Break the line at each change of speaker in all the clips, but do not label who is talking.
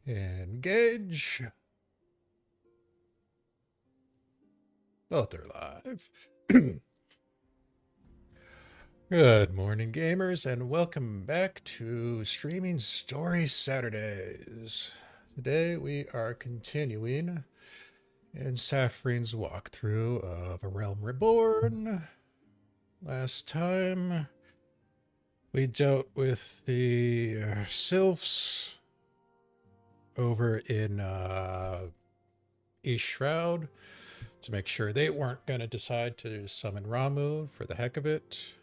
Engage. Both are live. Good morning, gamers, and welcome back to Streaming Story Saturdays. Today we are continuing in Saphrine's walkthrough of A Realm Reborn. Last time we dealt with the sylphs over in East Shroud to make sure they weren't going to decide to summon Ramuh for the heck of it.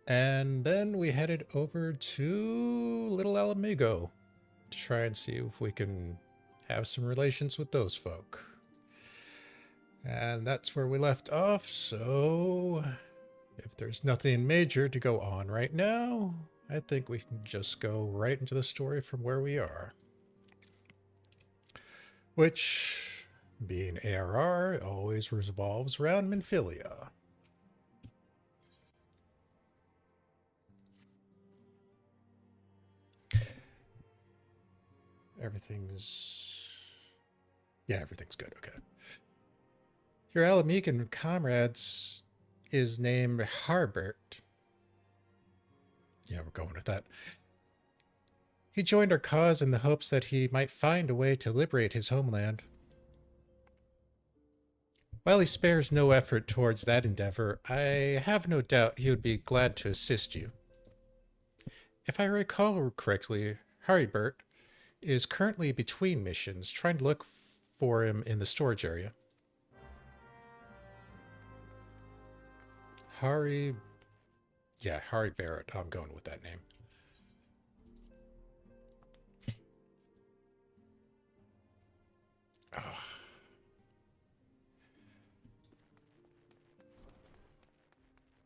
And then we headed over to Little Mhigo to try and see if we can have some relations with those folk. And that's where we left off, so if there's nothing major to go on right now, I think we can just go right into the story from where we are. Which, being ARR, always revolves around Minfilia. Everything's good, okay. Your Alamegan comrades is named Harbert. Yeah, we're going with that. He joined our cause in the hopes that he might find a way to liberate his homeland. While he spares no effort towards that endeavor, I have no doubt he would be glad to assist you. If I recall correctly, Harbert is currently between missions, trying to look for him in the storage area. Hari Barrett. I'm going with that name. Oh.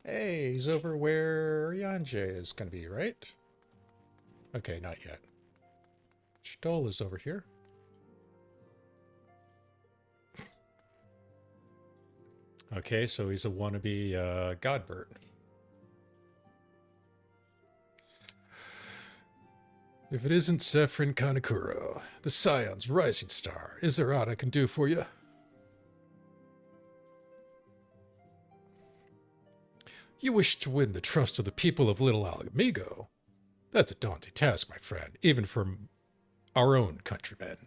Hey, he's over where Yanje is going to be, right? Okay, not yet. Stoll is over here. Okay, so he's a wannabe Godbert. If it isn't Saphrine Kanekuro, the Scion's rising star, is there aught I can do for you? You wish to win the trust of the people of Little Mhigo? That's a daunting task, my friend, even for our own countrymen.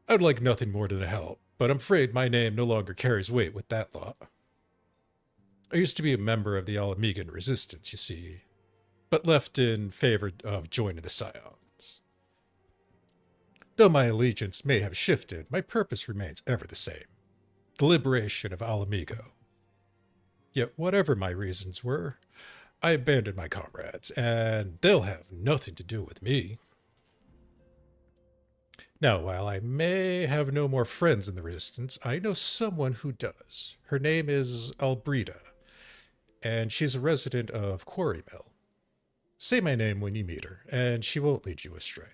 I'd like nothing more than help, but I'm afraid my name no longer carries weight with that lot. I used to be a member of the Alamegan resistance, you see, but left in favor of joining the Scions. Though my allegiance may have shifted, my purpose remains ever the same: the liberation of Alamegan. Yet whatever my reasons were, I abandoned my comrades, and they'll have nothing to do with me. Now, while I may have no more friends in the Resistance, I know someone who does. Her name is Albreda, and she's a resident of Quarry Mill. Say my name when you meet her, and she won't lead you astray.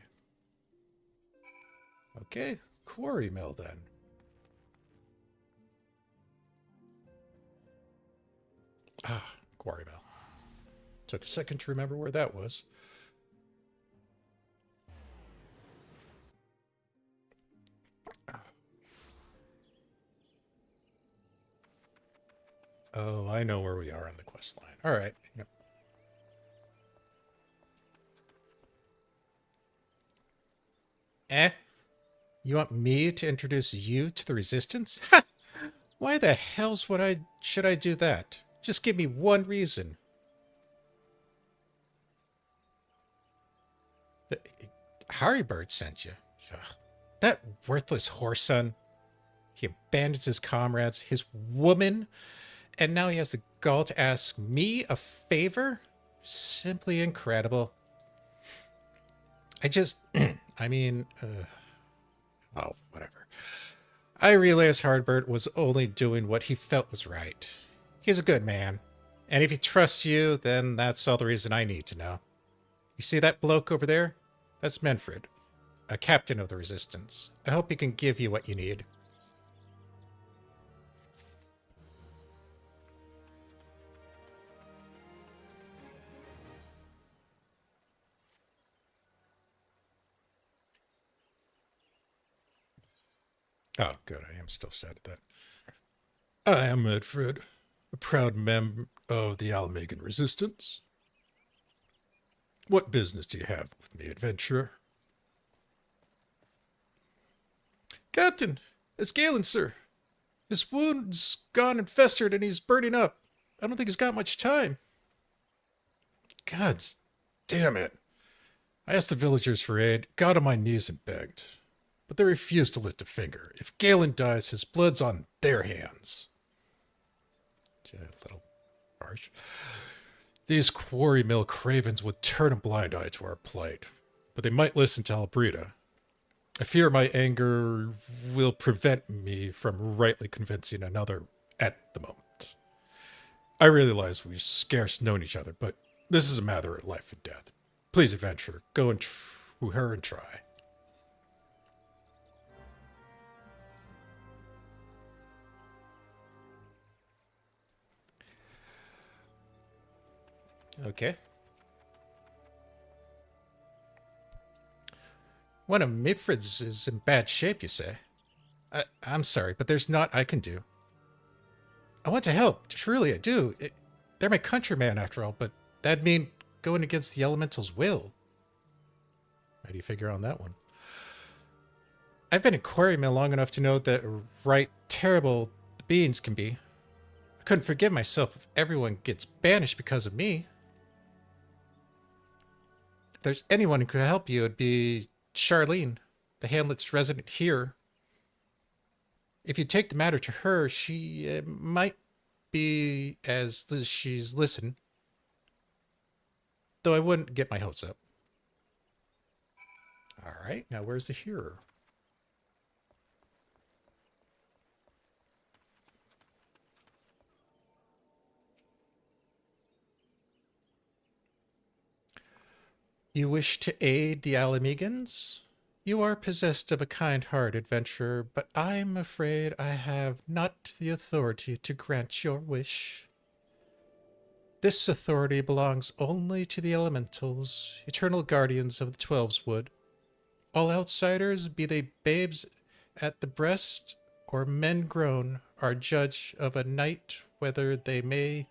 Okay, Quarry Mill then. Ah, Quarry Mill. Took a second to remember where that was. Oh, I know where we are on the quest line. All right. Yep. You want me to introduce you to the Resistance? Ha! Why the hell's should I do that? Just give me one reason. Harrybird sent you. Ugh. That worthless whoreson. He abandons his comrades, his woman, and now he has the gall to ask me a favor? Simply incredible. Oh, whatever. I realized Hardbert was only doing what he felt was right. He's a good man, and if he trusts you, then that's all the reason I need to know. You see that bloke over there? That's Manfred, a captain of the Resistance. I hope he can give you what you need. Oh, good. I am still sad at that. I am Edfred, a proud member of the Almegan Resistance. What business do you have with me, adventurer? Captain, it's Galen, sir. His wound's gone and festered and he's burning up. I don't think he's got much time. God damn it. I asked the villagers for aid, got on my knees and begged. But they refused to lift a finger. If Galen dies, his blood's on their hands. A little harsh. These quarry mill cravens would turn a blind eye to our plight, but they might listen to Albreda. I fear my anger will prevent me from rightly convincing another at the moment. I realize we've scarce known each other, but this is a matter of life and death. Please, adventurer, go and to her and try. Okay. One of Midfred's is in bad shape, you say? I'm sorry, but there's naught I can do. I want to help. Truly, I do. They're my countryman, after all, but that'd mean going against the elemental's will. How do you figure on that one? I've been in quarry mill long enough to know that right terrible the beings can be. I couldn't forgive myself if everyone gets banished because of me. If there's anyone who could help you, it'd be Charlene, the hamlet's resident here. If you take the matter to her, she might be as she's listened. Though I wouldn't get my hopes up. All right, now where's the hearer? You wish to aid the Alamegans? You are possessed of a kind heart, adventurer, but I'm afraid I have not the authority to grant your wish. This authority belongs only to the elementals, eternal guardians of the Twelves Wood. All outsiders, be they babes at the breast or men grown, are judge of a night whether they may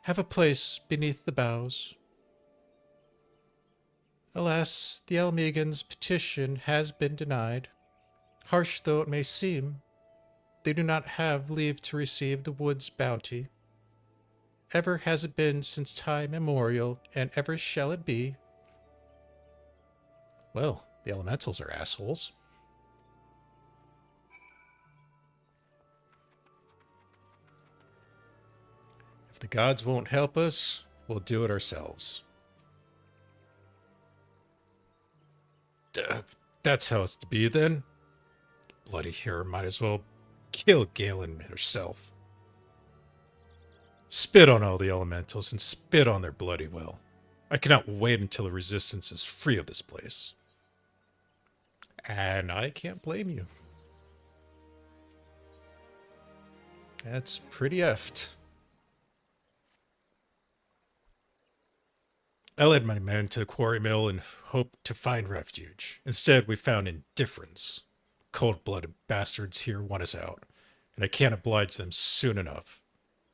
have a place beneath the boughs. Alas, the Almegan's petition has been denied. Harsh though it may seem, they do not have leave to receive the wood's bounty. Ever has it been since time immemorial, and ever shall it be. Well, the elementals are assholes. If the gods won't help us, we'll do it ourselves. That's how it's to be, then. Bloody hero might as well kill Galen herself. Spit on all the elementals and spit on their bloody will. I cannot wait until the resistance is free of this place. And I can't blame you. That's pretty effed. I led my men to the quarry mill and hoped to find refuge. Instead, we found indifference. Cold-blooded bastards here want us out, and I can't oblige them soon enough.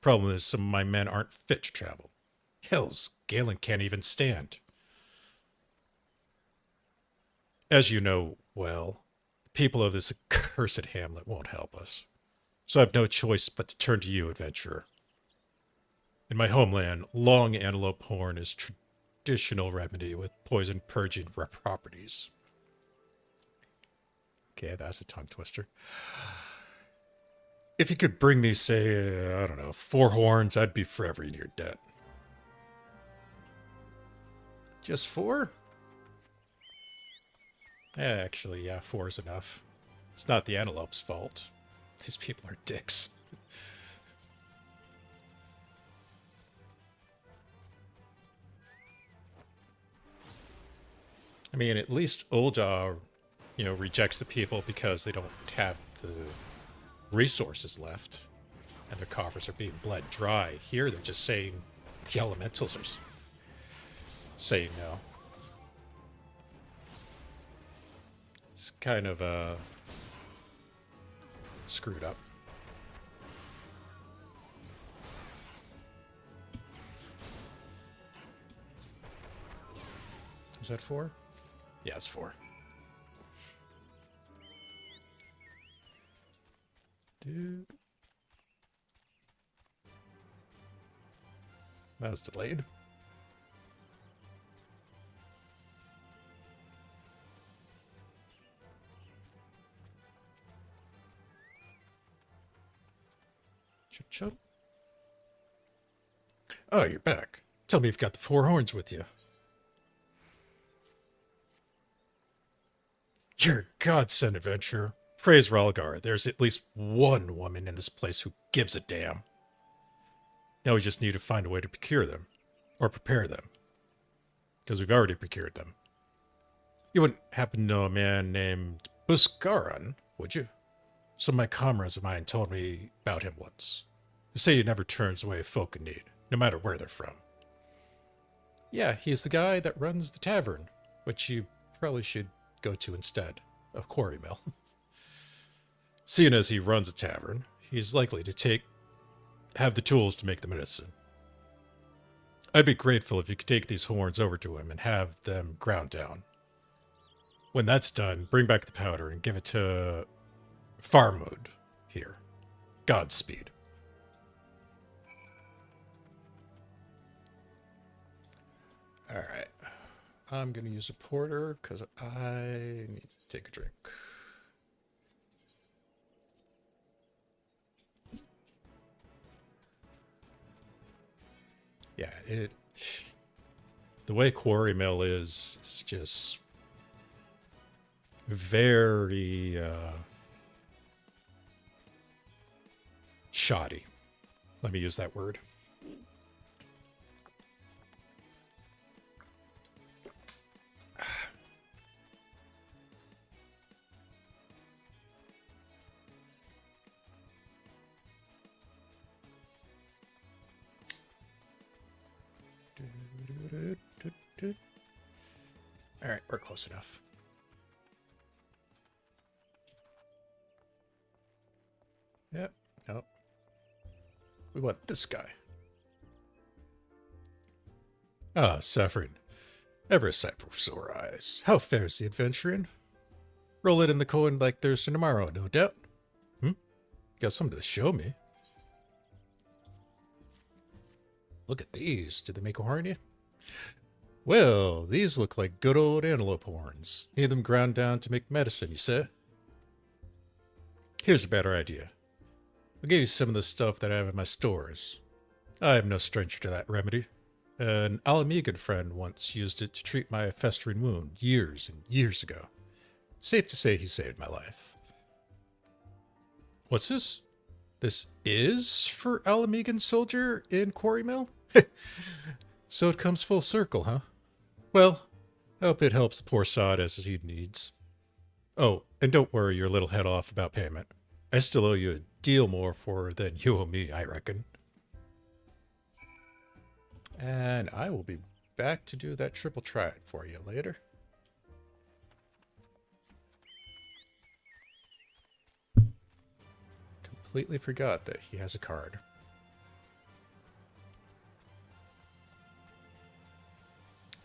Problem is, some of my men aren't fit to travel. Hells, Galen can't even stand. As you know well, the people of this accursed hamlet won't help us. So I have no choice but to turn to you, adventurer. In my homeland, long antelope horn is traditional remedy with poison purging properties. Okay, that's a tongue twister. If you could bring me, say, I don't know, 4 horns, I'd be forever in your debt. Just 4? Actually, yeah, 4 is enough. It's not the antelope's fault. These people are dicks. I mean, at least Ulja, rejects the people because they don't have the resources left. And their coffers are being bled dry. Here, they're just saying the elementals are saying no. It's kind of screwed up. Is that 4? Yeah, it's 4. Dude. That was delayed. Chut. Oh, you're back. Tell me you've got the 4 horns with you. You're a godsend adventurer. Praise Ralgar, there's at least one woman in this place who gives a damn. Now we just need to find a way to procure them. Or prepare them. Because we've already procured them. You wouldn't happen to know a man named Buscaran, would you? Some of my comrades of mine told me about him once. They say he never turns away folk in need, no matter where they're from. Yeah, he's the guy that runs the tavern, which you probably should go to instead of Quarry Mill. Seeing as he runs a tavern, he's likely to have the tools to make the medicine. I'd be grateful if you could take these horns over to him and have them ground down. When that's done, bring back the powder and give it to Farmood here. Godspeed. Alright. I'm going to use a porter because I need to take a drink. Yeah, the way Quarry Mill is just very shoddy. Let me use that word. All right, we're close enough. Yep, nope. We want this guy. Ah, Saphrine. Ever a sight for sore eyes. How fares the adventuring? Roll it in the coin like there's tomorrow, no doubt. Got something to show me. Look at these. Did they make a horn you? Well, these look like good old antelope horns. Need them ground down to make medicine, you say? Here's a better idea. I'll give you some of the stuff that I have in my stores. I am no stranger to that remedy. An Alamegan friend once used it to treat my festering wound years and years ago. Safe to say he saved my life. What's this? This is for Alamegan soldier in Quarry Mill? So it comes full circle, huh? Well, I hope it helps the poor sod as he needs. Oh, and don't worry your little head off about payment. I still owe you a deal more for than you owe me, I reckon. And I will be back to do that triple triad for you later. Completely forgot that he has a card.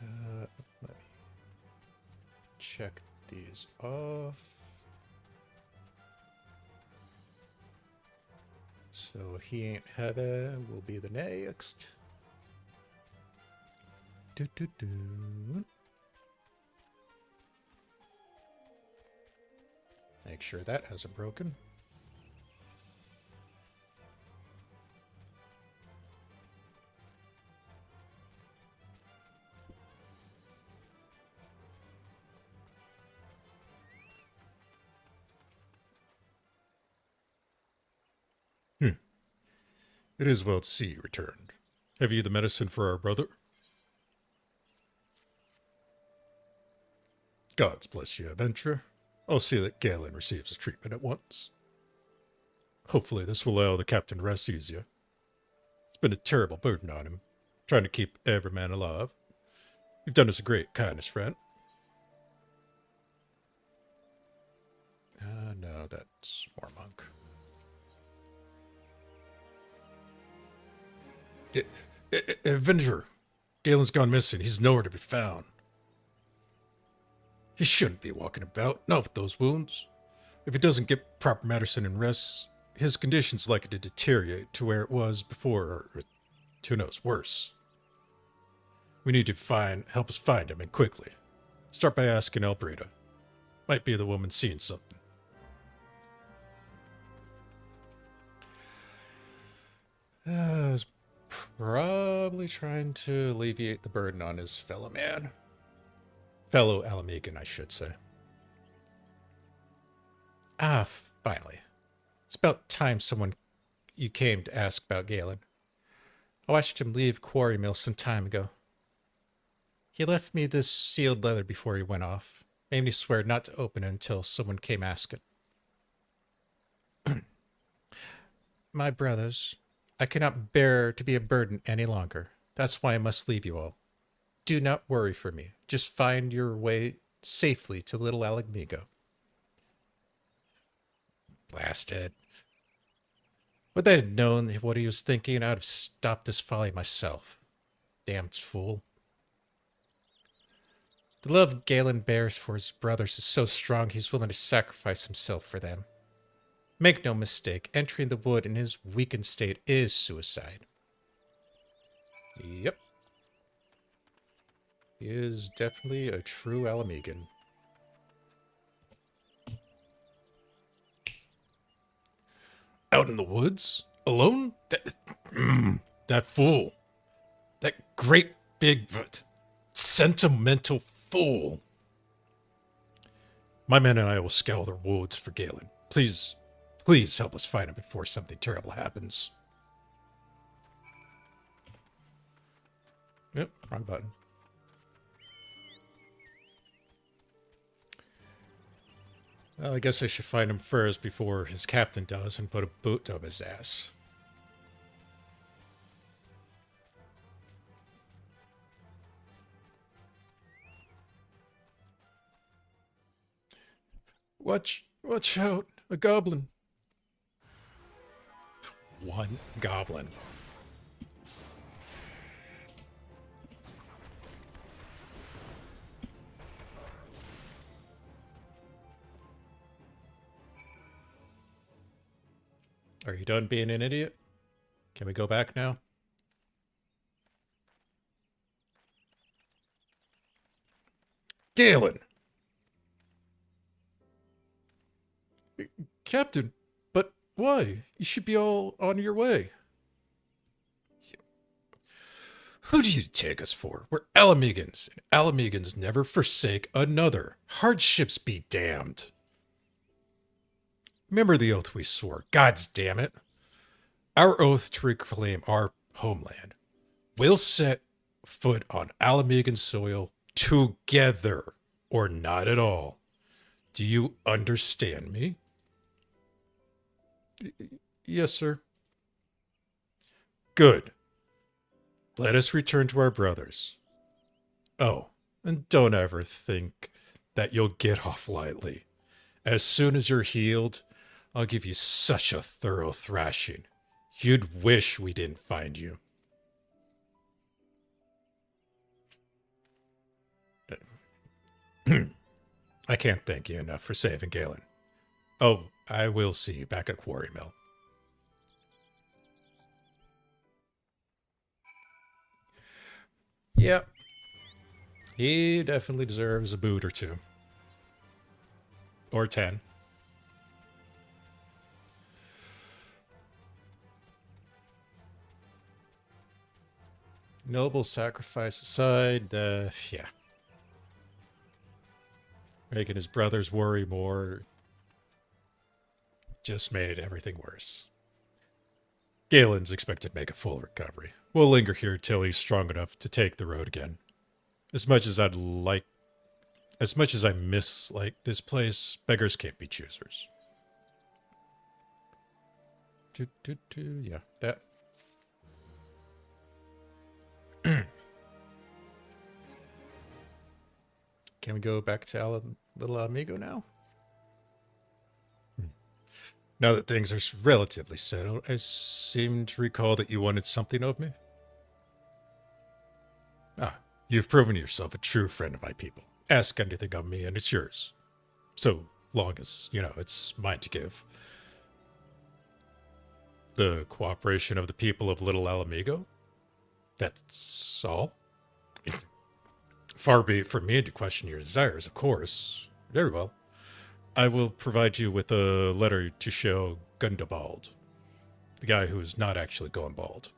Let me check these off. So he ain't heavy will be the next. Make sure that hasn't broken. It is well to see you returned. Have you the medicine for our brother? Gods bless you, adventurer. I'll see that Galen receives his treatment at once. Hopefully this will allow the captain to rest easier. It's been a terrible burden on him, trying to keep every man alive. You've done us a great kindness, friend. No, that's more monk. Avenger, Galen's gone missing. He's nowhere to be found. He shouldn't be walking about, not with those wounds. If he doesn't get proper medicine and rest, his condition's likely to deteriorate to where it was before, or who knows, worse. We need to help us find him, and quickly. Start by asking Elbreda. Might be the woman seeing something. I was probably trying to alleviate the burden on his fellow man. Fellow Alamegan, I should say. Ah, finally. It's about time you came to ask about Galen. I watched him leave Quarry Mill some time ago. He left me this sealed letter before he went off. Made me swear not to open it until someone came asking. My brothers, I cannot bear to be a burden any longer. That's why I must leave you all. Do not worry for me. Just find your way safely to little Mhigo. Blast it. Would they have known what he was thinking, I'd have stopped this folly myself. Damned fool. The love Galen bears for his brothers is so strong he's willing to sacrifice himself for them. Make no mistake, entering the wood in his weakened state is suicide. Yep. He is definitely a true Alamegan. Out in the woods? Alone? That fool. That great big sentimental fool. My men and I will scour the woods for Galen. Please help us find him before something terrible happens. Yep, wrong button. Well, I guess I should find him first before his captain does and put a boot up his ass. Watch out, a goblin. One goblin. Are you done being an idiot? Can we go back now? Galen! Captain, but why? You should be all on your way. Who do you take us for? We're Alamegans, and Alamegans never forsake another. Hardships be damned. Remember the oath we swore. God's damn it. Our oath to reclaim our homeland. We'll set foot on Alamegan soil together, or not at all. Do you understand me? Yes, sir. Good. Let us return to our brothers. Oh, and don't ever think that you'll get off lightly. As soon as you're healed, I'll give you such a thorough thrashing. You'd wish we didn't find you. I can't thank you enough for saving Galen. Oh, I will see you back at Quarry Mill. Yep. He definitely deserves a boot or two. Or 10. Noble sacrifice aside, yeah. Making his brothers worry more just made everything worse. Galen's expected to make a full recovery. We'll linger here till he's strong enough to take the road again. As much as I miss this place, beggars can't be choosers. Yeah, that. Can we go back to little Mhigo now? Now that things are relatively settled, I seem to recall that you wanted something of me. You've proven yourself a true friend of my people. Ask anything of me and it's yours. So long as, it's mine to give. The cooperation of the people of Little Alamigo? That's all? Far be it from me to question your desires, of course. Very well. I will provide you with a letter to show Gundabald, the guy who is not actually going bald.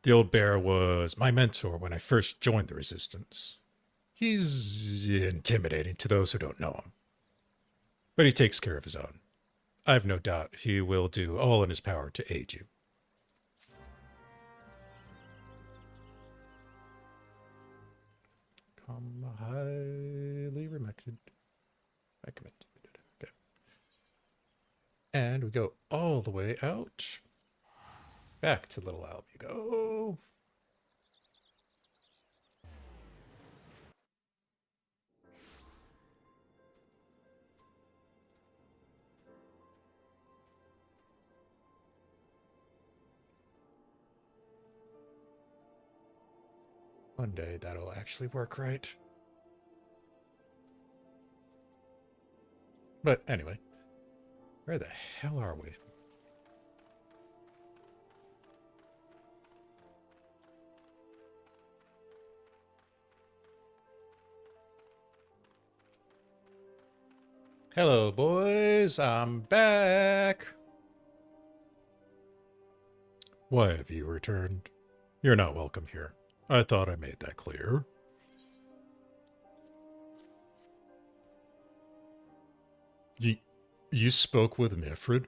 The old bear was my mentor when I first joined the Resistance. He's intimidating to those who don't know him, but he takes care of his own. I have no doubt he will do all in his power to aid you. Come highly recommended. Okay. And we go all the way out. Back to Little Alamigo. One day that'll actually work right. But anyway, where the hell are we? Hello, boys. I'm back. Why have you returned? You're not welcome here. I thought I made that clear. You spoke with Mifrid?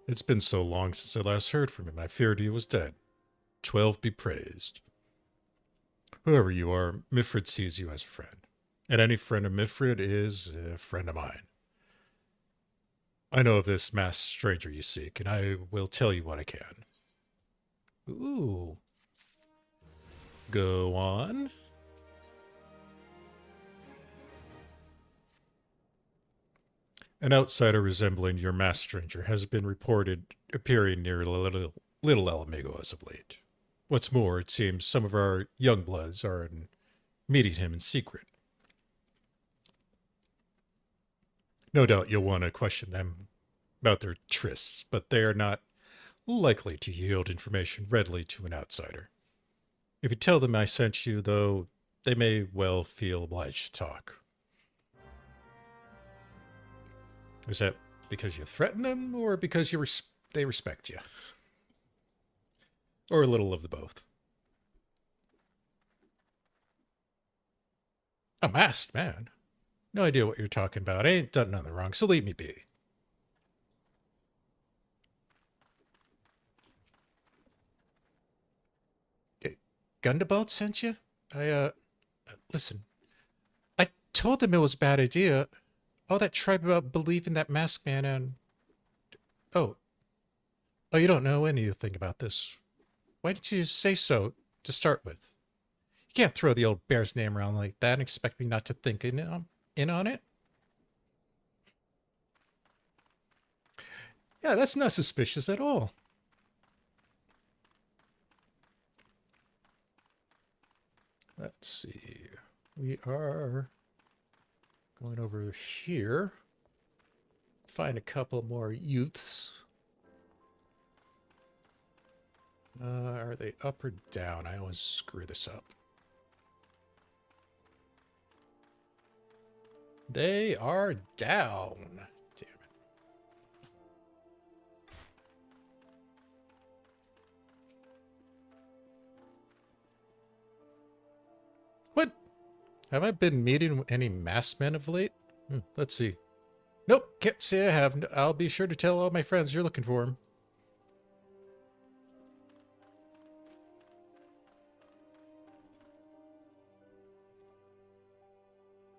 It's been so long since I last heard from him. I feared he was dead. 12 be praised. Whoever you are, Mifrid sees you as a friend. And any friend of Mifrid is a friend of mine. I know of this masked stranger you seek, and I will tell you what I can. Ooh. Go on. An outsider resembling your masked stranger has been reported appearing near Little Alamigo as of late. What's more, it seems some of our young bloods are meeting him in secret. No doubt you'll want to question them about their trysts, but they are not likely to yield information readily to an outsider. If you tell them I sent you, though, they may well feel obliged to talk. Is that because you threaten them, or because they respect you? Or a little of the both? A masked man? No idea what you're talking about. I ain't done nothing wrong, so leave me be. Gundabald sent you? Listen. I told them it was a bad idea. All that tribe about believing that masked man and... Oh, you don't know anything about this. Why didn't you say so to start with? You can't throw the old bear's name around like that and expect me not to think in on it. Yeah, that's not suspicious at all. Let's see. We are going over here. Find a couple more youths. Are they up or down? I always screw this up. They are down. Damn it. What? Have I been meeting any masked men of late? Let's see. Nope, can't say I have. I'll be sure to tell all my friends you're looking for them.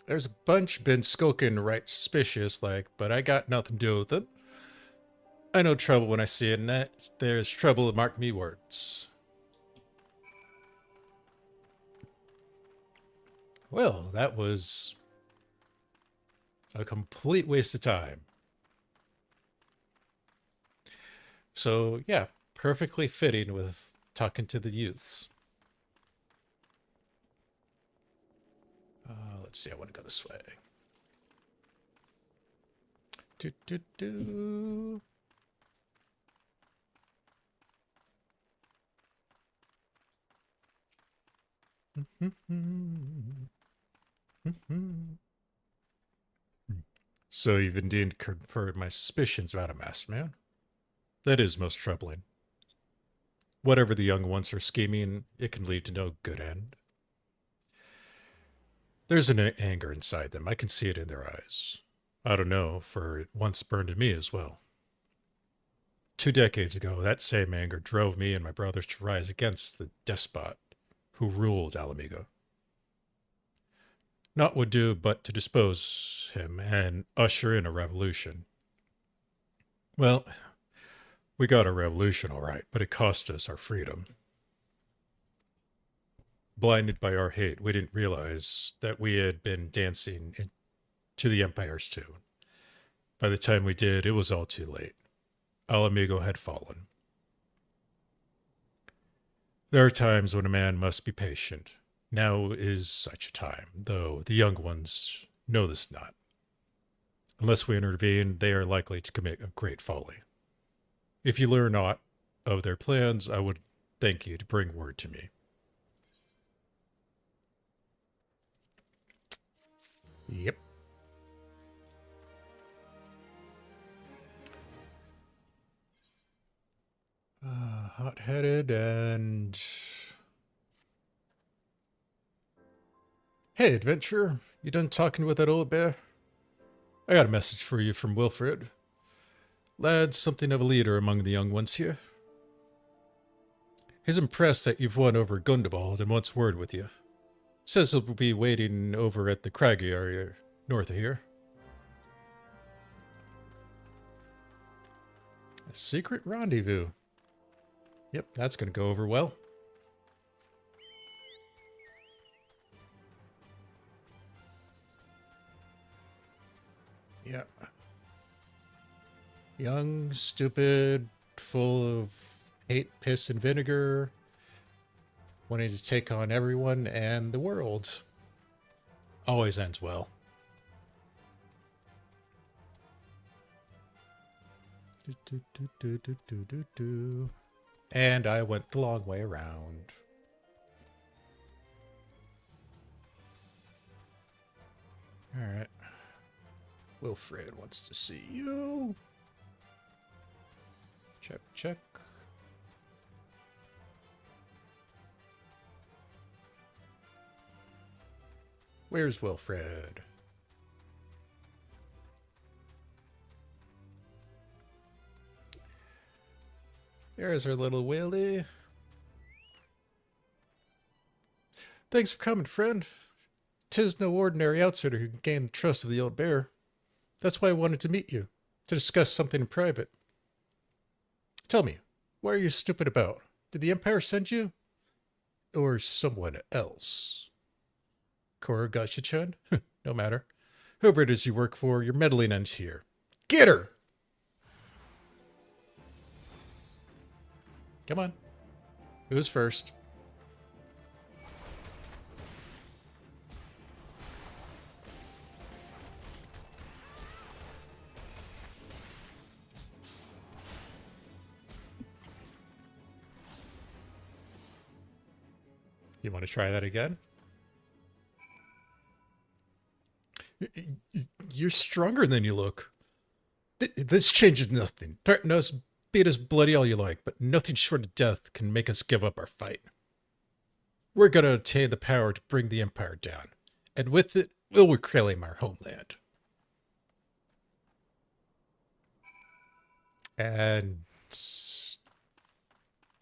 There's a bunch been skulking right suspicious, but I got nothing to do with it. I know trouble when I see it, and that there's trouble mark me words. Well, that was a complete waste of time. So, yeah, perfectly fitting with talking to the youths. Let's see, I want to go this way. Do, do, do. So you've indeed confirmed my suspicions about a masked man. That is most troubling. Whatever the young ones are scheming, it can lead to no good end. There's an anger inside them. I can see it in their eyes. I don't know, for it once burned in me as well. 2 decades ago, that same anger drove me and my brothers to rise against the despot who ruled Alamigo. Naught would do but to dispose him and usher in a revolution. Well, we got a revolution all right, but it cost us our freedom. Blinded by our hate, we didn't realize that we had been dancing to the Empire's tune. By the time we did, it was all too late. Alamigo had fallen. There are times when a man must be patient. Now is such a time, though the young ones know this not. Unless we intervene, they are likely to commit a great folly. If you learn aught of their plans, I would thank you to bring word to me. Yep. Hot-headed and... Hey, adventurer. You done talking with that old bear? I got a message for you from Wilred. Lad's something of a leader among the young ones here. He's impressed that you've won over Gundabald and wants word with you. Says he'll be waiting over at the craggy area north of here. A secret rendezvous. Yep, that's going to go over well. Yep. Young, stupid, full of hate, piss, and vinegar. Wanting to take on everyone and the world. Always ends well. And I went the long way around. Alright. Wilred wants to see you. Check, check. Where's Wilred? There's our little Willie. Thanks for coming, friend. 'Tis no ordinary outsider who can gain the trust of the old bear. That's why I wanted to meet you, to discuss something in private. Tell me, what are you stupid about? Did the Empire send you? Or someone else? Korogashichan? No matter. Whoever it is you work for, your meddling ends here. Get her! Come on. Who's first? You want to try that again? You're stronger than you look. This changes nothing. Threaten us, beat us bloody all you like, but nothing short of death can make us give up our fight. We're going to attain the power to bring the Empire down, and with it, we'll reclaim our homeland. And...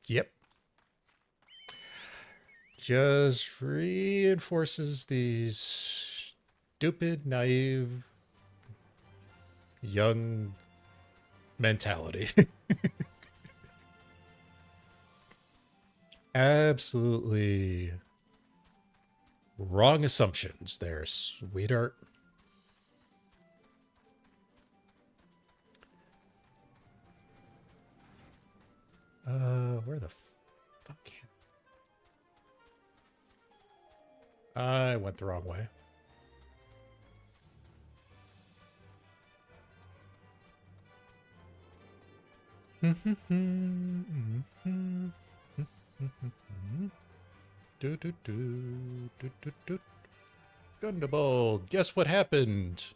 yep. Just reinforces these stupid, naive, young mentality. Absolutely wrong assumptions there, sweetheart. Where the Fuck him. I went the wrong way. Gundabald, guess what happened?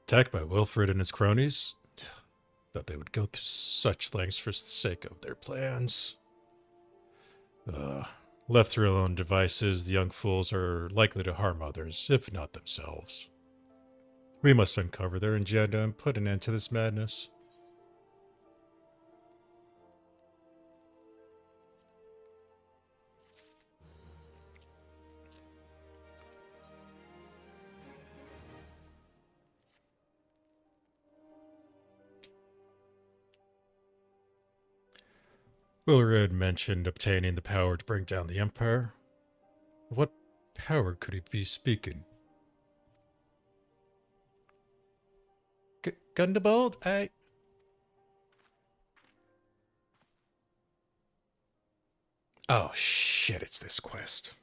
Attacked by Wilred and his cronies? Thought they would go through such lengths for the sake of their plans. Left to their own devices, the young fools are likely to harm others, if not themselves. We must uncover their agenda and put an end to this madness. Wilred mentioned obtaining the power to bring down the Empire. What power could he be speaking? Gundabald? Oh shit, it's this quest.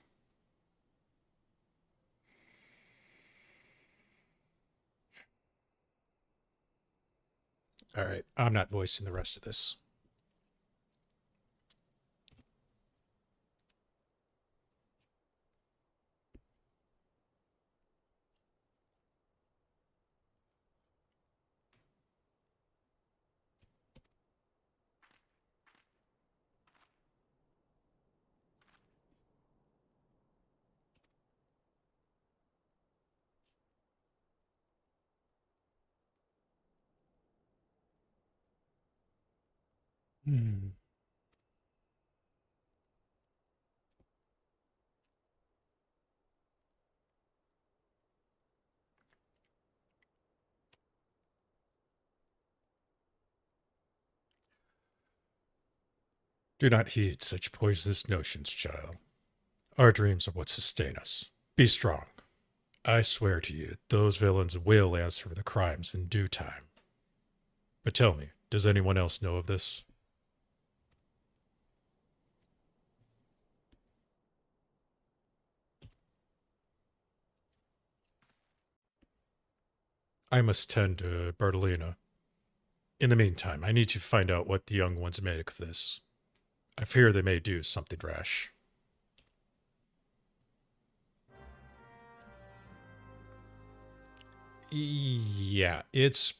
Alright, I'm not voicing the rest of this. Do not heed such poisonous notions, child. Our dreams are what sustain us. Be strong. I swear to you, those villains will answer for the crimes in due time. But tell me, does anyone else know of this? I must tend to Bertolina. In the meantime, I need to find out what the young ones make of this. I fear they may do something rash. Yeah, it's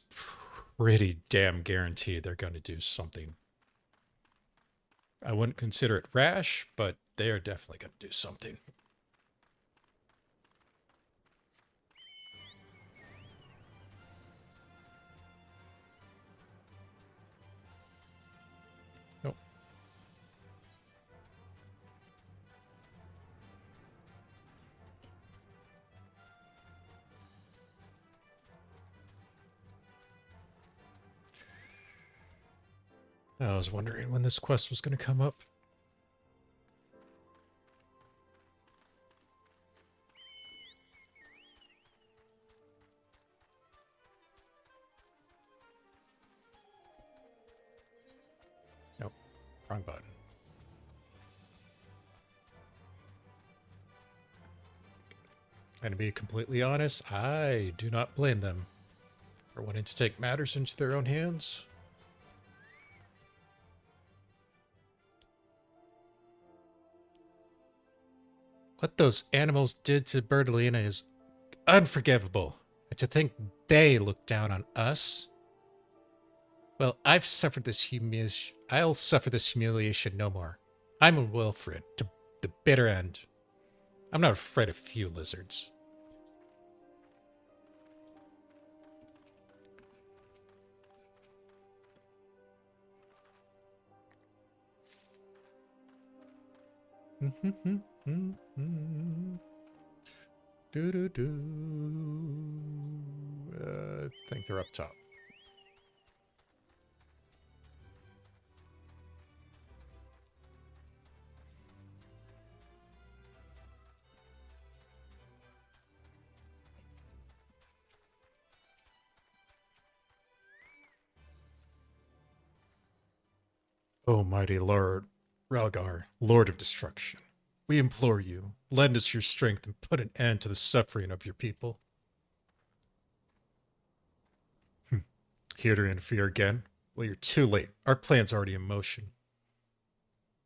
pretty damn guaranteed they're going to do something. I wouldn't consider it rash, but they are definitely going to do something. Nope. I was wondering when this quest was going to come up. Nope, wrong button. And to be completely honest, I do not blame them for wanting to take matters into their own hands. What those animals did to Bertolina is unforgivable. And to think they look down on us. Well, I've suffered this humiliation. I'll suffer this humiliation no more. I'm a Wilred to the bitter end. I'm not afraid of few lizards. I think they're up top. O mighty Lord Ralgar, Lord of Destruction, we implore you, lend us your strength and put an end to the suffering of your people. Here to interfere again? Well, you're too late. Our plan's already in motion.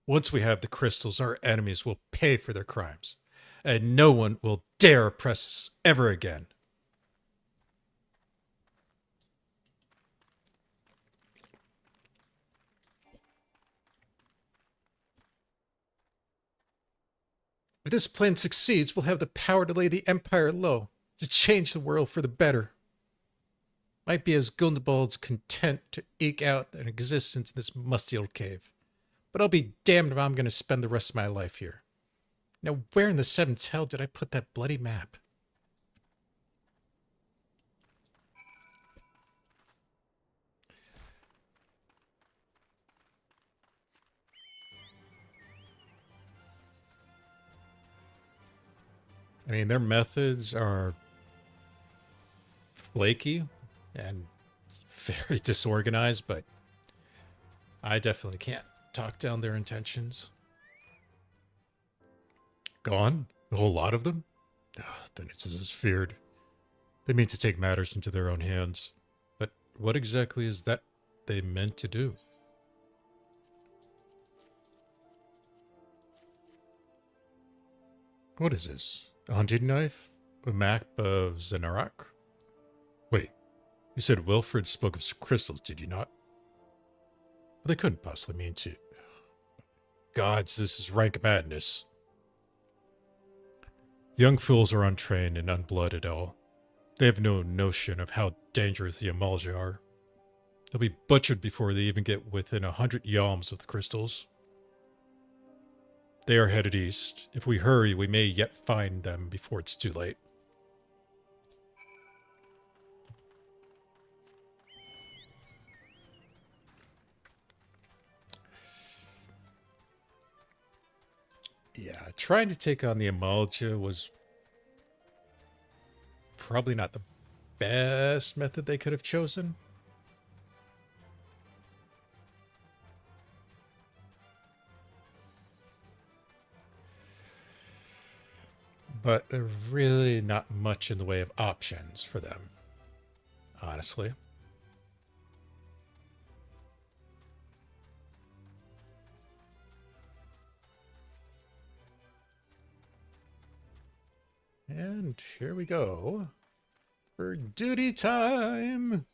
Once we have the crystals, our enemies will pay for their crimes, and no one will dare oppress us ever again. If this plan succeeds, we'll have the power to lay the Empire low, to change the world for the better. Might be as Gundabald's content to eke out an existence in this musty old cave. But I'll be damned if I'm going to spend the rest of my life here. Now, where in the seventh hell did I put that bloody map? I mean, their methods are flaky and very disorganized, but I definitely can't talk down their intentions. Gone? The whole lot of them? Then it's as feared. They mean to take matters into their own hands. But what exactly is that they meant to do? What is this? A hunting knife? A map of Zenarak? Wait, you said Wilfred spoke of crystals, did you not? Well, they couldn't possibly mean to. Gods, this is rank madness. The young fools are untrained and unblooded at all. They have no notion of how dangerous the Amalja are. They'll be butchered before they even get within 100 yalms of the crystals. They are headed east. If we hurry, we may yet find them before it's too late. Yeah, trying to take on the Amalja was probably not the best method they could have chosen. But there's really not much in the way of options for them, honestly. And here we go for duty time.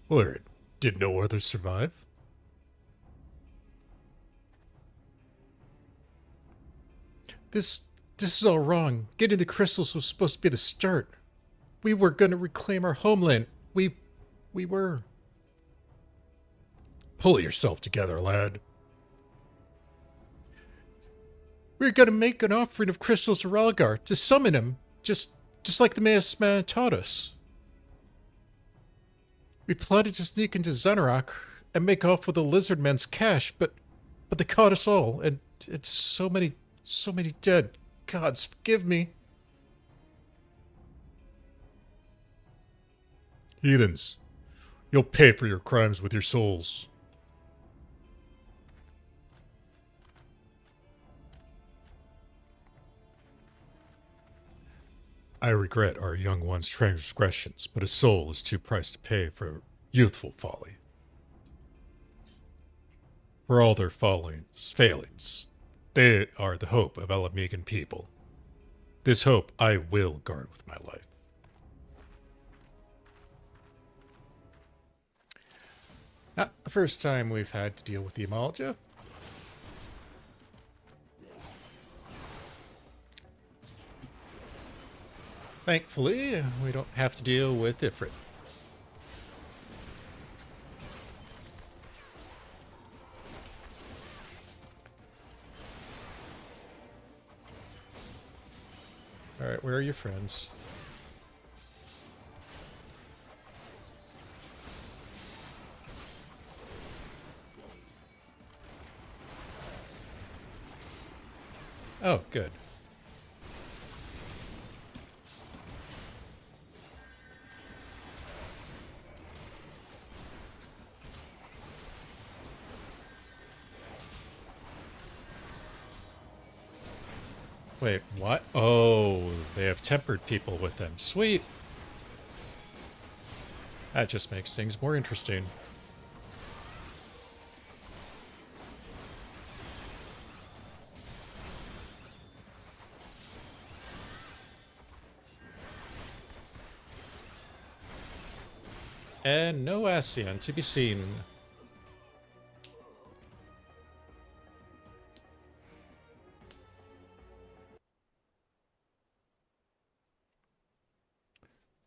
Wilred, did no others survive? This is all wrong. Getting the crystals was supposed to be the start. We were going to reclaim our homeland. We were. Pull yourself together, lad. We were going to make an offering of crystals to Ralgar to summon him, just like the Maas man taught us. We plotted to sneak into Zenarak and make off with the lizard men's cash, but they caught us all, and it's so many dead. Gods, forgive me. Heathens, you'll pay for your crimes with your souls. I regret our young one's transgressions, but a soul is too price to pay for youthful folly. For all their failings, they are the hope of Alamegan people. This hope I will guard with my life. Not the first time we've had to deal with the Amalja. Thankfully, we don't have to deal with Ifrit. Alright, where are your friends? Oh, good. Wait, what? Oh, they have tempered people with them. Sweet. That just makes things more interesting. And no Ascian to be seen.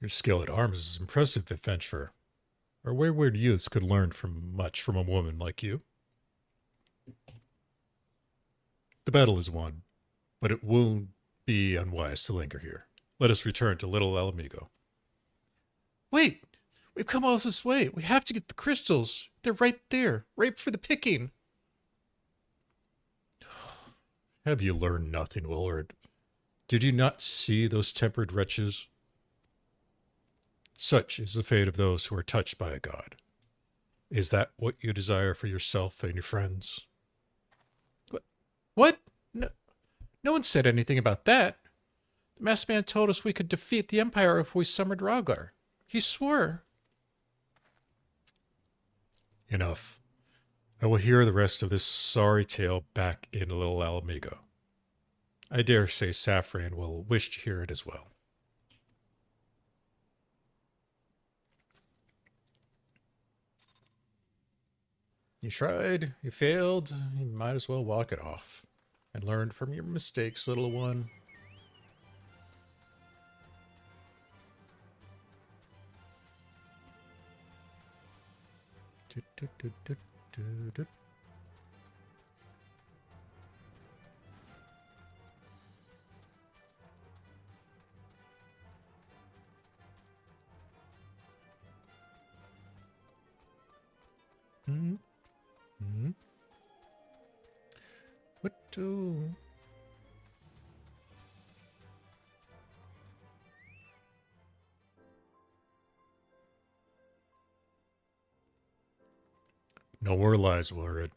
Your skill at arms is impressive, adventurer. Our wayward youths could learn much from a woman like you. The battle is won, but it won't be unwise to linger here. Let us return to Little Alamigo. Wait! We've come all this way. We have to get the crystals. They're right there, ripe for the picking. Have you learned nothing, Wilred? Did you not see those tempered wretches? Such is the fate of those who are touched by a god. Is that what you desire for yourself and your friends? What? No one said anything about that. The masked man told us we could defeat the Empire if we summoned Rhaegar. He swore. Enough. I will hear the rest of this sorry tale back in Little Alamigo. I dare say Saphrine will wish to hear it as well. You tried, you failed, you might as well walk it off. And learn from your mistakes, little one. What to... No more lies, Wilred.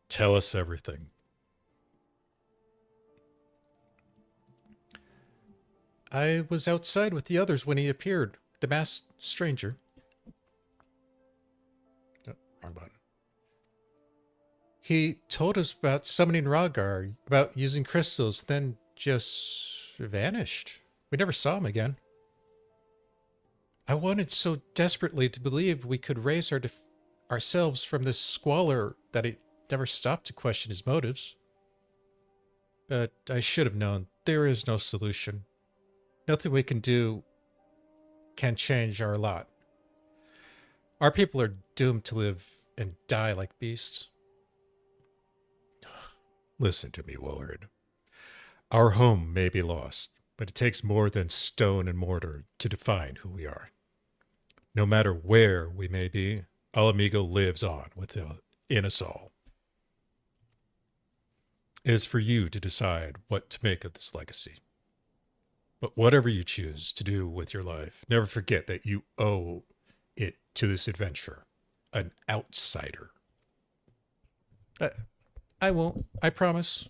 Tell us everything. I was outside with the others when he appeared. The masked stranger. Oh, wrong button. He told us about summoning Rhaegar, about using crystals, then just vanished. We never saw him again. I wanted so desperately to believe we could raise ourselves from this squalor that I never stopped to question his motives. But I should have known there is no solution. Nothing we can do can change our lot. Our people are doomed to live and die like beasts. Listen to me, Wilred. Our home may be lost, but it takes more than stone and mortar to define who we are. No matter where we may be, Alamigo lives on within us all. It is for you to decide what to make of this legacy. But whatever you choose to do with your life, never forget that you owe it to this adventurer, an outsider. I won't. I promise.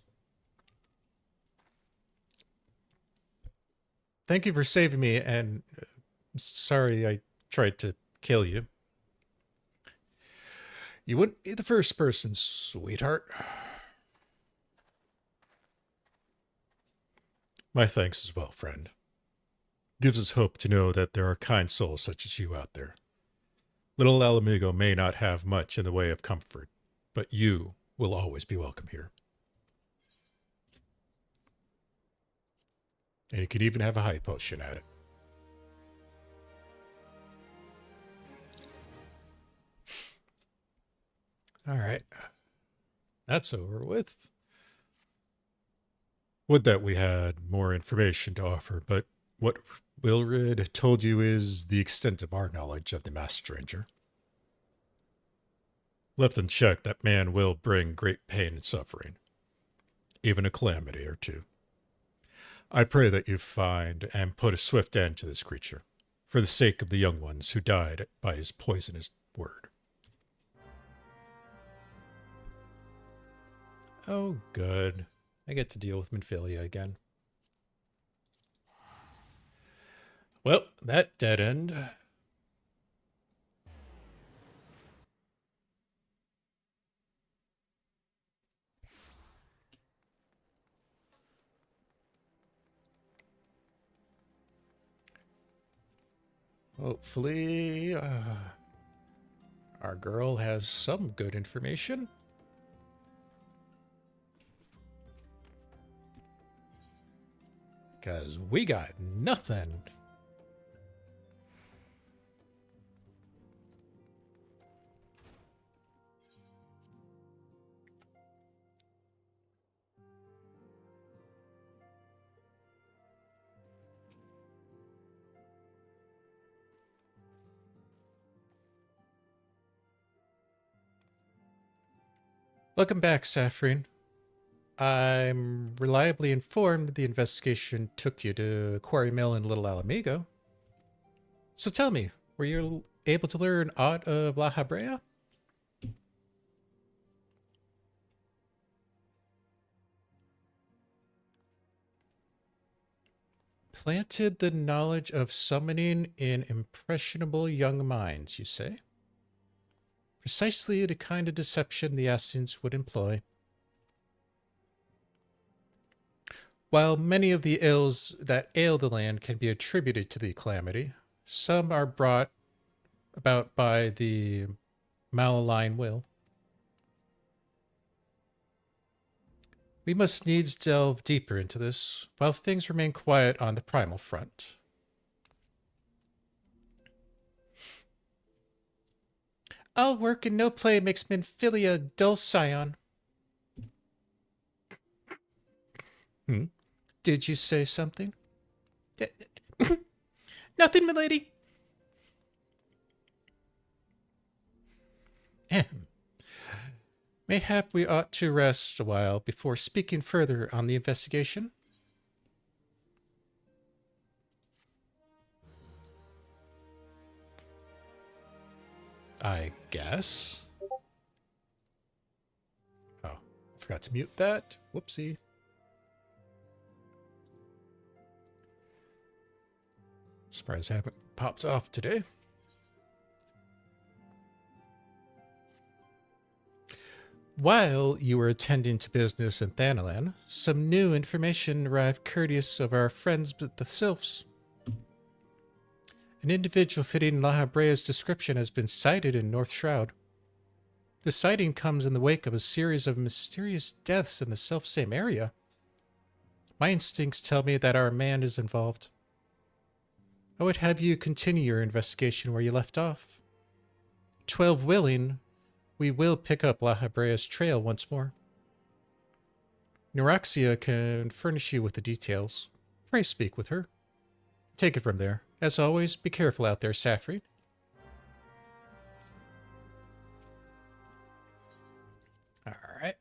Thank you for saving me, and sorry I tried to kill you. You wouldn't be the first person, sweetheart. My thanks as well, friend. Gives us hope to know that there are kind souls such as you out there. Little Alamigo may not have much in the way of comfort, but you will always be welcome here. And you can even have a high potion at it. All right. That's over with. Would that we had more information to offer, but what Wilred told you is the extent of our knowledge of the masked stranger. Left unchecked, that man will bring great pain and suffering, even a calamity or two. I pray that you find and put a swift end to this creature, for the sake of the young ones who died by his poisonous word. Oh, good. I get to deal with Minfilia again. Well, that dead end. Hopefully, our girl has some good information. Because we got nothing. Welcome back, Saphrine. I'm reliably informed the investigation took you to Quarry Mill in Little Alamigo. So tell me, were you able to learn aught of La Habrea? Planted the knowledge of summoning in impressionable young minds, you say? Precisely the kind of deception the Essence would employ. While many of the ills that ail the land can be attributed to the calamity, some are brought about by the malign will. We must needs delve deeper into this, while things remain quiet on the primal front. All work and no play makes Minfilia dull scion. Did you say something? Nothing, milady. Mayhap we ought to rest a while before speaking further on the investigation. I guess. Oh, I forgot to mute that. Whoopsie. Surprised I haven't popped off today. While you were attending to business in Thanalan, some new information arrived courteous of our friends the Sylphs. An individual fitting La Habrea's description has been sighted in North Shroud. The sighting comes in the wake of a series of mysterious deaths in the selfsame area. My instincts tell me that our man is involved. I would have you continue your investigation where you left off. 12 willing, we will pick up La Habrea's trail once more. Neuraxia can furnish you with the details. Pray speak with her. Take it from there. As always, be careful out there, Saphrine. All right.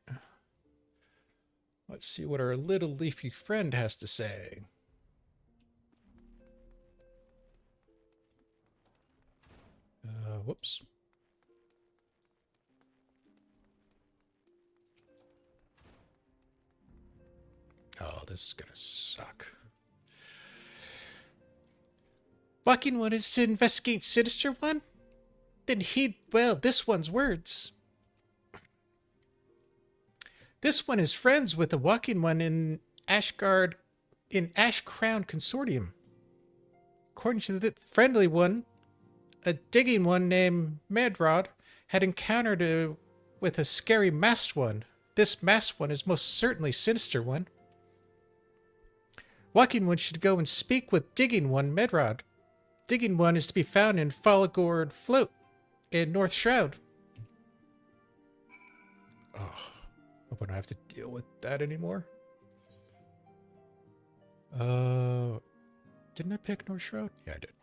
Let's see what our little leafy friend has to say. Whoops. Oh, this is gonna suck. Walking One is to investigate Sinister One? Then heed well this one's words. This one is friends with the Walking One in Ash Crown Consortium. According to the friendly one, a digging one named Medrod had encountered with a scary masked one. This masked one is most certainly Sinister One. Walking One should go and speak with Digging One Medrod. Digging One is to be found in Fallgourd Float in North Shroud. Oh, hope I don't have to deal with that anymore. Didn't I pick North Shroud? Yeah, I did.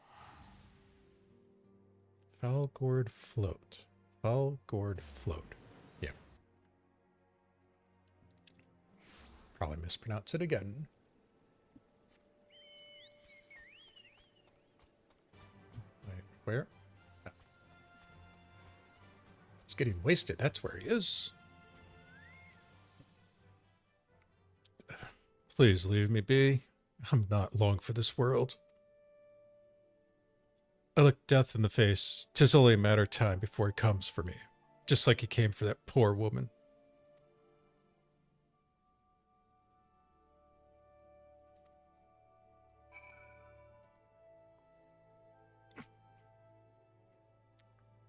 Fallgourd Float. Fallgourd Float. Yeah. Probably mispronounce it again. Where? Oh. He's getting wasted. That's where he is. Please leave me be. I'm not long for this world. I look death in the face. 'Tis only a matter of time before he comes for me. Just like he came for that poor woman.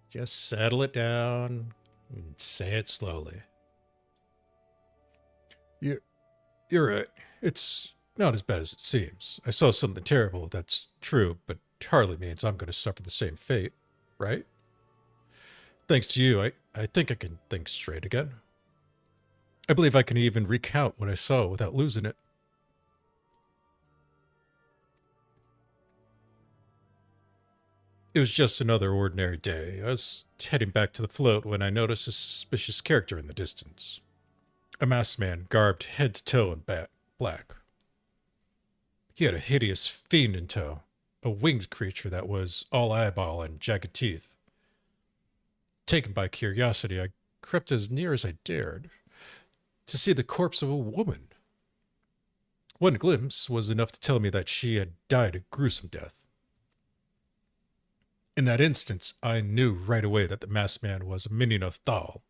Just settle it down and say it slowly. You're right. It's not as bad as it seems. I saw something terrible, that's true, but hardly means I'm going to suffer the same fate, right? Thanks to you, I think I can think straight again. I believe I can even recount what I saw without losing it. It was just another ordinary day. I was heading back to the float when I noticed a suspicious character in the distance. A masked man garbed head to toe in black. He had a hideous fiend in tow, a winged creature that was all eyeball and jagged teeth. Taken by curiosity, I crept as near as I dared to see the corpse of a woman. One glimpse was enough to tell me that she had died a gruesome death. In that instance, I knew right away that the masked man was a minion of Thal,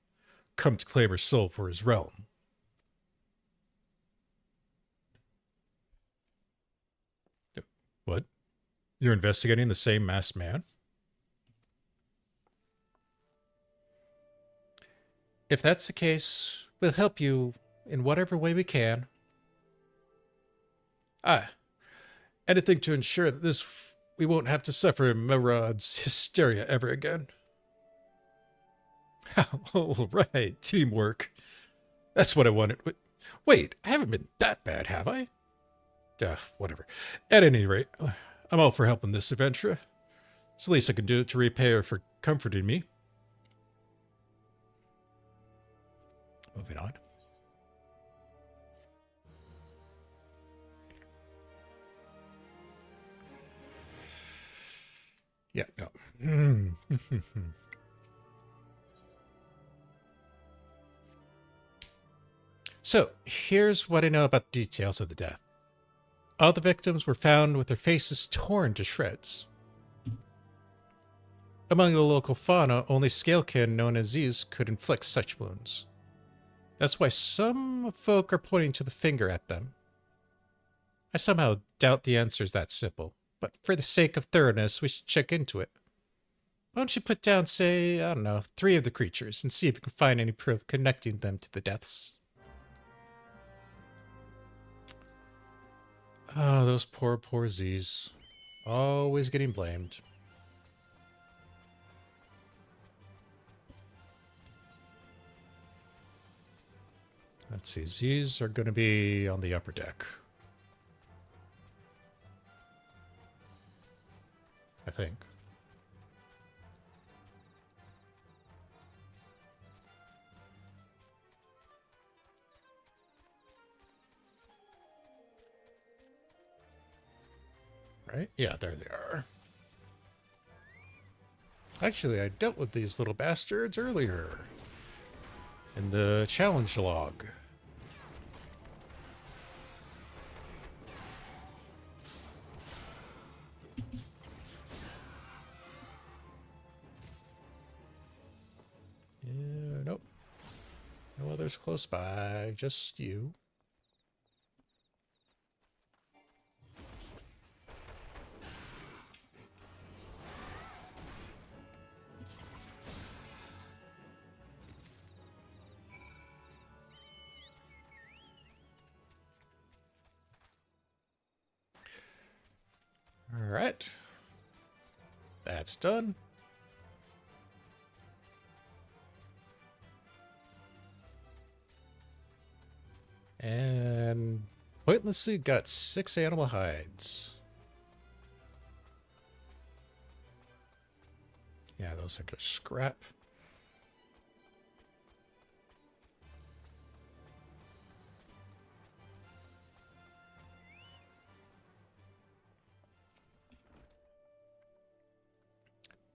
come to claim her soul for his realm. What? You're investigating the same masked man? If that's the case, we'll help you in whatever way we can. Anything to ensure that we won't have to suffer Marad's hysteria ever again. All right, teamwork. That's what I wanted. Wait, I haven't been that bad, have I? Whatever. At any rate, I'm all for helping this adventurer. It's the least I can do to repay her for comforting me. Moving on. Yeah, no. So, here's what I know about the details of the death. All the victims were found with their faces torn to shreds. Among the local fauna, only scalekin known as Z's could inflict such wounds. That's why some folk are pointing to the finger at them. I somehow doubt the answer is that simple, but for the sake of thoroughness, we should check into it. Why don't you put down, say, I don't know, 3 of the creatures and see if you can find any proof connecting them to the deaths? Oh, those poor Z's. Always getting blamed. Let's see, Z's are going to be on the upper deck. I think. Right? Yeah, there they are. Actually, I dealt with these little bastards earlier in the challenge log. Yeah, nope. No others close by, just you. All right. That's done. And pointlessly got 6 animal hides. Yeah, those are just scrap.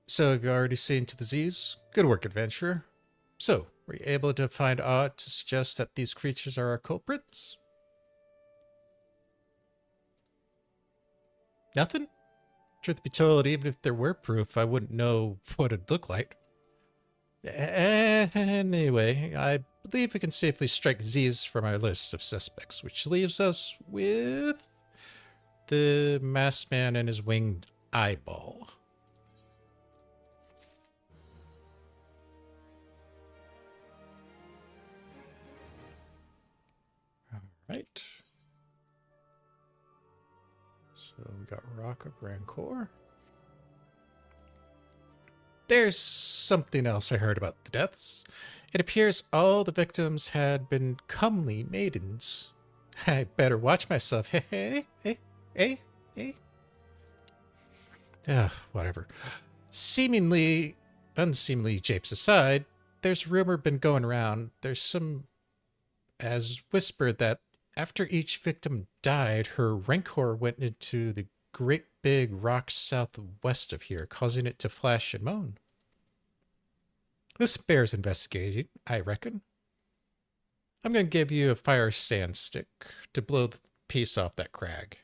So, have you already seen to the Z's? Good work, adventurer. So, were you able to find aught to suggest that these creatures are our culprits? Nothing? Truth be told, even if there were proof, I wouldn't know what it'd look like. Anyway, I believe we can safely strike Z's from our list of suspects, which leaves us with the masked man and his winged eyeball. All right. So we got Rock of Rancor. There's something else I heard about the deaths. It appears all the victims had been comely maidens. I better watch myself. Hey. Whatever. Seemingly, unseemly japes aside, there's rumor been going around. There's some as whispered that after each victim died, her Rancor went into the great big rock southwest of here, causing it to flash and moan. This bears investigating, I reckon. I'm going to give you a fire sand stick to blow the piece off that crag.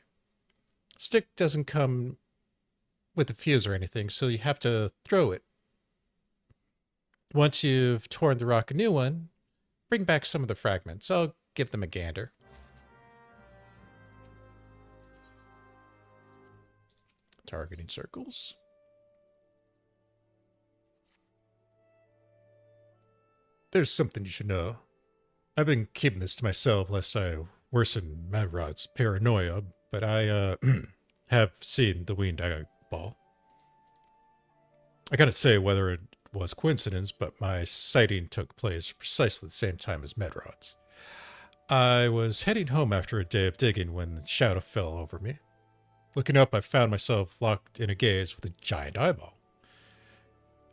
Stick doesn't come with a fuse or anything, so you have to throw it. Once you've torn the rock a new one, bring back some of the fragments. I'll give them a gander. Targeting circles. There's something you should know. I've been keeping this to myself lest I worsen Madrod's paranoia, but I have seen the winged eyeball. I gotta say whether it was coincidence, but my sighting took place precisely the same time as Medrod's. I was heading home after a day of digging when the shadow fell over me. Looking up, I found myself locked in a gaze with a giant eyeball.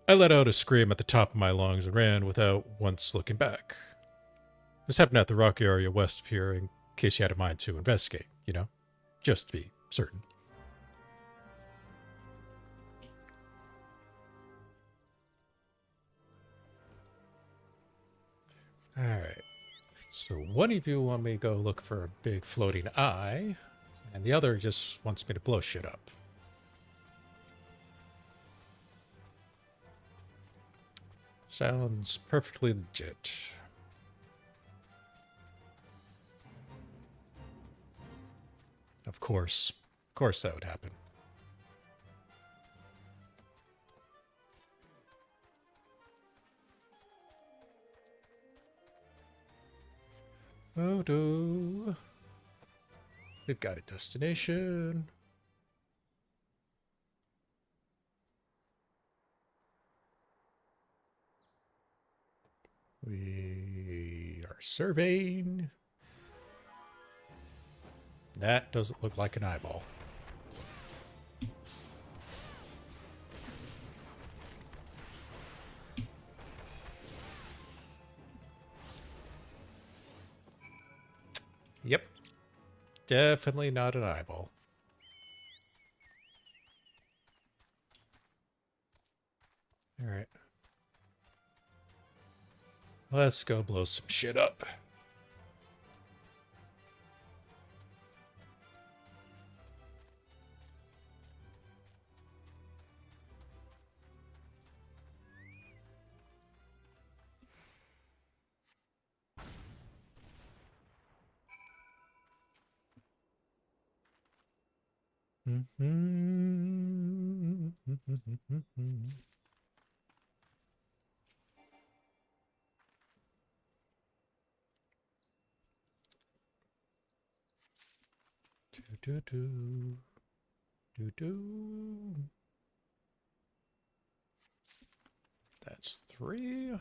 I let out a scream at the top of my lungs and ran without once looking back. This happened at the rocky area west of here, in case you had a mind to investigate, you know? Just to be certain. Alright. So one of you want me to go look for a big floating eye, and the other just wants me to blow shit up. Sounds perfectly legit. Of course that would happen. Oh no. We've got a destination. We are surveying. That doesn't look like an eyeball. Yep. Definitely not an eyeball. All right. Let's go blow some shit up. That's 3.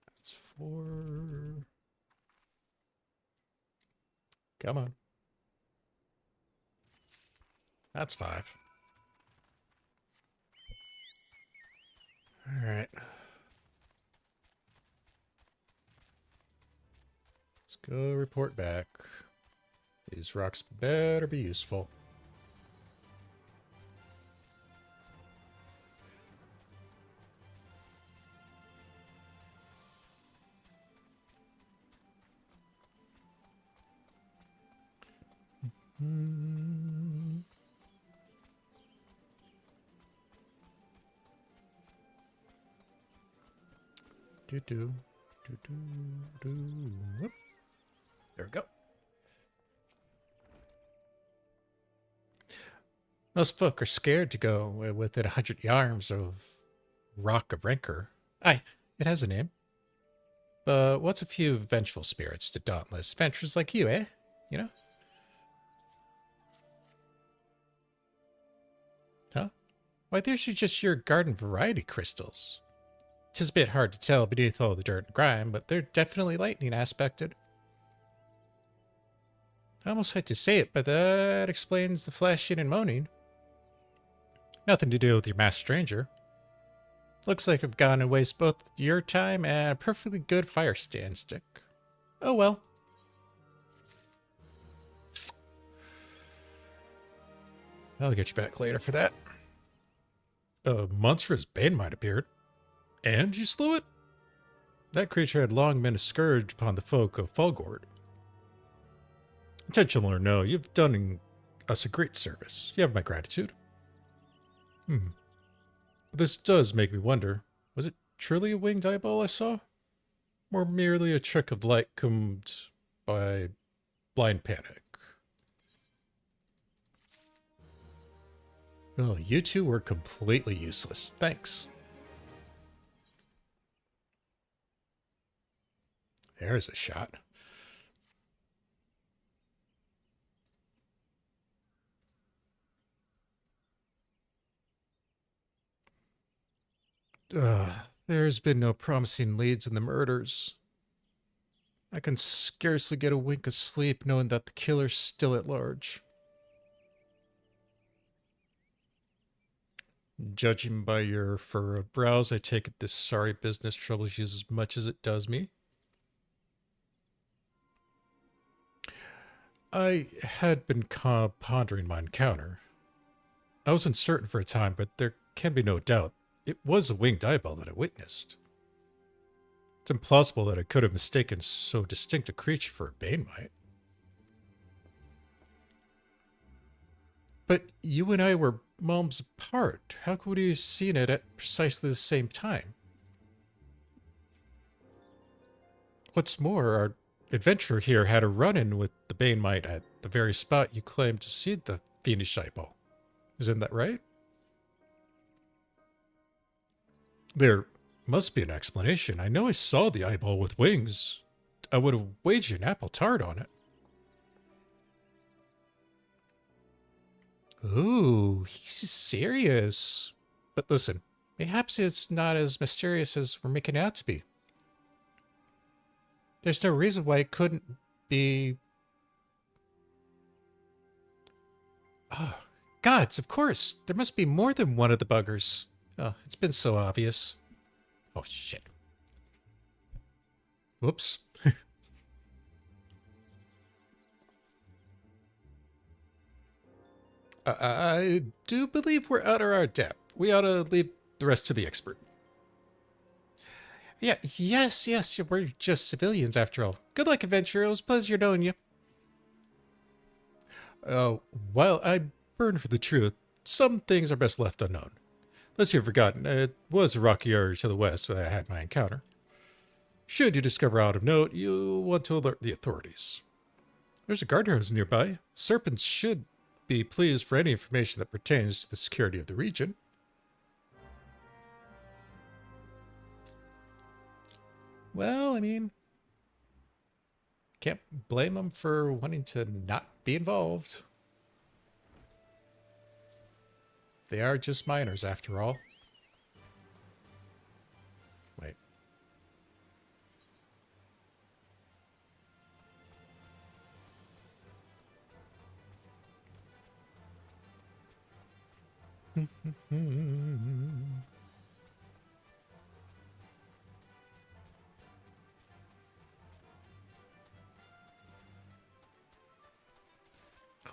That's 4. Come on. That's 5. All right. Let's go report back. These rocks better be useful. Whoop. There we go. Most folk are scared to go within 100 yards of Rock of Rancor. Aye, it has a name. But what's a few vengeful spirits to dauntless adventurers like you, eh? You know? Huh? Why, there's just your garden variety crystals. Tis a bit hard to tell beneath all the dirt and grime, but they're definitely lightning aspected. I almost hate to say it, but that explains the flashing and moaning. Nothing to do with your masked stranger. Looks like I've gone and wasted both your time and a perfectly good fire stand stick. Oh well. I'll get you back later for that. A monstrous Banemite appeared. And you slew it? That creature had long been a scourge upon the folk of Fallgourd. Intentional or no, you've done us a great service. You have my gratitude. This does make me wonder, was it truly a winged eyeball I saw? Or merely a trick of light combed by blind panic? Oh, you two were completely useless. Thanks. There's a shot. There's been no promising leads in the murders. I can scarcely get a wink of sleep knowing that the killer's still at large. Judging by your furrowed brows, I take it this sorry business troubles you as much as it does me. I had been pondering my encounter. I was uncertain for a time, but there can be no doubt it was a winged eyeball that I witnessed. It's implausible that I could have mistaken so distinct a creature for a Banemite. But you and I were moments apart. How could we have seen it at precisely the same time? What's more, our adventurer here had a run-in with the Banemite at the very spot you claimed to see the fiendish eyeball. Isn't that right? There must be an explanation. I know I saw the eyeball with wings. I would have wagered an apple tart on it. Ooh, he's serious. But listen, perhaps it's not as mysterious as we're making it out to be. There's no reason why it couldn't be... Oh, gods, of course. There must be more than one of the buggers. Oh, it's been so obvious. Oh, shit. Whoops. I do believe we're out of our depth. We ought to leave the rest to the expert. Yeah, yes, we're just civilians after all. Good luck, adventurer. It was a pleasure knowing you. While I burn for the truth, some things are best left unknown. Unless you've forgotten, it was a rocky area to the west where I had my encounter. Should you discover out of note, you'll want to alert the authorities. There's a guardhouse nearby. Serpents should be pleased for any information that pertains to the security of the region. Well, I mean, can't blame them for wanting to not be involved. They are just minors, after all. Wait.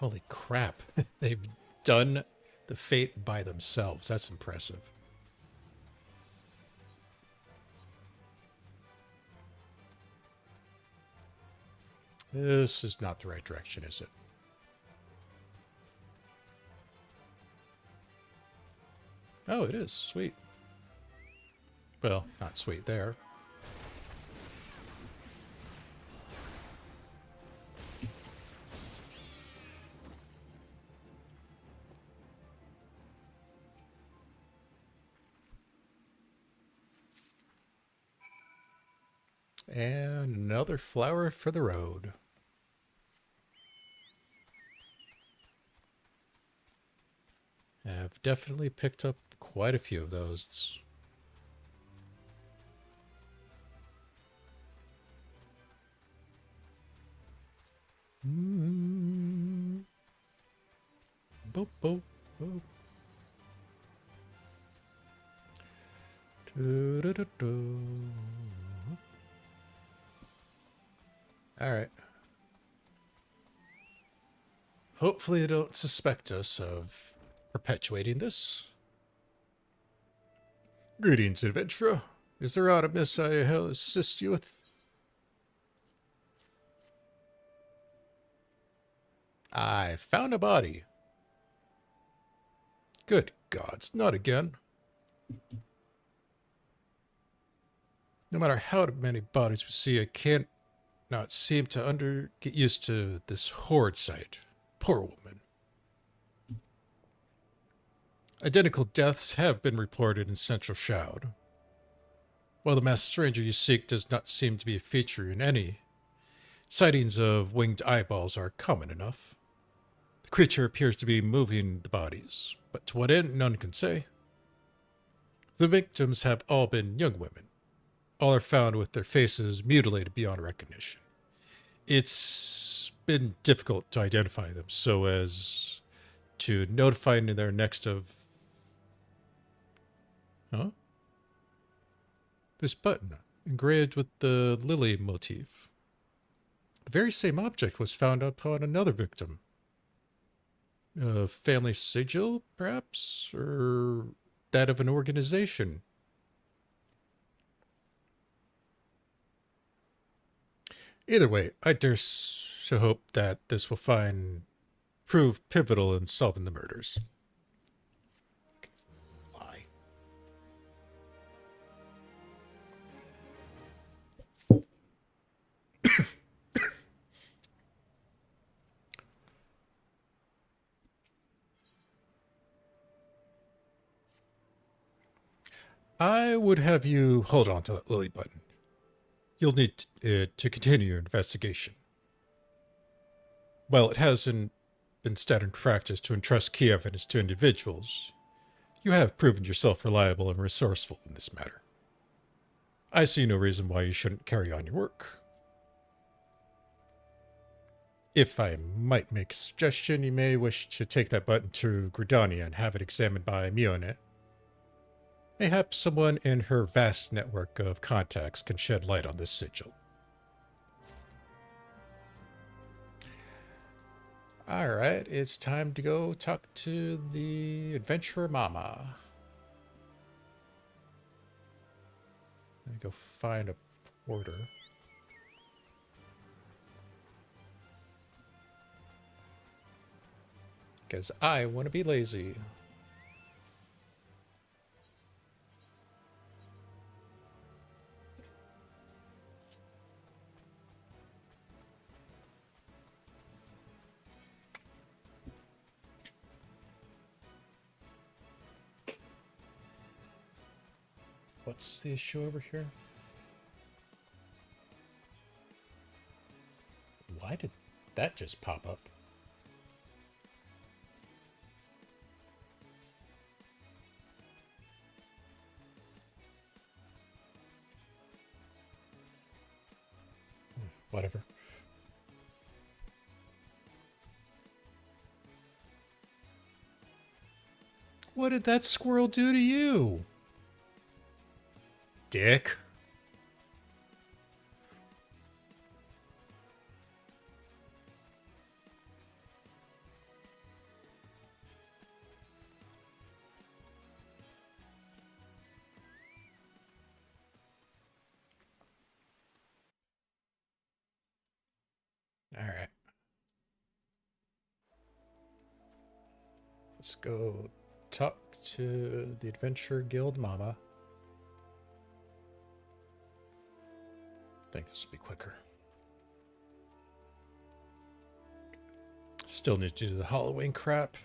Holy crap. They've done the fate by themselves. That's impressive. This is not the right direction, is it? Oh, it is. Sweet. Well, not sweet there. And another flower for the road. I've definitely picked up quite a few of those. Boop, boop, boop. All right. Hopefully they don't suspect us of perpetuating this. Greetings, adventurer. Is there aught amiss I assist you with? I found a body. Good gods, not again. No matter how many bodies we see, I can't not seem to get used to this horrid sight. Poor woman. Identical deaths have been reported in Central Shroud. While the masked stranger you seek does not seem to be a feature in any, sightings of winged eyeballs are common enough. The creature appears to be moving the bodies, but to what end, none can say. The victims have all been young women. All are found with their faces mutilated beyond recognition. It's been difficult to identify them so as to notify their next of... Huh? This button, engraved with the lily motif. The very same object was found upon another victim. A family sigil, perhaps? Or that of an organization? Either way, I dare to hope that this will prove pivotal in solving the murders. Lie. I would have you hold on to that lily button. You'll need it to continue your investigation. While it hasn't been standard practice to entrust key evidence to individuals, you have proven yourself reliable and resourceful in this matter. I see no reason why you shouldn't carry on your work. If I might make a suggestion, you may wish to take that button to Gridania and have it examined by Mione. Mayhaps someone in her vast network of contacts can shed light on this sigil. Alright, it's time to go talk to the adventurer mama. Let me go find a porter. Because I want to be lazy. What's the issue over here? Why did that just pop up? Whatever. What did that squirrel do to you? Dick. Let's go talk to the Adventure Guild Mama. I think this will be quicker. Still need to do the Halloween crap.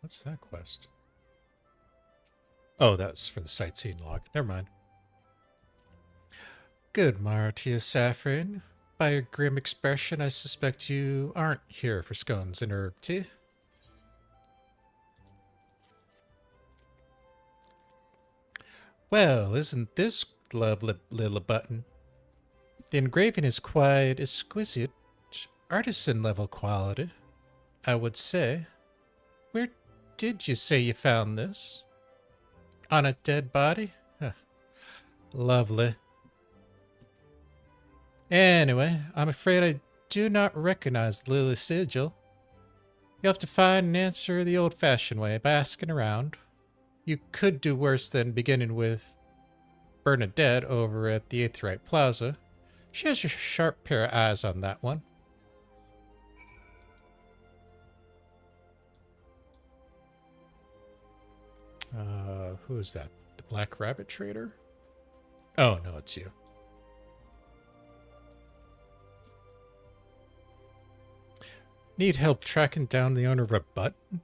What's that quest? Oh, that's for the sightseeing log. Never mind. Good morrow to you, Saphrine. By your grim expression, I suspect you aren't here for scones and herb tea. Well, isn't this lovely little button? The engraving is quite exquisite, artisan level quality, I would say. Where did you say you found this? On a dead body? Huh. Lovely. Anyway, I'm afraid I do not recognize the Lily sigil. You'll have to find an answer the old-fashioned way by asking around. You could do worse than beginning with Bernadette over at the Aetherite Plaza. She has a sharp pair of eyes on that one. Who is that? The Black Rabbit Trader? Oh, no, it's you. Need help tracking down the owner of a button?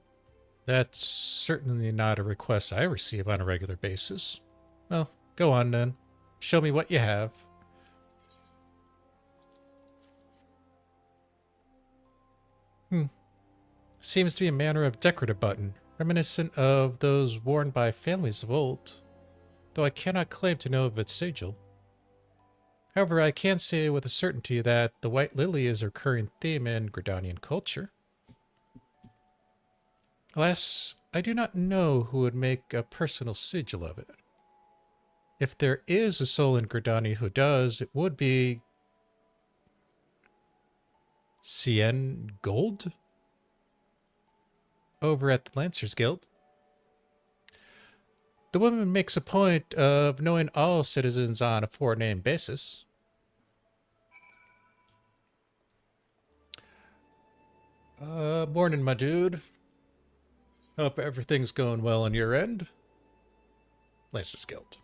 That's certainly not a request I receive on a regular basis. Well, go on then. Show me what you have. Seems to be a manner of decorative button, reminiscent of those worn by families of old, though I cannot claim to know of its sigil. However, I can say with a certainty that the white lily is a recurring theme in Gridanian culture. Alas, I do not know who would make a personal sigil of it. If there is a soul in Gridania who does, it would be Cien Gold over at the Lancers Guild. The woman makes a point of knowing all citizens on a forename basis. Morning, my dude. Hope everything's going well on your end. Lancers Guild.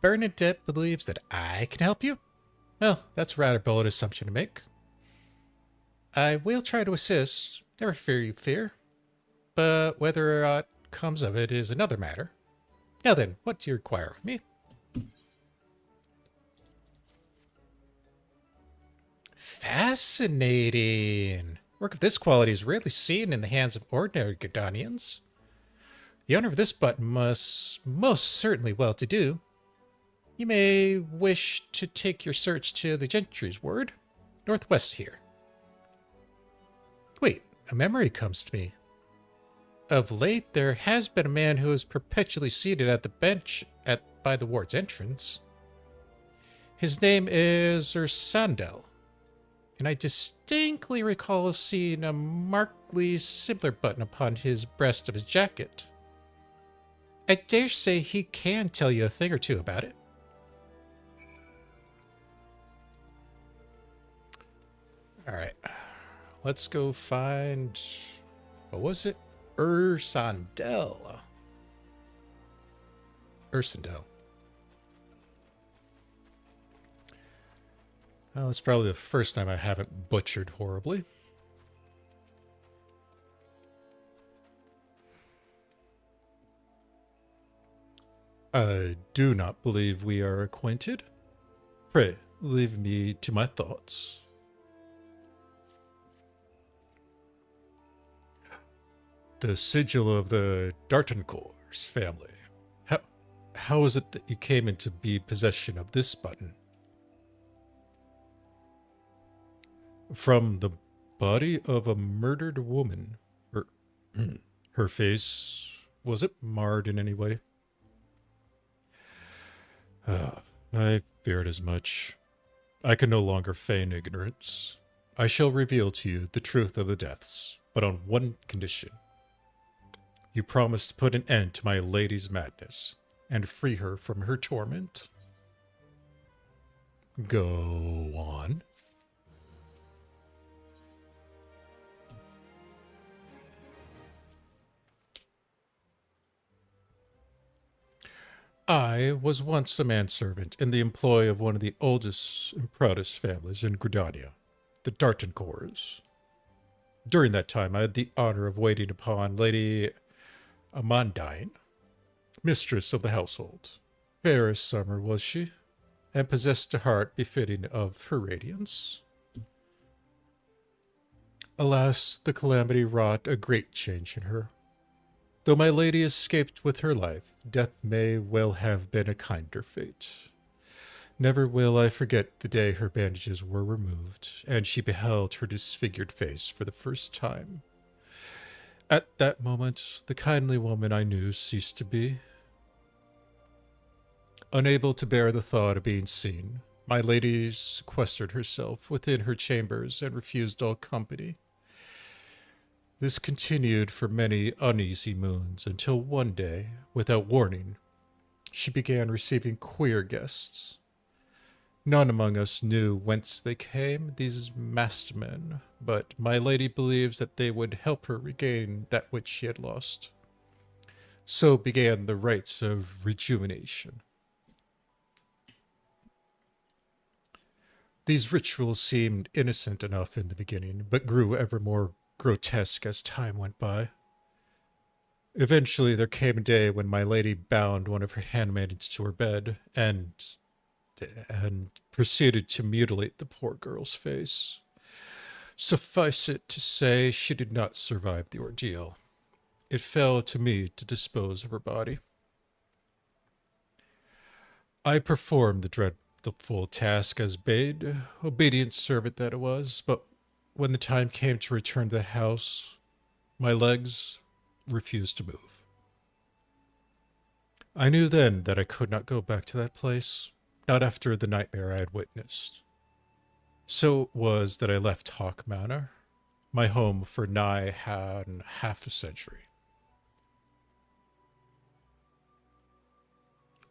Bernadette believes that I can help you? Well, that's a rather bold assumption to make. I will try to assist, never fear you fear. But whether or not comes of it is another matter. Now then, what do you require of me? Fascinating. Work of this quality is rarely seen in the hands of ordinary Gridanians. The owner of this button must most certainly well-to-do. You may wish to take your search to the Gentry's Ward, northwest here. Wait, a memory comes to me. Of late, there has been a man who is perpetually seated at the bench by the ward's entrance. His name is Ursandel, and I distinctly recall seeing a markedly similar button upon his breast of his jacket. I dare say he can tell you a thing or two about it. All right, let's go find, what was it? Ursandel. Well, it's probably the first time I haven't butchered horribly. I do not believe we are acquainted. Pray, leave me to my thoughts. The sigil of the Dartencourts family. how is it that you came into possession of this button? From the body of a murdered woman. Her, her face, was it marred in any way? I feared as much. I can no longer feign ignorance. I shall reveal to you the truth of the deaths, but on one condition. You promise to put an end to my lady's madness and free her from her torment. Go on. I was once a manservant in the employ of one of the oldest and proudest families in Gridania, the Dartancours. During that time, I had the honor of waiting upon Lady Amandine, mistress of the household. Fair as summer was she, and possessed a heart befitting of her radiance. Alas, the calamity wrought a great change in her. Though my lady escaped with her life, death may well have been a kinder fate. Never will I forget the day her bandages were removed, and she beheld her disfigured face for the first time. At that moment, the kindly woman I knew ceased to be. Unable to bear the thought of being seen, my lady sequestered herself within her chambers and refused all company. This continued for many uneasy moons until one day, without warning, she began receiving queer guests. None among us knew whence they came, these masked men, but my lady believes that they would help her regain that which she had lost. So began the rites of rejuvenation. These rituals seemed innocent enough in the beginning, but grew ever more grotesque as time went by. Eventually there came a day when my lady bound one of her handmaidens to her bed and proceeded to mutilate the poor girl's face. Suffice it to say, she did not survive the ordeal. It fell to me to dispose of her body. I performed the dreadful task as bade, obedient servant that it was, but when the time came to return to the house, my legs refused to move. I knew then that I could not go back to that place, not after the nightmare I had witnessed. So it was that I left Hawk Manor, my home for nigh half a century.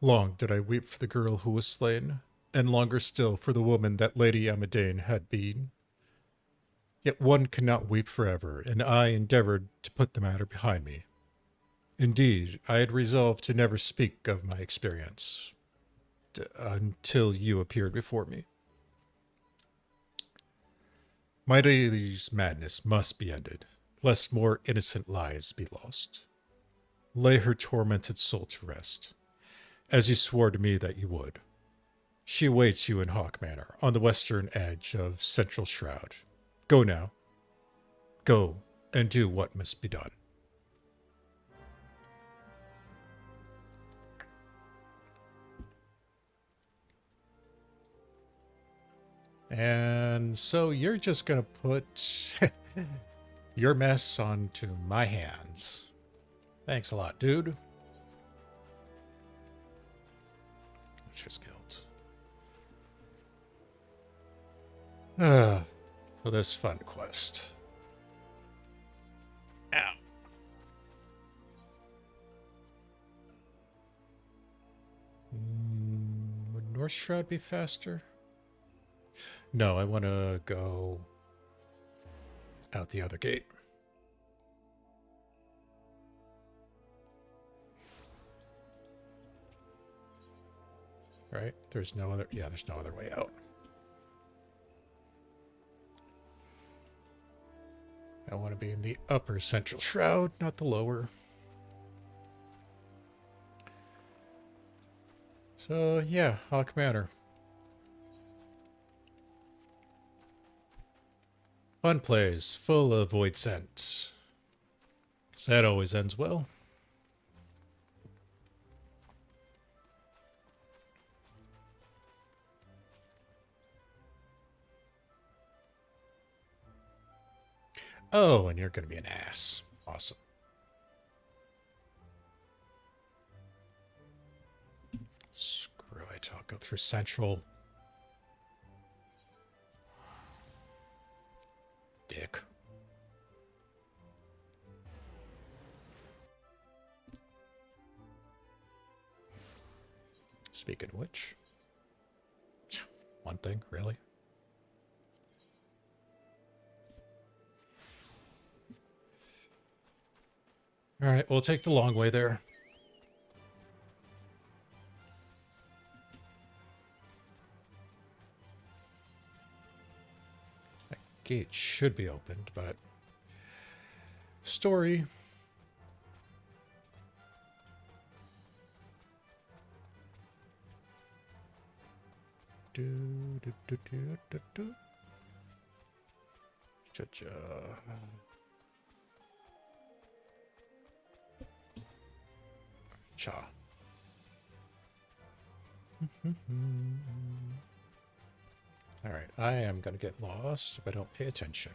Long did I weep for the girl who was slain, and longer still for the woman that Lady Amadane had been. Yet one cannot weep forever, and I endeavored to put the matter behind me. Indeed, I had resolved to never speak of my experience until you appeared before me. My lady's madness must be ended, lest more innocent lives be lost. Lay her tormented soul to rest, as you swore to me that you would. She awaits you in Hawk Manor, on the western edge of Central Shroud. Go now. Go and do what must be done. And so you're just going to put your mess onto my hands. Thanks a lot, dude. Let's just guilt. For this fun quest. Ow. Would North Shroud be faster? No, I want to go out the other gate. Right? There's no other... Yeah, there's no other way out. I want to be in the upper Central Shroud, not the lower. So, yeah, Hawk Manor. Fun plays, full of void scent. 'Cause that always ends well. Oh, and you're going to be an ass. Awesome. Screw it. I'll go through Central. Dick. Speaking of which. One thing, really? All right, we'll take the long way there. That gate should be opened, but story. Cha-cha. Cha. All right, I am going to get lost if I don't pay attention.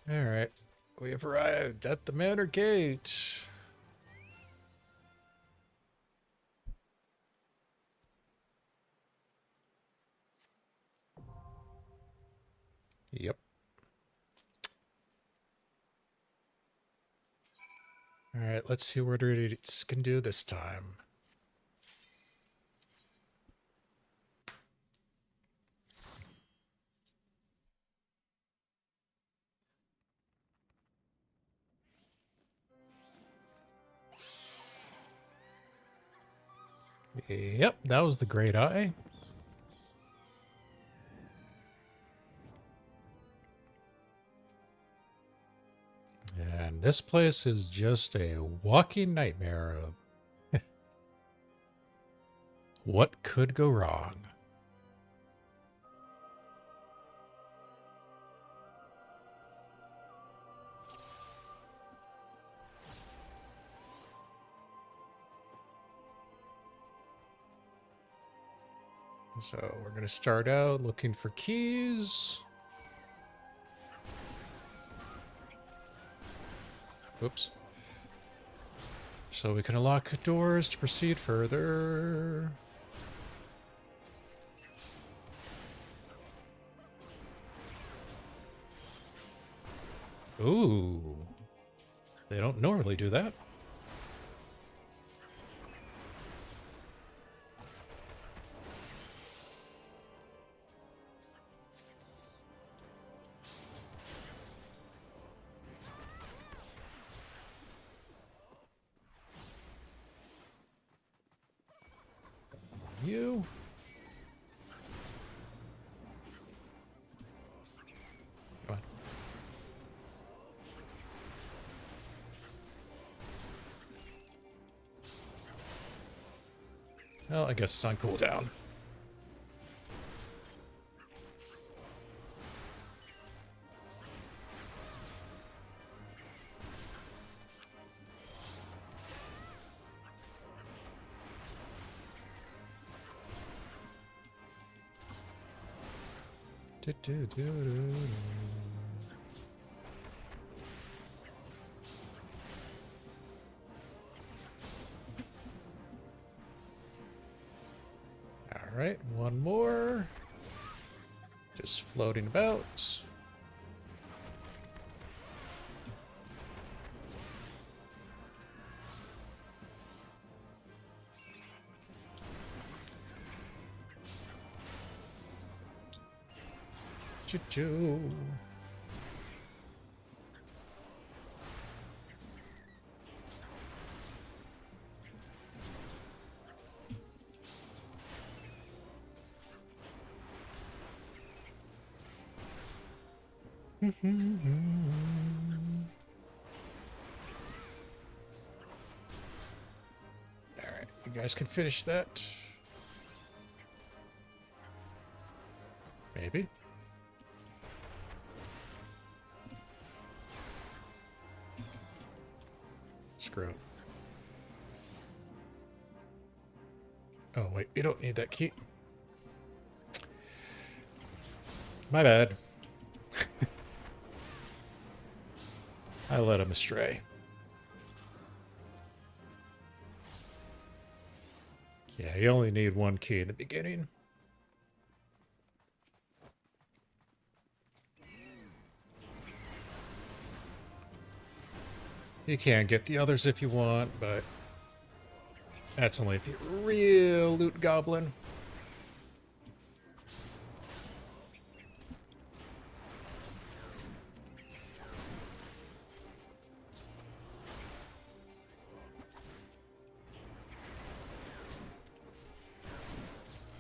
All right, we have arrived at the Manor Gate. Yep. All right, let's see what it can do this time. Yep, that was the Great Eye. And this place is just a walking nightmare of what could go wrong. So we're going to start out looking for keys. Oops. So we can unlock doors to proceed further. Ooh. They don't normally do that. You. Come on. Well, I guess it's on cooldown. All right, one more. Just floating about. Choo-choo. guys can finish that. Maybe. Screw it. Oh, wait, you don't need that key. My bad. I led him astray. Yeah, you only need one key in the beginning. You can get the others if you want, but that's only if you're a real loot goblin.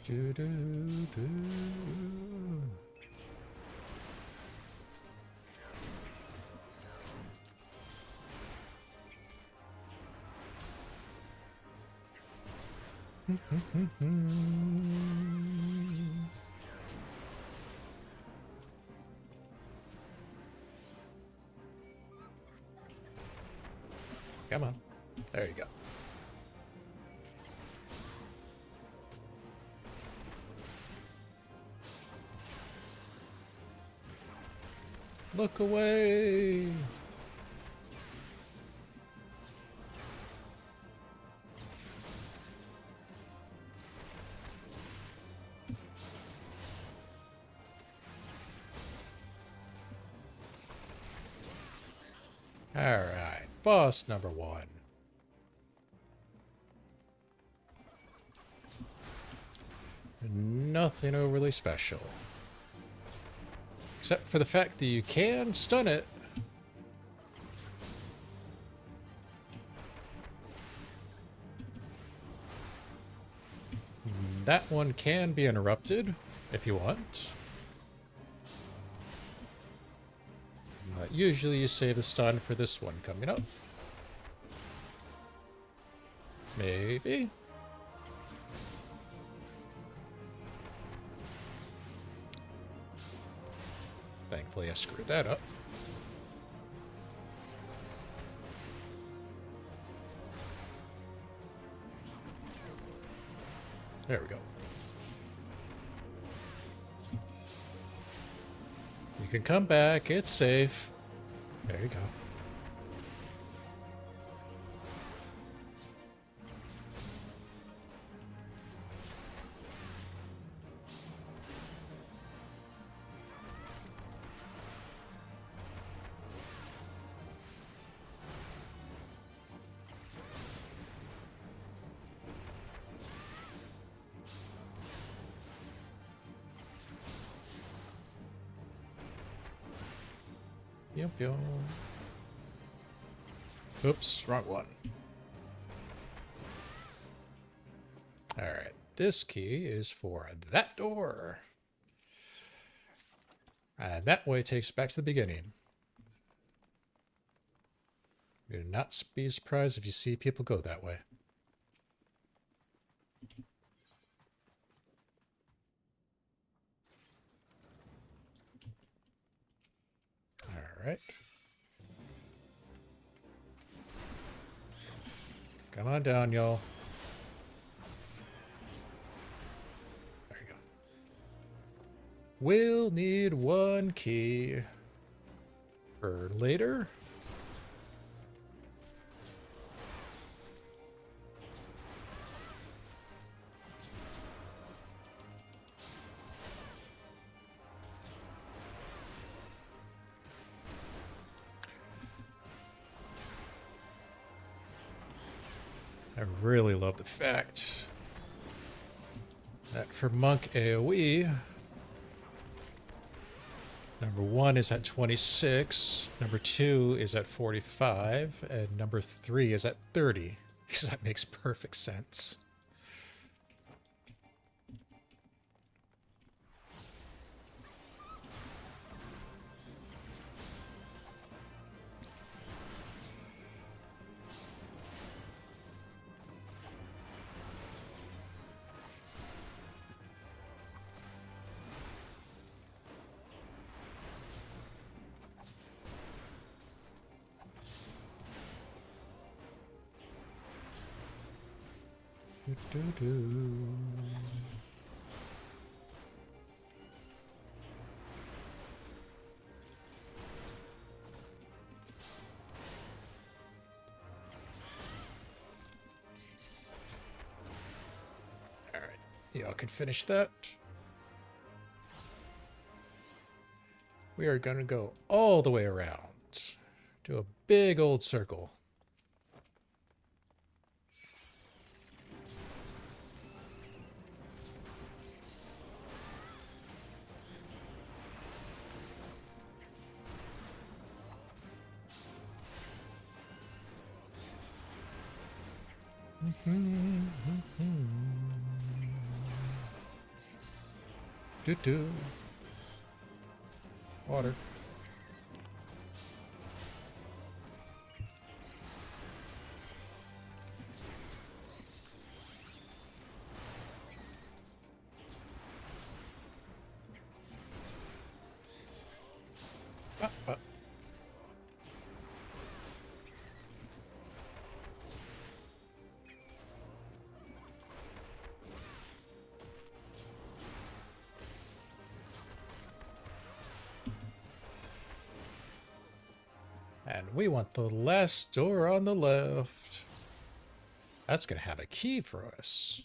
Do, do, do. Come on. There you go. Look away. All right, boss number 1. Nothing overly special. Except for the fact that you can stun it. That one can be interrupted if you want. But usually you save a stun for this one coming up. Maybe. Thankfully I screwed that up. There we go. You can come back, it's safe. There you go. Yep, yep. Oops, wrong one. Alright, this key is for that door. And that way takes back to the beginning. You would not be surprised if you see people go that way. Alright. Come on down, y'all. There you go. We'll need one key for later. I really love the fact that for Monk AoE, number 1 is at 26, number 2 is at 45, and number 3 is at 30. Because that makes perfect sense. Do-do. All right, y'all can finish that. We are going to go all the way around. Do a big old circle. Do-do. Water. And we want the last door on the left. That's going to have a key for us.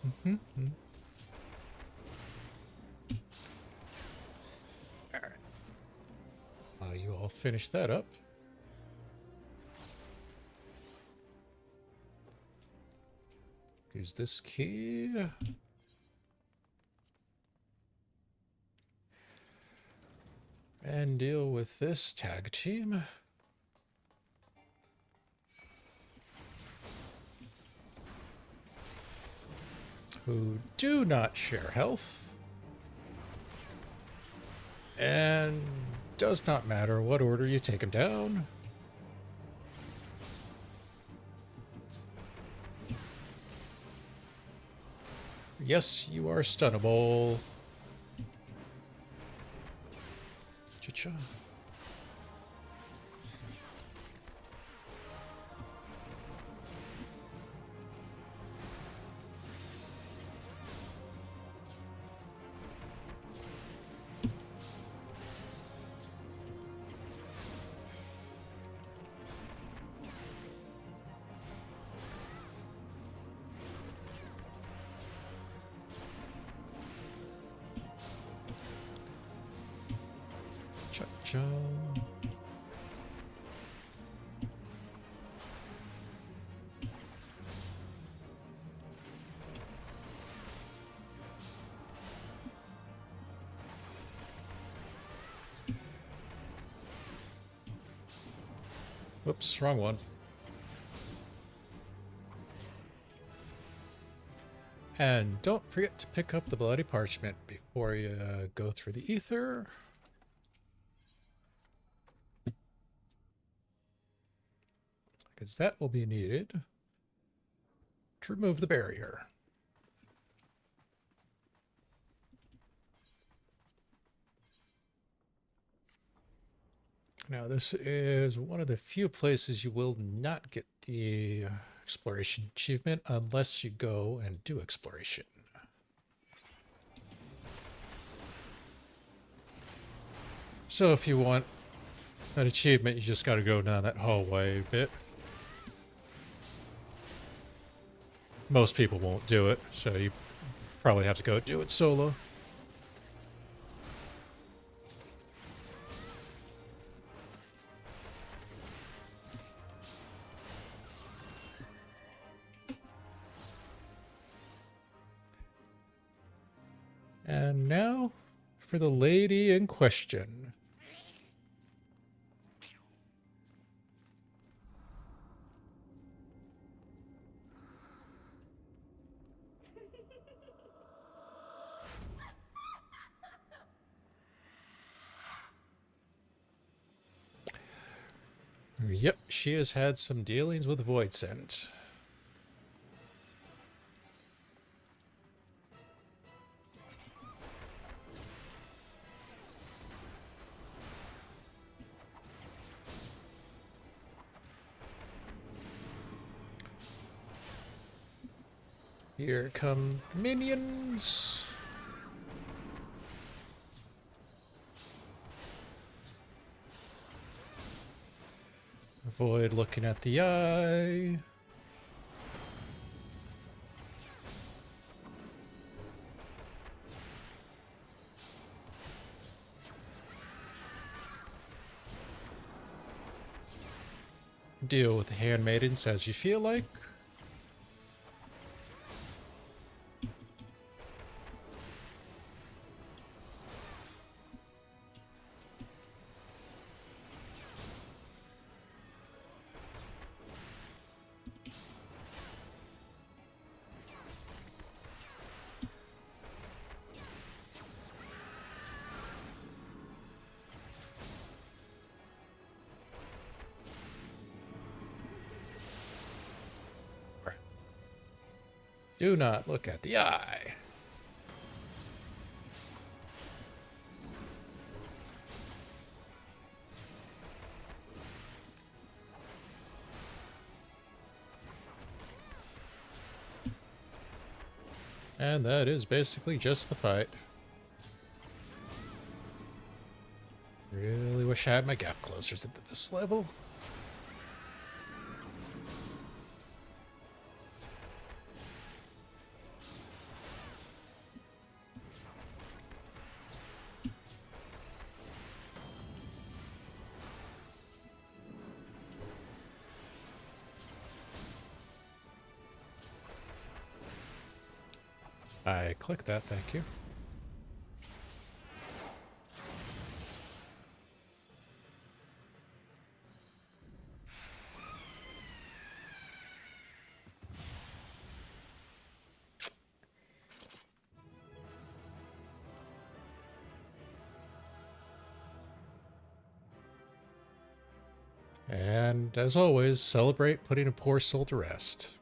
All right. While you all finish that up. Use this key. And deal with this tag team. Who do not share health. And does not matter what order you take them down. Yes, you are stunnable. Cha-cha. Cha-cha. Whoops, wrong one. And don't forget to pick up the bloody parchment before you go through the ether. Because that will be needed to remove the barrier. Now, this is one of the few places you will not get the exploration achievement unless you go and do exploration. So if you want an achievement, you just got to go down that hallway a bit. Most people won't do it, so you probably have to go do it solo. And now for the lady in question. Yep, she has had some dealings with Voidsent. Here come the minions. Avoid looking at the eye. Deal with the handmaidens as you feel like. Do not look at the eye. And that is basically just the fight. Really wish I had my gap closers at this level. I clicked that, thank you. And as always, celebrate putting a poor soul to rest.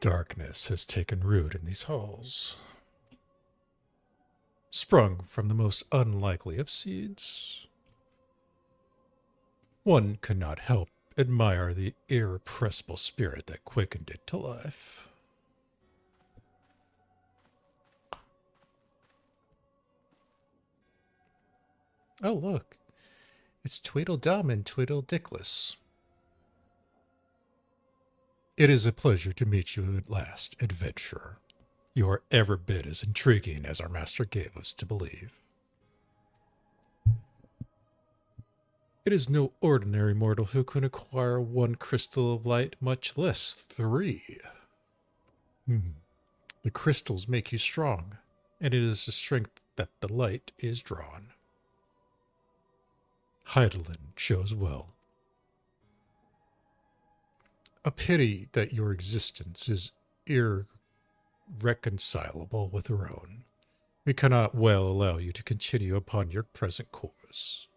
Darkness has taken root in these halls, sprung from the most unlikely of seeds. One could not help admire the irrepressible spirit that quickened it to life. Oh, look. It's Tweedledum and Tweedledickless. It is a pleasure to meet you at last, adventurer. You are every bit as intriguing as our master gave us to believe. It is no ordinary mortal who can acquire one crystal of light, much less 3. The crystals make you strong, and it is the strength that the light is drawn. Heidelin shows well. A pity that your existence is irreconcilable with our own. We cannot well allow you to continue upon your present course.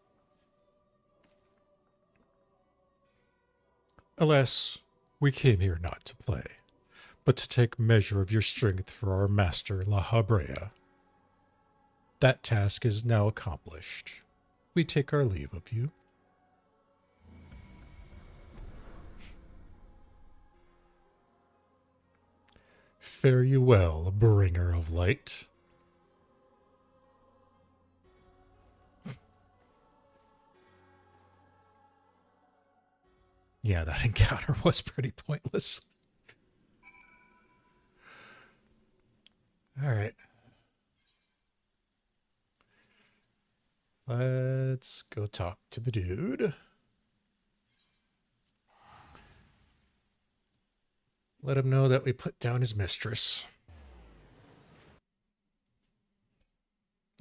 Alas, we came here not to play, but to take measure of your strength for our master La Habrea. That task is now accomplished. We take our leave of you. Fare you well, bringer of light. Yeah, that encounter was pretty pointless. All right. Let's go talk to the dude. Let him know that we put down his mistress.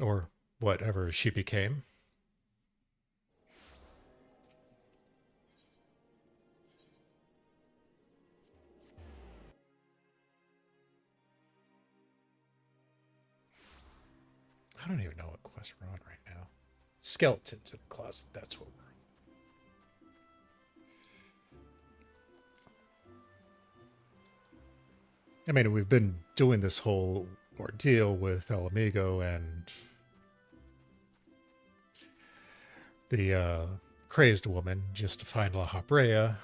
Or whatever she became. I don't even know what quest we're on right now. Skeletons in the closet, that's what we're on. I mean, we've been doing this whole ordeal with El Amigo and the crazed woman just to find La Habrea,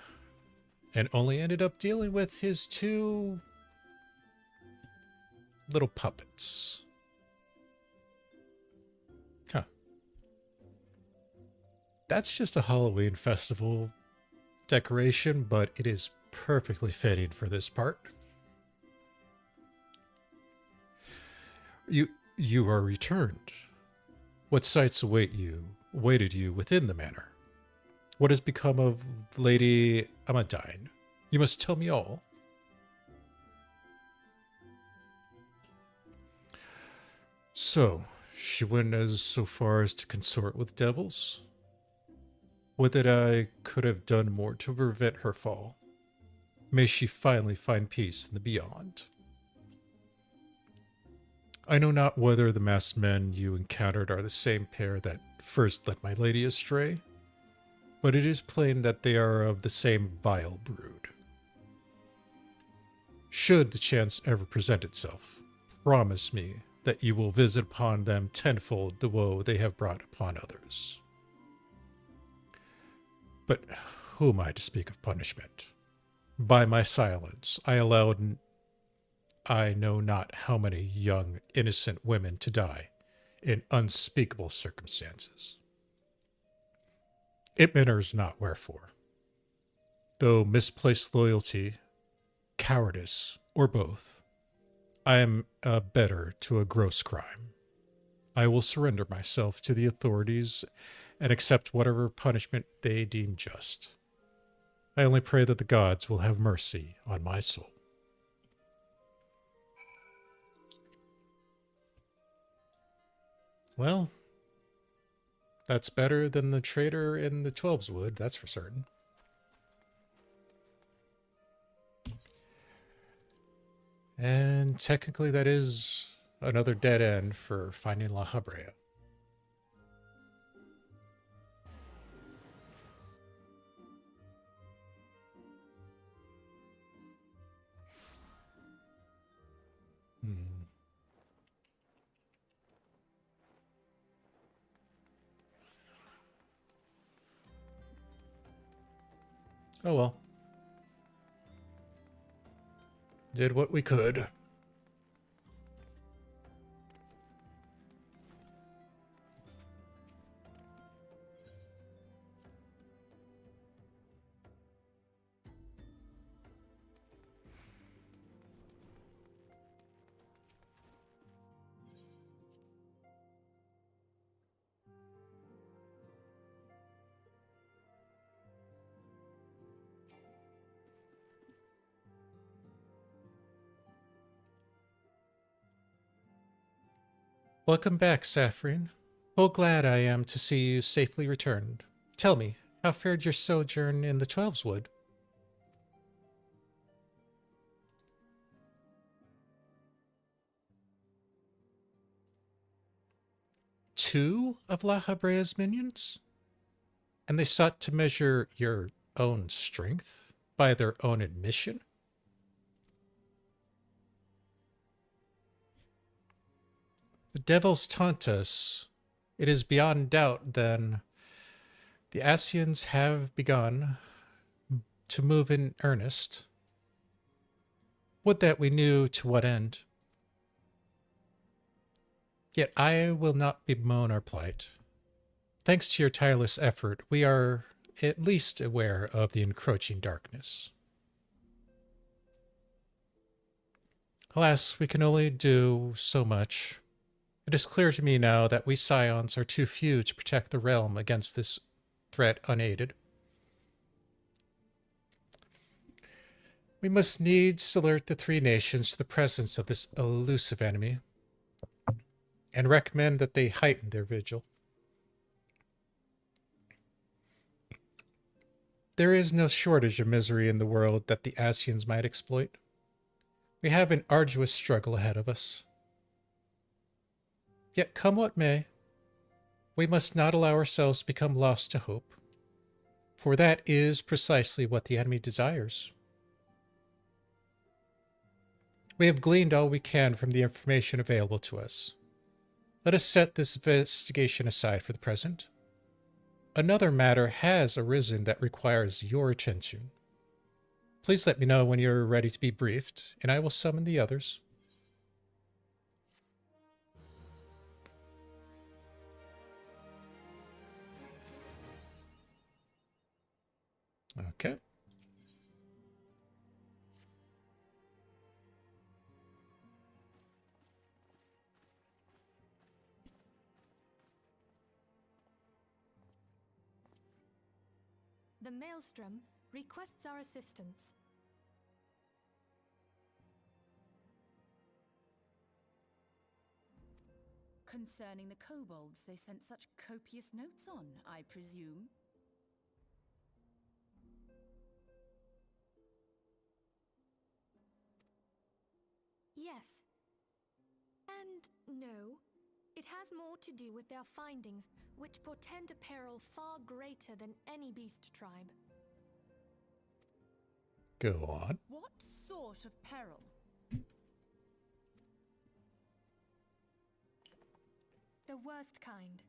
and only ended up dealing with his two little puppets. Huh. That's just a Halloween festival decoration, but it is perfectly fitting for this part. You are returned. What sights awaited you within the manor? What has become of Lady Amadine? You must tell me all. So, she went as so far as to consort with devils? Would that I could have done more to prevent her fall. May she finally find peace in the beyond. I know not whether the masked men you encountered are the same pair that first led my lady astray, but it is plain that they are of the same vile brood. Should the chance ever present itself, promise me that you will visit upon them tenfold the woe they have brought upon others. But who am I to speak of punishment? By my silence, I allowed I know not how many young, innocent women to die in unspeakable circumstances. It matters not wherefore. Though misplaced loyalty, cowardice, or both, I am better to a gross crime. I will surrender myself to the authorities and accept whatever punishment they deem just. I only pray that the gods will have mercy on my soul. Well, that's better than the traitor in the Twelves Wood, that's for certain. And technically that is another dead end for finding La Habrea. Oh well. Did what we could. Welcome back, Saphrine. Full glad I am to see you safely returned. Tell me, how fared your sojourn in the Twelves Wood? Two of La Habrea's minions? And they sought to measure your own strength by their own admission? The devils taunt us. It is beyond doubt, then, the Asians have begun to move in earnest. Would that we knew to what end. Yet I will not bemoan our plight. Thanks to your tireless effort, we are at least aware of the encroaching darkness. Alas, we can only do so much. It is clear to me now that we Scions are too few to protect the realm against this threat unaided. We must needs alert the three nations to the presence of this elusive enemy, and recommend that they heighten their vigil. There is no shortage of misery in the world that the Asians might exploit. We have an arduous struggle ahead of us. Yet come what may, we must not allow ourselves to become lost to hope, for that is precisely what the enemy desires. We have gleaned all we can from the information available to us. Let us set this investigation aside for the present. Another matter has arisen that requires your attention. Please let me know when you're ready to be briefed, and I will summon the others. Okay.
The Maelstrom requests our assistance.
Concerning the kobolds they sent such copious notes on, I presume?
Yes. And no. It has more to do with their findings, which portend a peril far greater than any beast tribe.
Go on.
What sort of peril?
The worst kind.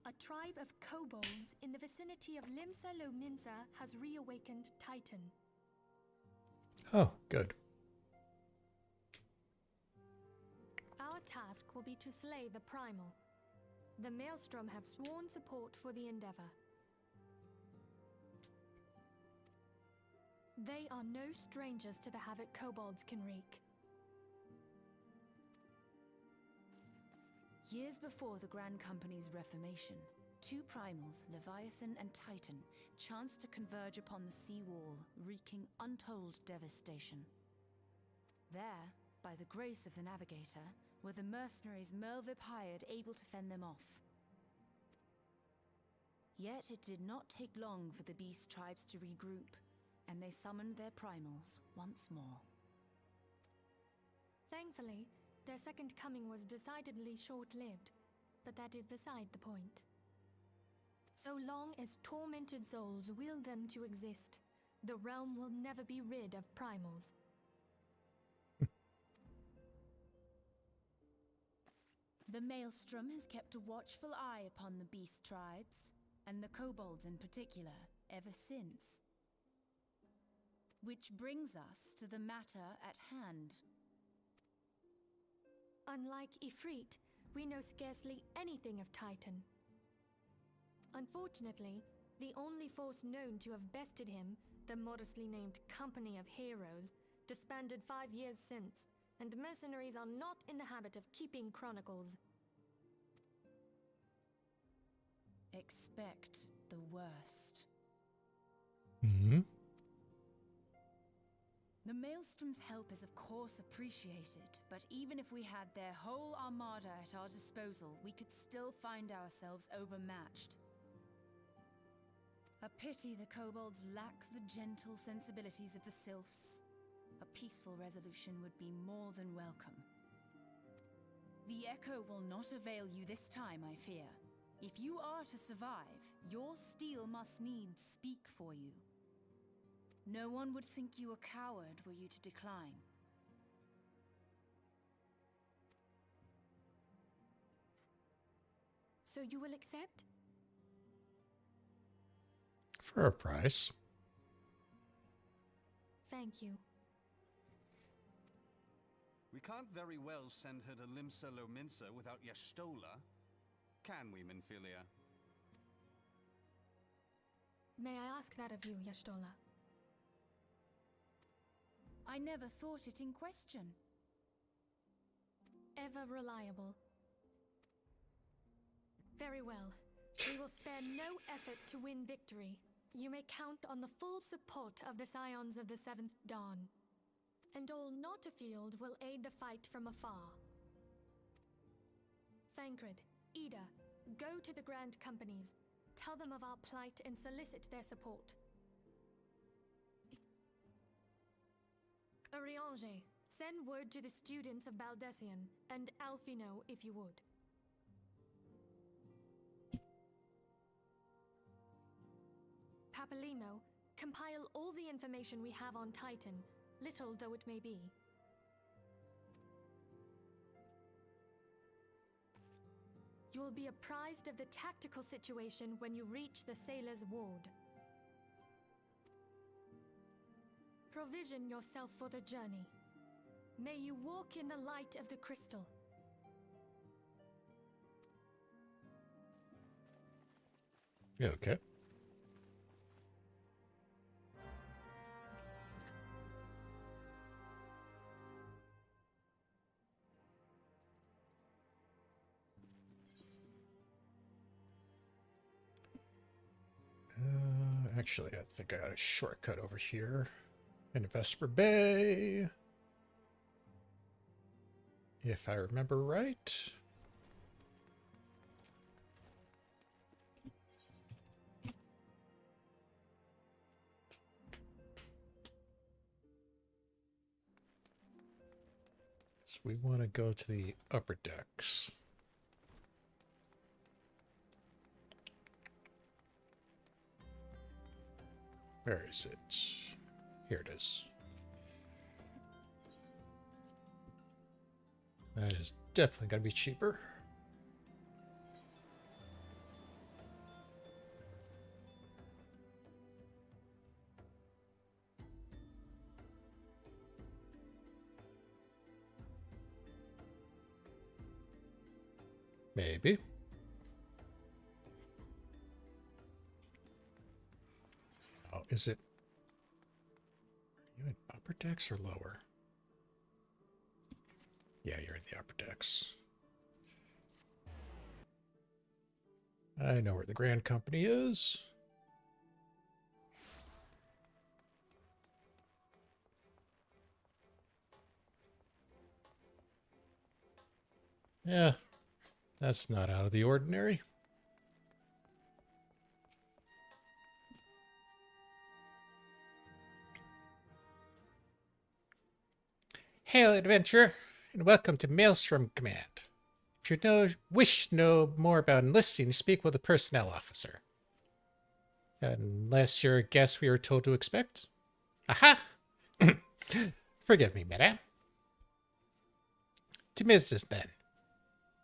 A tribe of kobolds in the vicinity of Lominsan has reawakened Titan.
Oh, good.
Our task will be to slay the Primal. The Maelstrom have sworn support for the endeavor. They are no strangers to the havoc kobolds can wreak.
Years before the Grand Company's reformation, two primals, Leviathan and Titan, chanced to converge upon the sea wall, wreaking untold devastation. There, by the grace of the Navigator, were the mercenaries Mervip hired able to fend them off. Yet it did not take long for the beast tribes to regroup, and they summoned their primals once more.
Thankfully, their second coming was decidedly short-lived, but that is beside the point. So long as tormented souls will them to exist, the realm will never be rid of primals.
The Maelstrom has kept a watchful eye upon the beast tribes, and the kobolds in particular, ever since. Which brings us to the matter at hand.
Unlike Ifrit, we know scarcely anything of Titan. Unfortunately, the only force known to have bested him, the modestly named Company of Heroes, disbanded 5 years since, and mercenaries are not in the habit of keeping chronicles.
Expect the worst.
Mm-hmm.
The Maelstrom's help is of course appreciated, but even if we had their whole armada at our disposal, we could still find ourselves overmatched. A pity the kobolds lack the gentle sensibilities of the sylphs. A peaceful resolution would be more than welcome. The Echo will not avail you this time, I fear. If you are to survive, your steel must needs speak for you. No one would think you a coward were you to decline.
So you will accept?
For a price.
Thank you.
We can't very well send her to Lominsan without Y'shtola, can we, Minfilia?
May I ask that of you, Y'shtola?
I never thought it in question.
ever reliable. Very well. We will spare no effort to win victory. You may count on the full support of the Scions of the Seventh Dawn. And all not afield will aid the fight from afar. Thancred, Ida, go to the Grand Companies. Tell them of our plight and solicit their support. Ariange, send word to the students of Baldessian, and Alfino if you would. Papalimo, compile all the information we have on Titan, little though it may be. You will be apprised of the tactical situation when you reach the Sailor's Ward. Provision yourself for the journey. May you walk in the light of the crystal.
Yeah, okay. Actually, I think I got a shortcut over here in Vesper Bay. If I remember right. So we want to go to the upper decks. Where is it? Here it is. That is definitely going to be cheaper. Maybe. Oh, is it? Are you in upper decks or lower? Yeah, you're in the upper decks. I know where the Grand Company is. Yeah, that's not out of the ordinary. Hail, adventurer, and welcome to Maelstrom Command. If you wish to know more about enlisting, speak with a personnel officer. Unless you're a guest we were told to expect. Aha! Forgive me, madame. To business, then.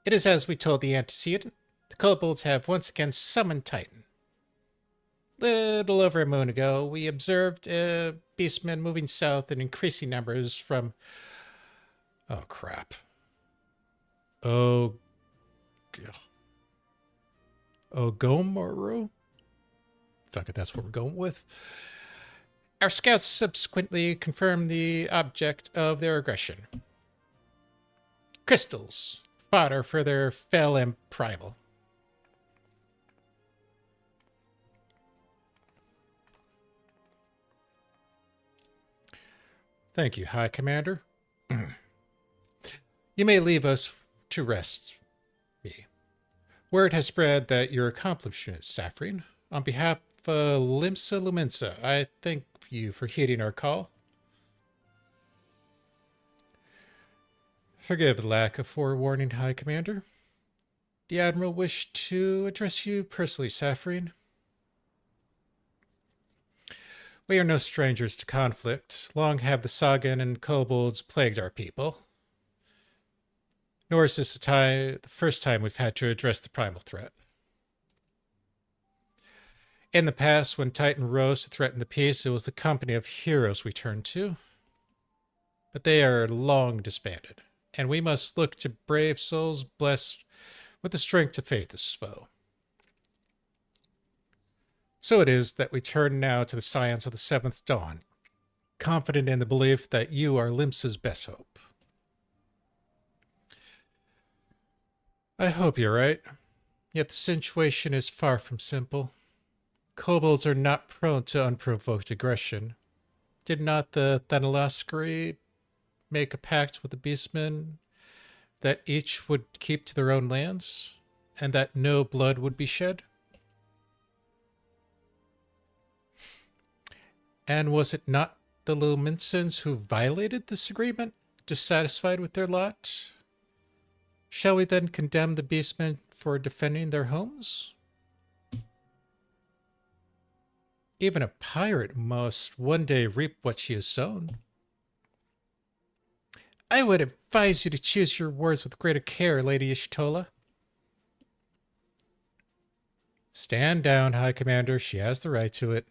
It is as we told the antecedent. The kobolds have once again summoned Titan. Little over a moon ago, we observed beastmen moving south in increasing numbers from... Oh, crap. Ogomoro? Fuck it, that's what we're going with. Our scouts subsequently confirmed the object of their aggression. Crystals. Fodder for their fell and primal. Thank you, High Commander. You may leave us to rest me. Word has spread that your accomplishments, Saphrine. On behalf of Lominsan, I thank you for heeding our call. Forgive the lack of forewarning, High Commander. The Admiral wished to address you personally, Saphrine. We are no strangers to conflict. Long have the Sagan and kobolds plagued our people. Nor is this the first time we've had to address the primal threat. In the past, when Titan rose to threaten the peace, it was the company of heroes we turned to. But they are long disbanded, and we must look to brave souls blessed with the strength to face this foe. So it is that we turn now to the Scions of the Seventh Dawn, confident in the belief that you are Limsa's best hope. I hope you're right. Yet the situation is far from simple. Kobolds are not prone to unprovoked aggression. Did not the Thanaloskeri make a pact with the beastmen that each would keep to their own lands, and that no blood would be shed? And was it not the Lominsans who violated this agreement, dissatisfied with their lot? Shall we then condemn the beastmen for defending their homes? Even a pirate must one day reap what she has sown. I would advise you to choose your words with greater care, Lady Ishtola. Stand down, High Commander. She has the right to it.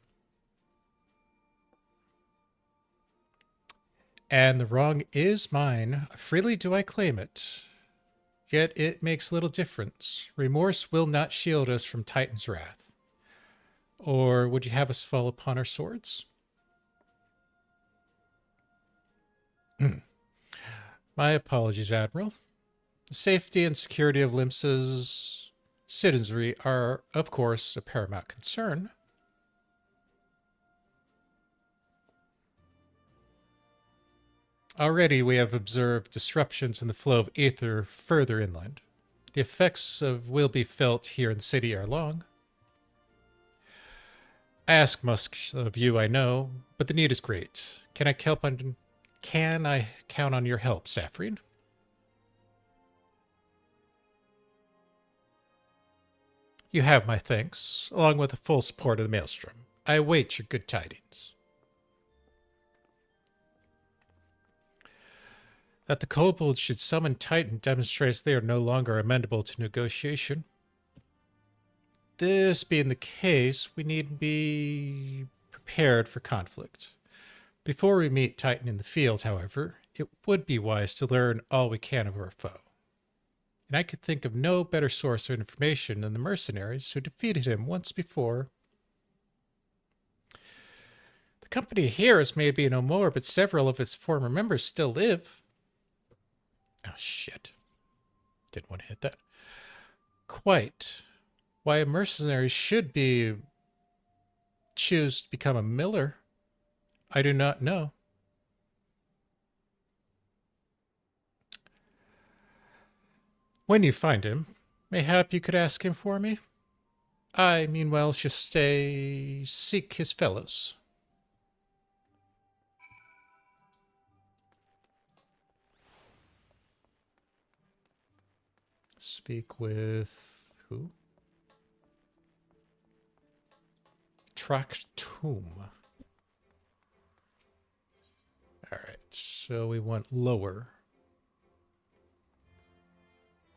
And the wrong is mine. Freely do I claim it. Yet it makes little difference. Remorse will not shield us from Titan's wrath. Or would you have us fall upon our swords? My apologies, Admiral. The safety and security of Limsa's citizenry are, of course, a paramount concern. Already we have observed disruptions in the flow of ether further inland. The effects will be felt here in the city ere long. I ask much of you, I know, but the need is great. Can I count on your help, Saphrine? You have my thanks, along with the full support of the Maelstrom. I await your good tidings. That the kobolds should summon Titan demonstrates they are no longer amenable to negotiation. This being the case, we need be prepared for conflict. Before we meet Titan in the field, however, it would be wise to learn all we can of our foe. And I could think of no better source of information than the mercenaries who defeated him once before. The company of heroes may be no more, but several of its former members still live. Oh, shit. Didn't want to hit that. Quite. Why a mercenary should choose to become a miller, I do not know. When you find him, mayhap you could ask him for me? I, meanwhile, shall seek his fellows. Speak with who? Tractum. Alright, so we went lower.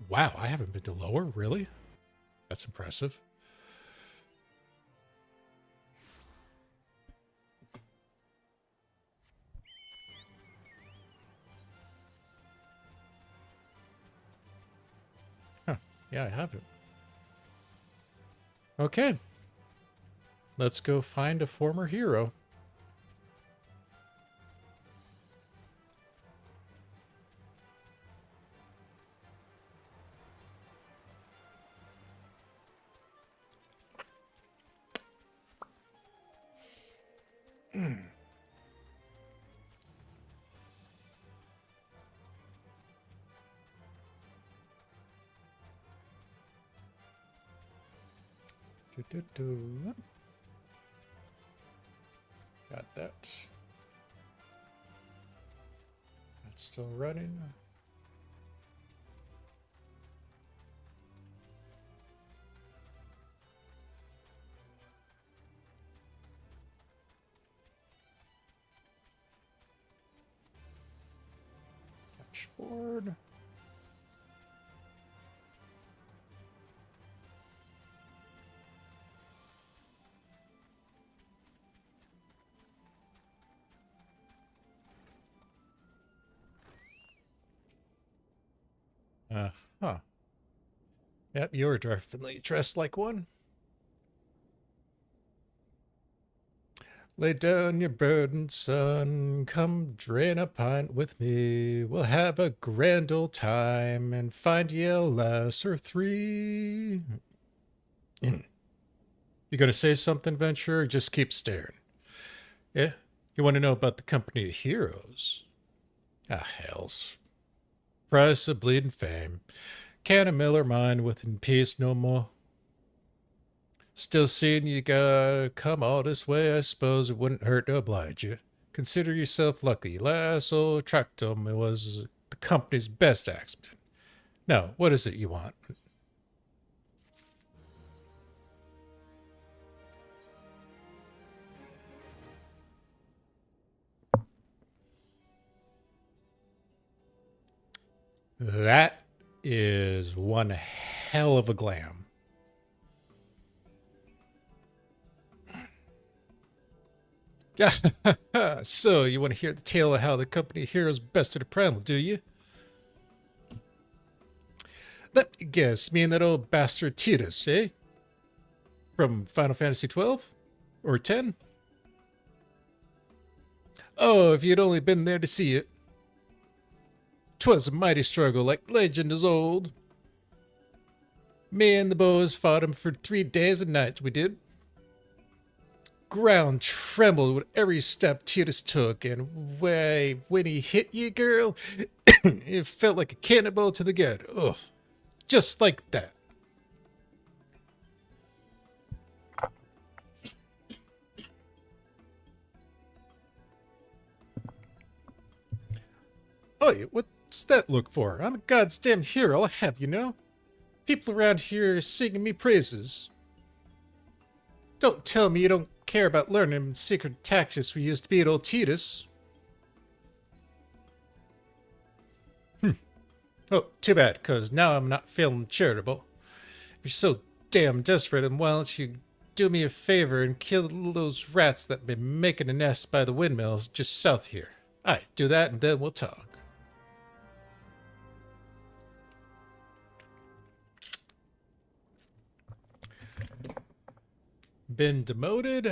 Wow, I haven't been to lower, really? That's impressive. Huh, yeah, I haven't. Okay. Let's go find a former hero. Got that. That's still running. Dashboard. Huh. Yep, you're definitely dressed like one. Lay down your burden, son. Come drain a pint with me. We'll have a grand old time and find ye a lass or three. You gonna say something, Venture, or just keep staring? Yeah? You want to know about the company of heroes? Ah, hells. Price of bleeding fame. Can't a miller mind within peace no more? Still seeing you gotta come all this way, I suppose it wouldn't hurt to oblige you. Consider yourself lucky. Last old Tractum was the company's best axeman. Now, what is it you want? That is one hell of a glam. Yeah, so you want to hear the tale of how the company of heroes bested a primal, do you? Let me guess, me and that old bastard Tidus, eh? From Final Fantasy 12? Or 10? Oh, if you'd only been there to see it. 'Twas a mighty struggle, like legend is old. Me and the boys fought him for 3 days and nights, we did. Ground trembled with every step Tidus took, and when he hit you, girl, it felt like a cannonball to the gut. Ugh. Just like that. Oh, what's that look for? I'm a goddamn hero, I'll have you know. People around here are singing me praises. Don't tell me you don't care about learning secret tactics we used to beat old Tidus. Oh, too bad, because now I'm not feeling charitable. If you're so damn desperate, then why don't you do me a favor and kill those rats that been making a nest by the windmills just south here? Aye, do that and then we'll talk. Been demoted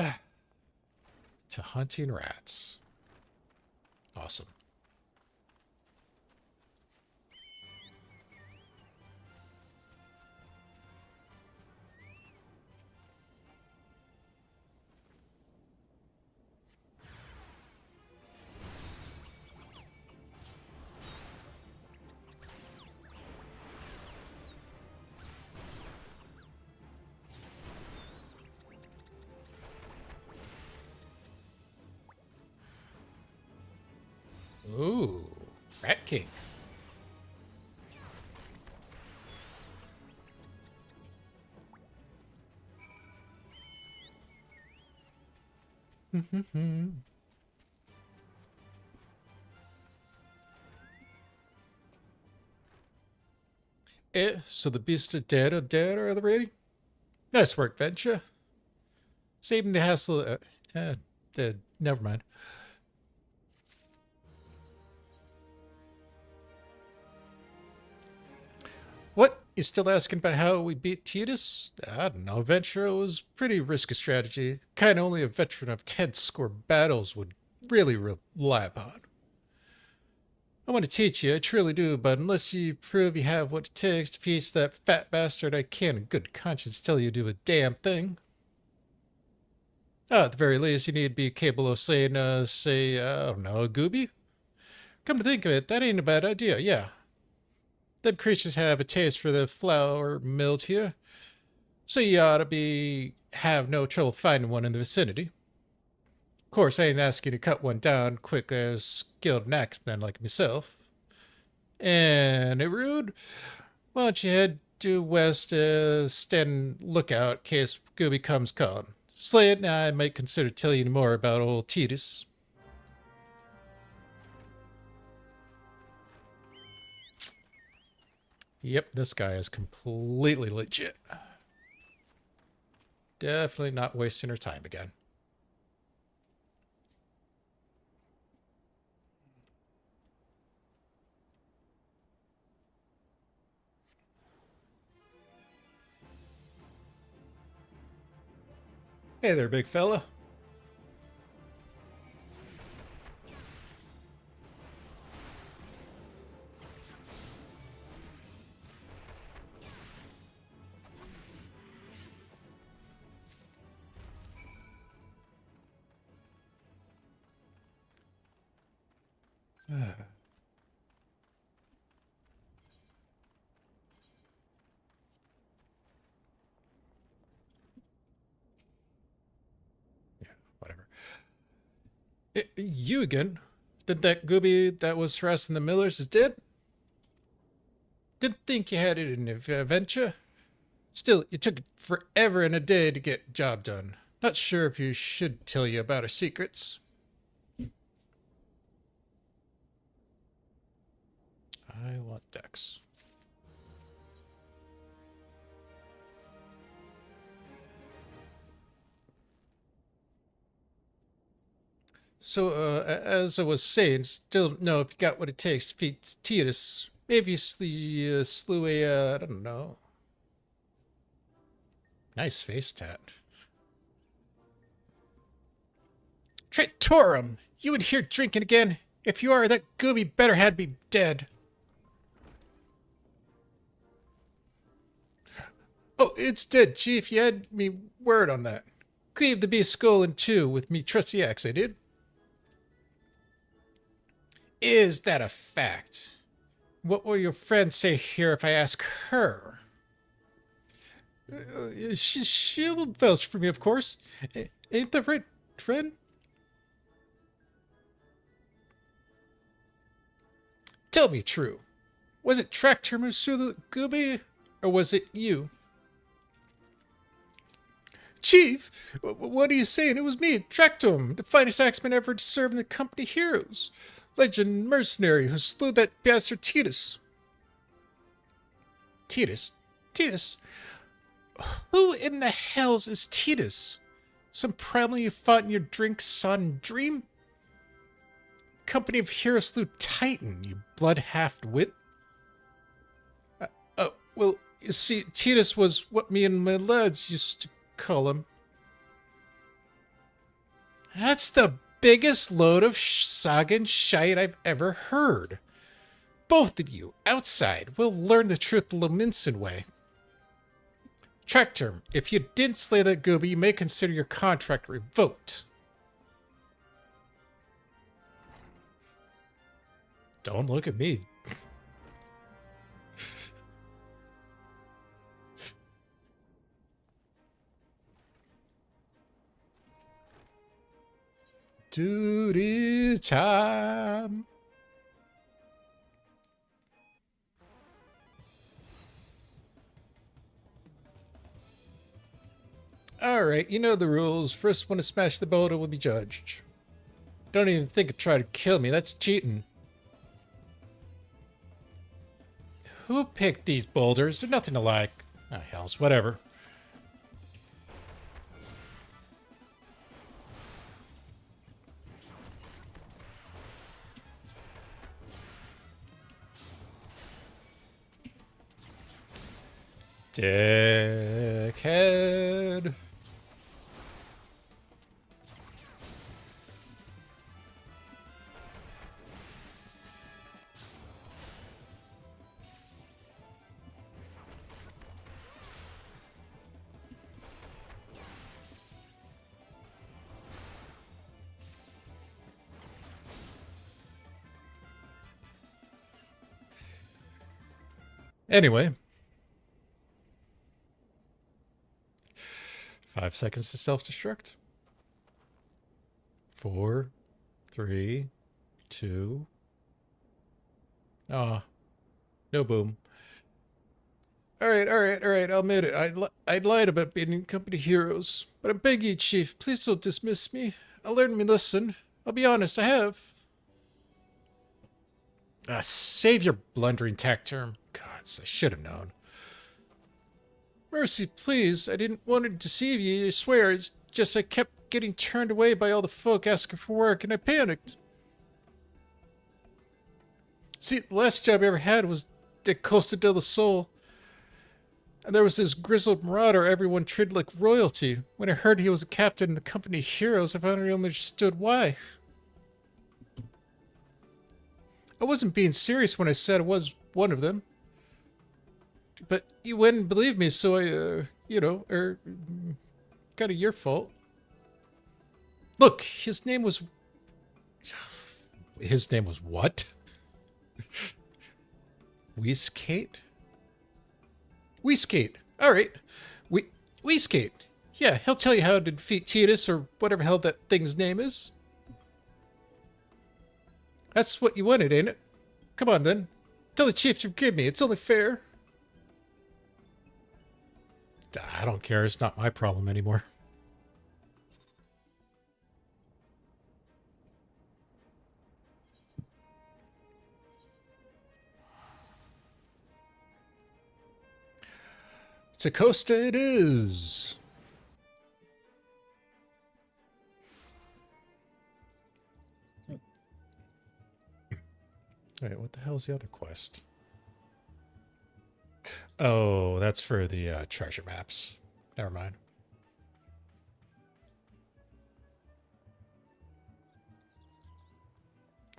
to hunting rats. Awesome. Ooh, Rat King. So the beasts are dead already? Nice work, Venture. Saving the hassle. Never mind. What? You still asking about how we beat Tidus? I don't know. Venture was pretty risky strategy. Kind of only a veteran of 10-score battles would really rely upon. I want to teach you, I truly do, but unless you prove you have what it takes to piece that fat bastard, I can't in good conscience tell you to do a damn thing. At the very least, you need to be capable of saying, I don't know, a Goobie? Come to think of it, that ain't a bad idea, yeah. Them creatures have a taste for the flour milled here, so you ought to have no trouble finding one in the vicinity. Of course, I ain't asking you to cut one down quick as skilled axeman like myself. And it rude? Why don't you head due west, stand lookout in case Goobie comes calling. Slay it, and I might consider telling you more about old Tidus. Yep, this guy is completely legit. Definitely not wasting her time again. Hey there, big fella. Whatever. You again? Did that Goobie that was harassing the Millers is dead? Didn't think you had it in adventure. Still, it took forever and a day to get job done. Not sure if you should tell you about her secrets. I want Dex. So, as I was saying, still don't know if you got what it takes to defeat Tidus. Maybe you slew a, I don't know. Nice face tat. Traitorum! You in here drinking again? If you are, that Goobie better had me dead. Oh, it's dead, Chief. You had me word on that. Cleave the beast's skull in two with me trusty axe, I did. Is that a fact? What will your friend say here if I ask her? She'll vouch for me, of course. Ain't that right, friend? Tell me true. Was it Tractor who slew the Goobie, or was it you? Chief, what are you saying? It was me, Tractum, the finest axeman ever to serve in the company heroes. Legend mercenary who slew that bastard Tidus. Tidus? Tidus? Who in the hells is Tidus? Some problem you fought in your drink-sodden dream? Company of heroes slew Titan, you blood-halved wit. Well, you see, Tidus was what me and my lads used to call him. That's the biggest load of sagging shite I've ever heard. Both of you, outside, will learn the truth the Lominsan way. Tractor, if you didn't slay that Goobie, you may consider your contract revoked. Don't look at me. Duty time. Alright, you know the rules. First one to smash the boulder will be judged. Don't even think of trying to kill me. That's cheating. Who picked these boulders? They're nothing to like. Oh, hells, whatever. Dickhead. Anyway. 5 seconds to self-destruct. 4, 3, 2. Ah, no boom. All right. I'll admit it. I'd lied about being in company heroes, but I'm begging you, Chief, please don't dismiss me. I learned me lesson. I'll be honest, I have. Save your blundering tack term. Gods, I should have known. Mercy, please. I didn't want to deceive you, I swear. It's just I kept getting turned away by all the folk asking for work, and I panicked. See, the last job I ever had was at Costa del Sol. And there was this grizzled marauder everyone treated like royalty. When I heard he was a captain in the company of heroes, I finally understood why. I wasn't being serious when I said I was one of them. But you wouldn't believe me, so I, kind of your fault. Look, his name was His name was what? Weeskate? Weeskate. All right. Weeskate. Yeah, he'll tell you how to defeat Tidus or whatever hell that thing's name is. That's what you wanted, ain't it? Come on, then. Tell the chief to forgive me. It's only fair. I don't care. It's not my problem anymore. To Costa it is. Wait, what the hell's the other quest? Oh, that's for the treasure maps. Never mind.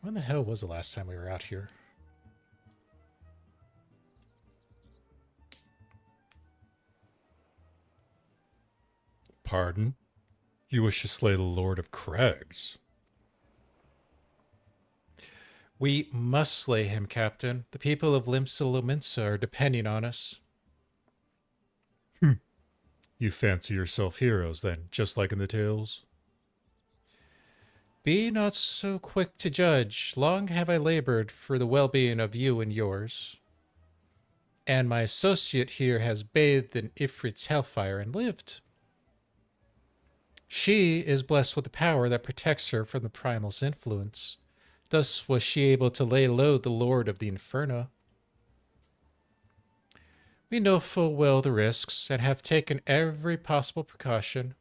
When the hell was the last time we were out here? Pardon? You wish to slay the Lord of Crags? We must slay him, Captain. The people of Lominsan are depending on us. You fancy yourself heroes, then, just like in the tales? Be not so quick to judge. Long have I labored for the well-being of you and yours. And my associate here has bathed in Ifrit's hellfire and lived. She is blessed with the power that protects her from the primal's influence. Thus was she able to lay low the Lord of the Inferno. We know full well the risks and have taken every possible precaution.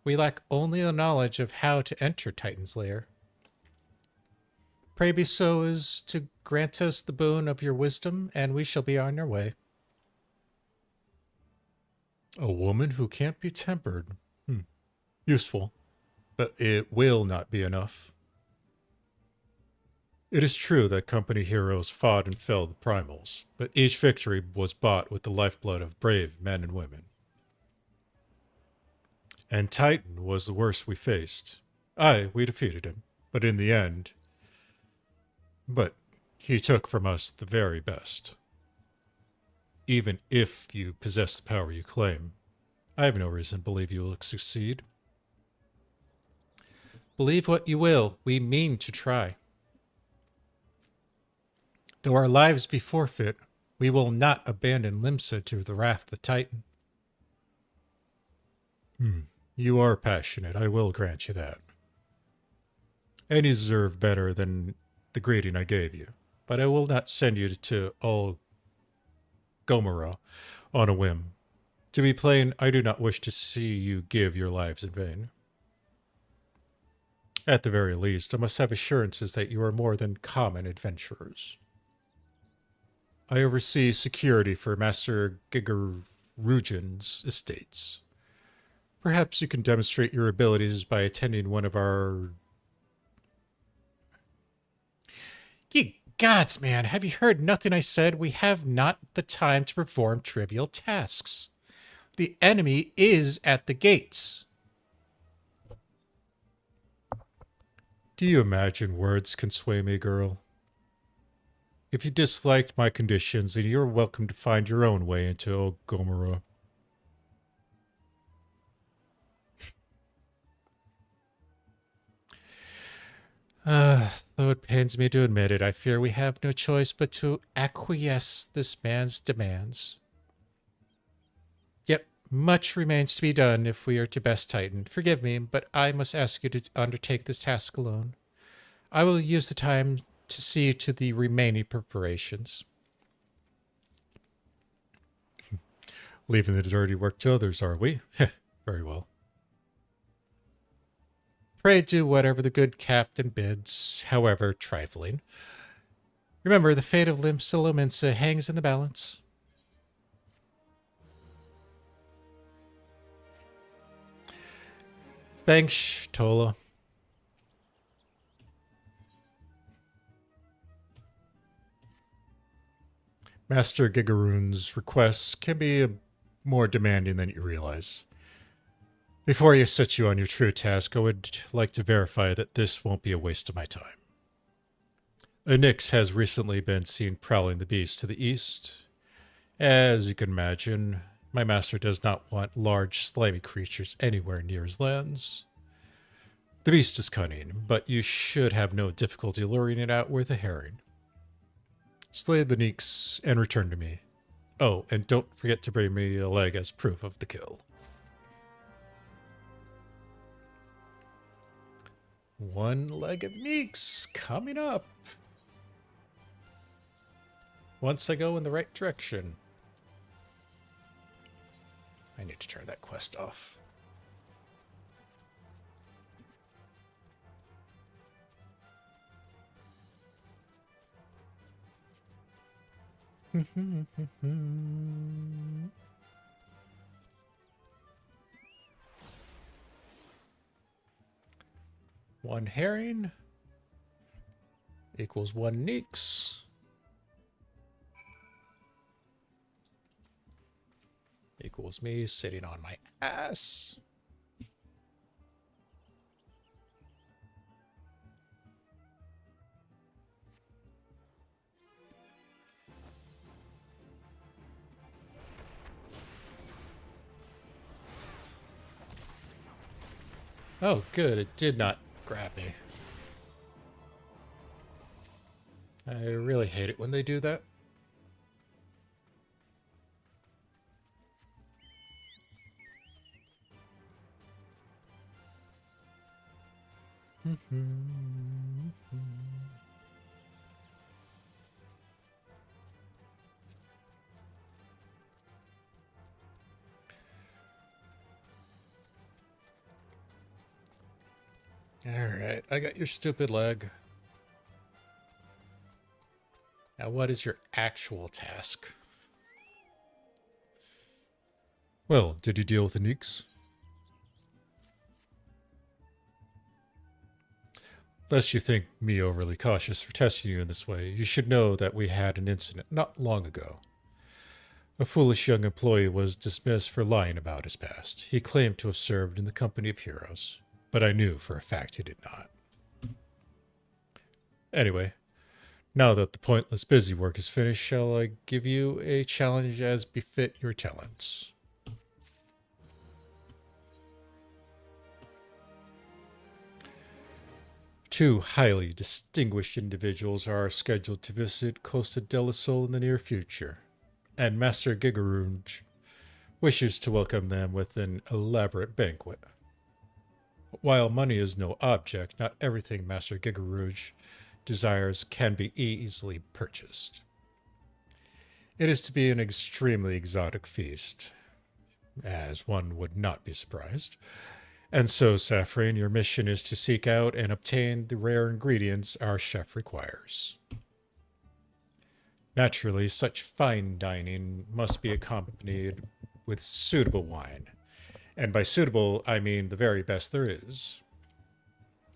We lack only the knowledge of how to enter Titan's lair. Pray be so as to grant us the boon of your wisdom, and we shall be on our way. A woman who can't be tempered. Useful, but it will not be enough. It is true that company heroes fought and felled the primals, but each victory was bought with the lifeblood of brave men and women. And Titan was the worst we faced. Aye, we defeated him, but in the end... But he took from us the very best. Even if you possess the power you claim, I have no reason to believe you will succeed. Believe what you will, we mean to try. Though our lives be forfeit, we will not abandon Limsa to the wrath of the Titan. You are passionate, I will grant you that. And you deserve better than the greeting I gave you, but I will not send you to all Gomorrah on a whim. To be plain, I do not wish to see you give your lives in vain. At the very least, I must have assurances that you are more than common adventurers. I oversee security for Master Gigarujan's estates. Perhaps you can demonstrate your abilities by attending one of our... Ye gods, man, have you heard nothing I said? We have not the time to perform trivial tasks. The enemy is at the gates. Do you imagine words can sway me, girl? If you disliked my conditions, then you're welcome to find your own way into Gomorrah. Though it pains me to admit it, I fear we have no choice but to acquiesce this man's demands. Yet much remains to be done if we are to best Titan. Forgive me, but I must ask you to undertake this task alone. I will use the time to see to the remaining preparations. Leaving the dirty work to others, are we? Very well. Pray do whatever the good captain bids, however trifling. Remember, the fate of Lominsan hangs in the balance. Thanks, Tola. Master Gigaroon's requests can be more demanding than you realize. Before I set you on your true task, I would like to verify that this won't be a waste of my time. A Nix has recently been seen prowling the beast to the east. As you can imagine, my master does not want large, slimy creatures anywhere near his lands. The beast is cunning, but you should have no difficulty luring it out with a herring. Slay the Nix and return to me. Oh, and don't forget to bring me a leg as proof of the kill. One-legged Nix coming up. Once I go in the right direction. I need to turn that quest off. One herring equals one Nix. Equals me sitting on my ass. Oh, good. It did not grab me. I really hate it when they do that. Alright, I got your stupid leg. Now what is your actual task? Well, did you deal with the Nix? Lest you think me overly cautious for testing you in this way, you should know that we had an incident not long ago. A foolish young employee was dismissed for lying about his past. He claimed to have served in the company of heroes, but I knew for a fact he did not. Anyway, now that the pointless busy work is finished, shall I give you a challenge as befit your talents? Two highly distinguished individuals are scheduled to visit Costa del Sol in the near future, and Master Gigarouge wishes to welcome them with an elaborate banquet. While money is no object, not everything Master Gigarouge desires can be easily purchased. It is to be an extremely exotic feast, as one would not be surprised. And so, Saphrine, your mission is to seek out and obtain the rare ingredients our chef requires. Naturally, such fine dining must be accompanied with suitable wine. And by suitable, I mean the very best there is.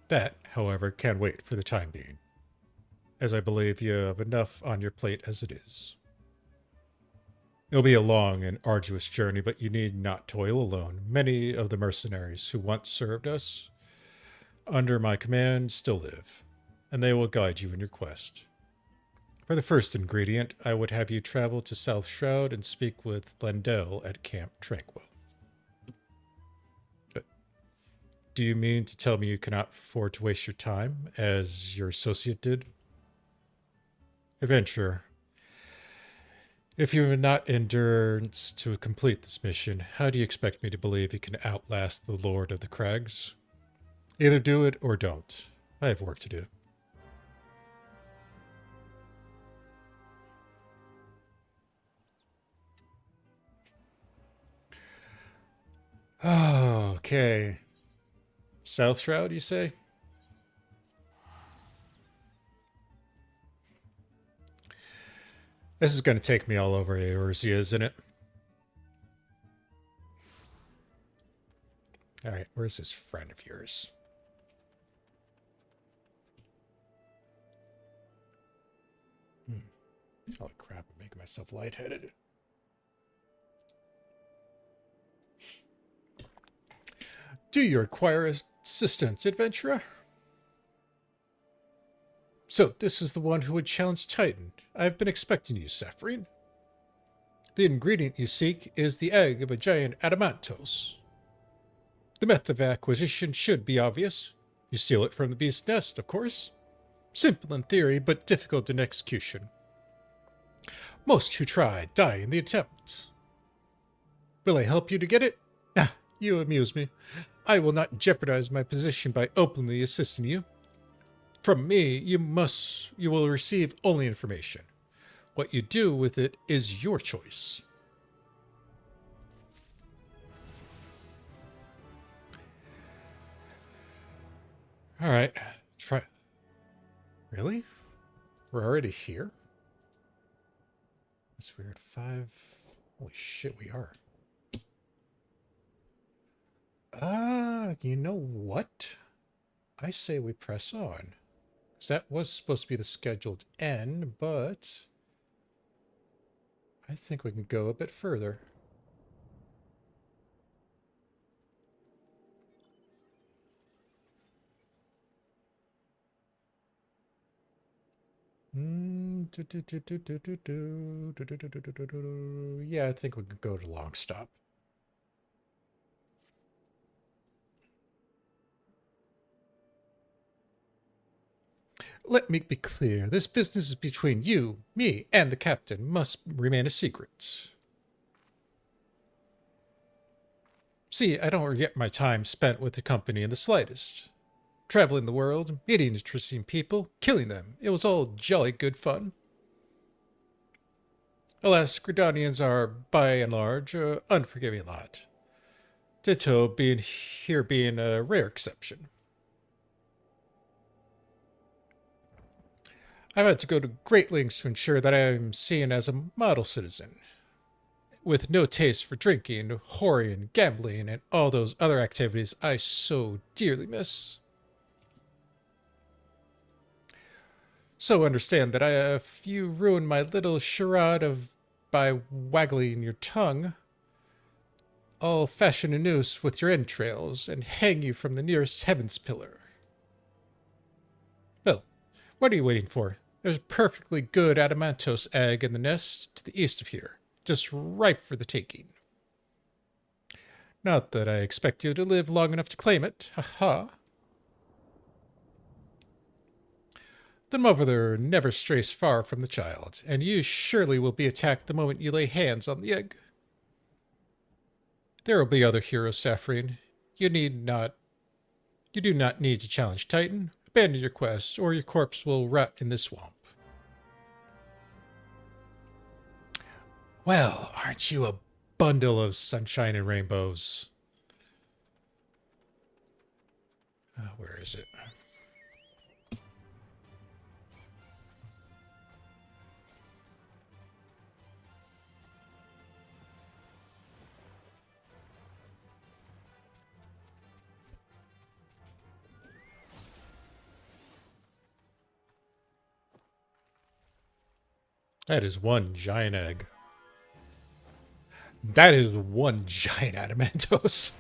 That, however, can wait for the time being, as I believe you have enough on your plate as it is. It'll be a long and arduous journey, but you need not toil alone. Many of the mercenaries who once served us under my command still live, and they will guide you in your quest. For the first ingredient, I would have you travel to South Shroud and speak with Lendell at Camp Tranquil. But do you mean to tell me you cannot afford to waste your time, as your associate did? Adventurer, if you have not endurance to complete this mission, how do you expect me to believe you can outlast the Lord of the Crags? Either do it or don't. I have work to do. Oh, okay. South Shroud, you say? This is going to take me all over Eorzea, isn't it? All right, where's this friend of yours? Holy crap, I'm making myself lightheaded. Do you require assistance, adventurer? So this is the one who would challenge Titan. I've been expecting you, Saphrine. The ingredient you seek is the egg of a giant adamantos. The method of acquisition should be obvious. You steal it from the beast's nest, of course. Simple in theory, but difficult in execution. Most who try die in the attempt. Will I help you to get it? Ah, you amuse me. I will not jeopardize my position by openly assisting you. From me, you will receive only information. What you do with it is your choice. All right, try. Really? We're already here? That's weird. 5. Holy shit, we are. You know what? I say we press on. 'Cause that was supposed to be the scheduled end, but I think we can go a bit further. Yeah, I think we can go to long stop. Let me be clear. This business is between you, me, and the captain. Must remain a secret. See, I don't regret my time spent with the company in the slightest. Traveling the world, meeting interesting people, killing them. It was all jolly good fun. Alas, Gridanians are, by and large, an unforgiving lot. Ditto being a rare exception. I've had to go to great lengths to ensure that I am seen as a model citizen, with no taste for drinking, whoring, gambling, and all those other activities I so dearly miss. So understand that if you ruin my little charade by waggling your tongue, I'll fashion a noose with your entrails and hang you from the nearest heaven's pillar. Well, what are you waiting for? There's a perfectly good adamantos egg in the nest to the east of here, just ripe for the taking. Not that I expect you to live long enough to claim it, ha-ha. The mother never strays far from the child, and you surely will be attacked the moment you lay hands on the egg. There will be other heroes, Saphrine. You do not need to challenge Titan. Abandon your quest, or your corpse will rot in this swamp. Well, aren't you a bundle of sunshine and rainbows? Where is it? That is one giant egg. That is one giant adamantos.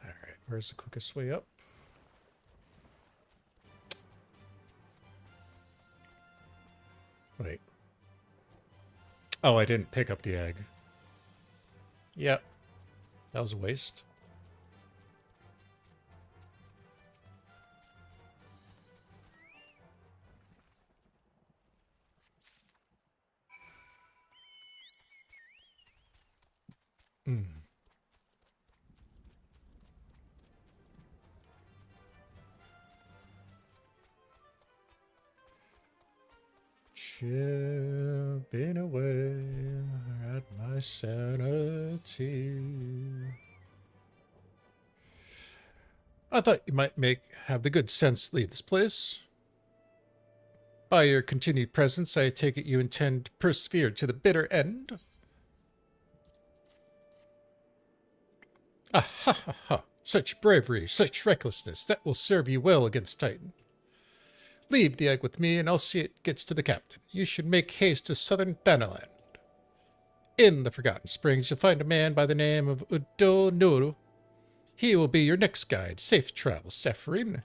All right, where's the quickest way up? Wait. Oh, I didn't pick up the egg. Yep. That was a waste. Chipping away at my sanity. I thought you might have the good sense to leave this place. By your continued presence, I take it you intend to persevere to the bitter end. Ah ha ha ha! Such bravery, such recklessness, that will serve you well against Titan. Leave the egg with me, and I'll see it gets to the captain. You should make haste to southern Thanaland. In the Forgotten Springs, you'll find a man by the name of Udo Nuru. He will be your next guide. Safe travels, Saphrine.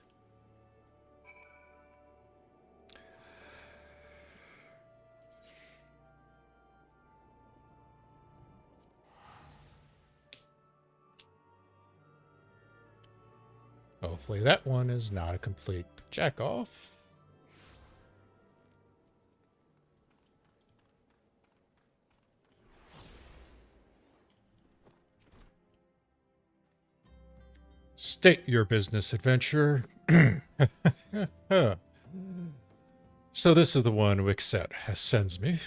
Hopefully that one is not a complete jack-off. State your business, adventurer. So this is the one Nix That sends me.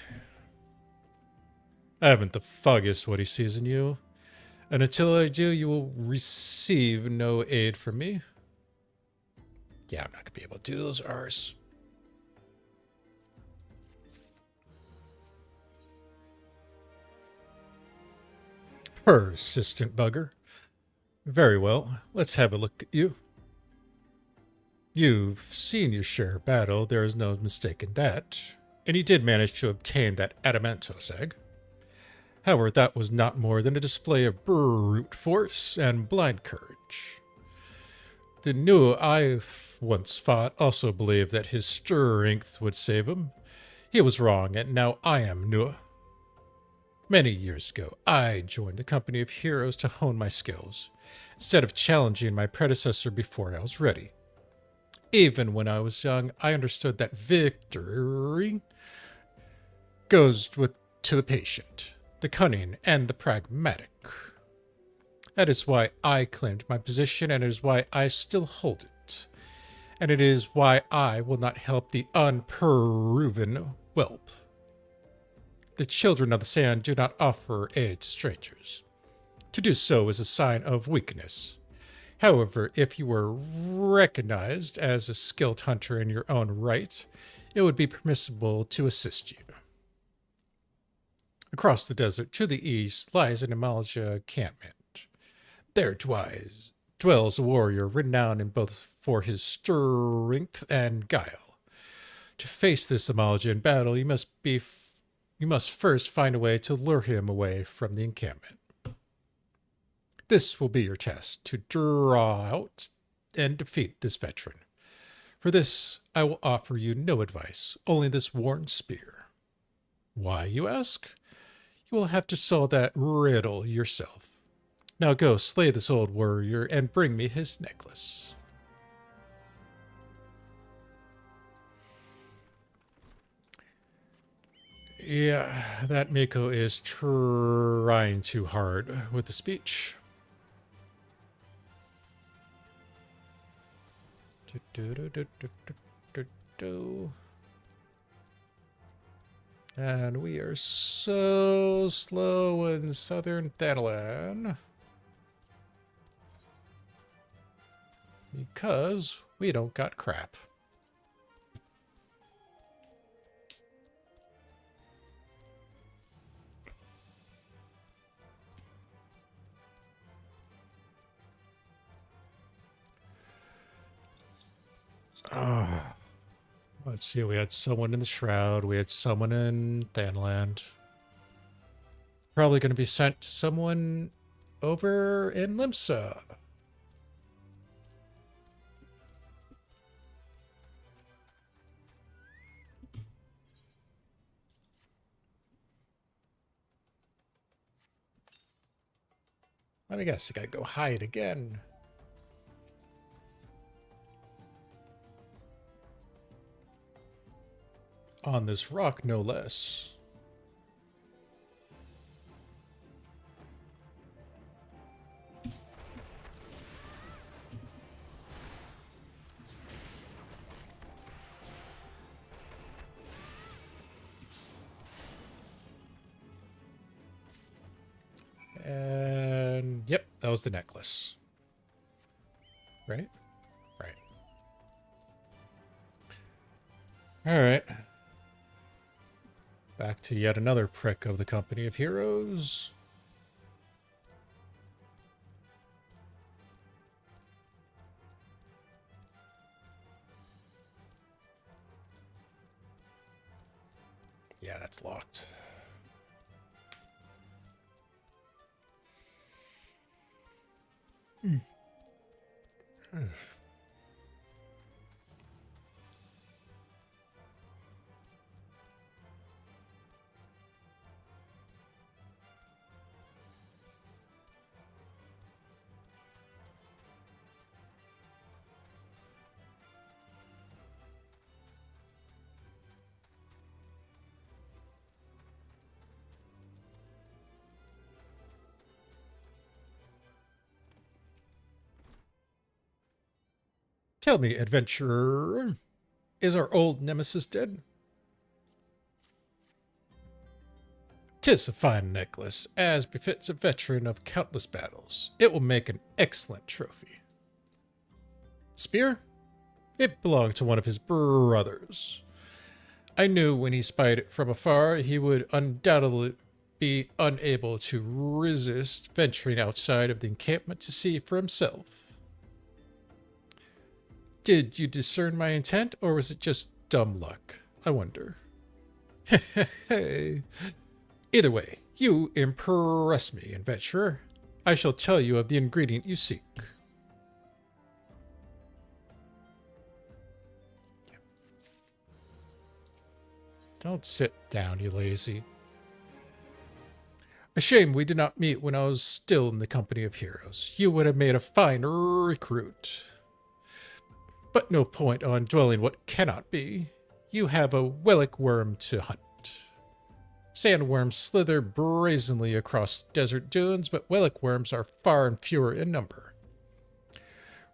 I haven't the foggiest what he sees in you, and until I do, you will receive no aid from me. Yeah, I'm not going to be able to do those R's. Persistent bugger. Very well, let's have a look at you. You've seen your share of battle, there is no mistake in that. And you did manage to obtain that Adamantos egg. However, that was not more than a display of brute force and blind courage. The Nu I once fought also believed that his strength would save him. He was wrong, and now I am Nu. Many years ago, I joined a company of heroes to hone my skills, instead of challenging my predecessor before I was ready. Even when I was young, I understood that victory goes to the patient, the cunning, and the pragmatic. That is why I claimed my position, and it is why I still hold it. And it is why I will not help the unproven whelp. The children of the sand do not offer aid to strangers. To do so is a sign of weakness. However, if you were recognized as a skilled hunter in your own right, it would be permissible to assist you. Across the desert to the east lies an Amalja encampment. There dwells a warrior renowned in both for his strength and guile. To face this Amalja in battle, you must first find a way to lure him away from the encampment. This will be your test, to draw out and defeat this veteran. For this, I will offer you no advice, only this worn spear. Why, you ask? You will have to solve that riddle yourself. Now go slay this old warrior and bring me his necklace. Yeah, that Mhigo is trying too hard with the speech. And we are so slow in southern Thanaland because we don't got crap. Let's see, we had someone in the Shroud, we had someone in Thanaland. Probably going to be sent to someone over in Limsa. I guess I gotta go hide again. On this rock, no less. And yep, that was the necklace. Right? Right. All right. Back to yet another prick of the company of heroes. Yeah, that's locked. Tell me, adventurer, is our old nemesis dead? 'Tis a fine necklace, as befits a veteran of countless battles. It will make an excellent trophy. Spear? It belonged to one of his brothers. I knew when he spied it from afar, he would undoubtedly be unable to resist venturing outside of the encampment to see for himself. Did you discern my intent, or was it just dumb luck? I wonder. Hey. Either way, you impress me, adventurer. I shall tell you of the ingredient you seek. Don't sit down, you lazy. A shame we did not meet when I was still in the company of heroes. You would have made a fine recruit. But no point on dwelling what cannot be. You have a Wilred worm to hunt. Sandworms slither brazenly across desert dunes, but Wilred worms are far and fewer in number.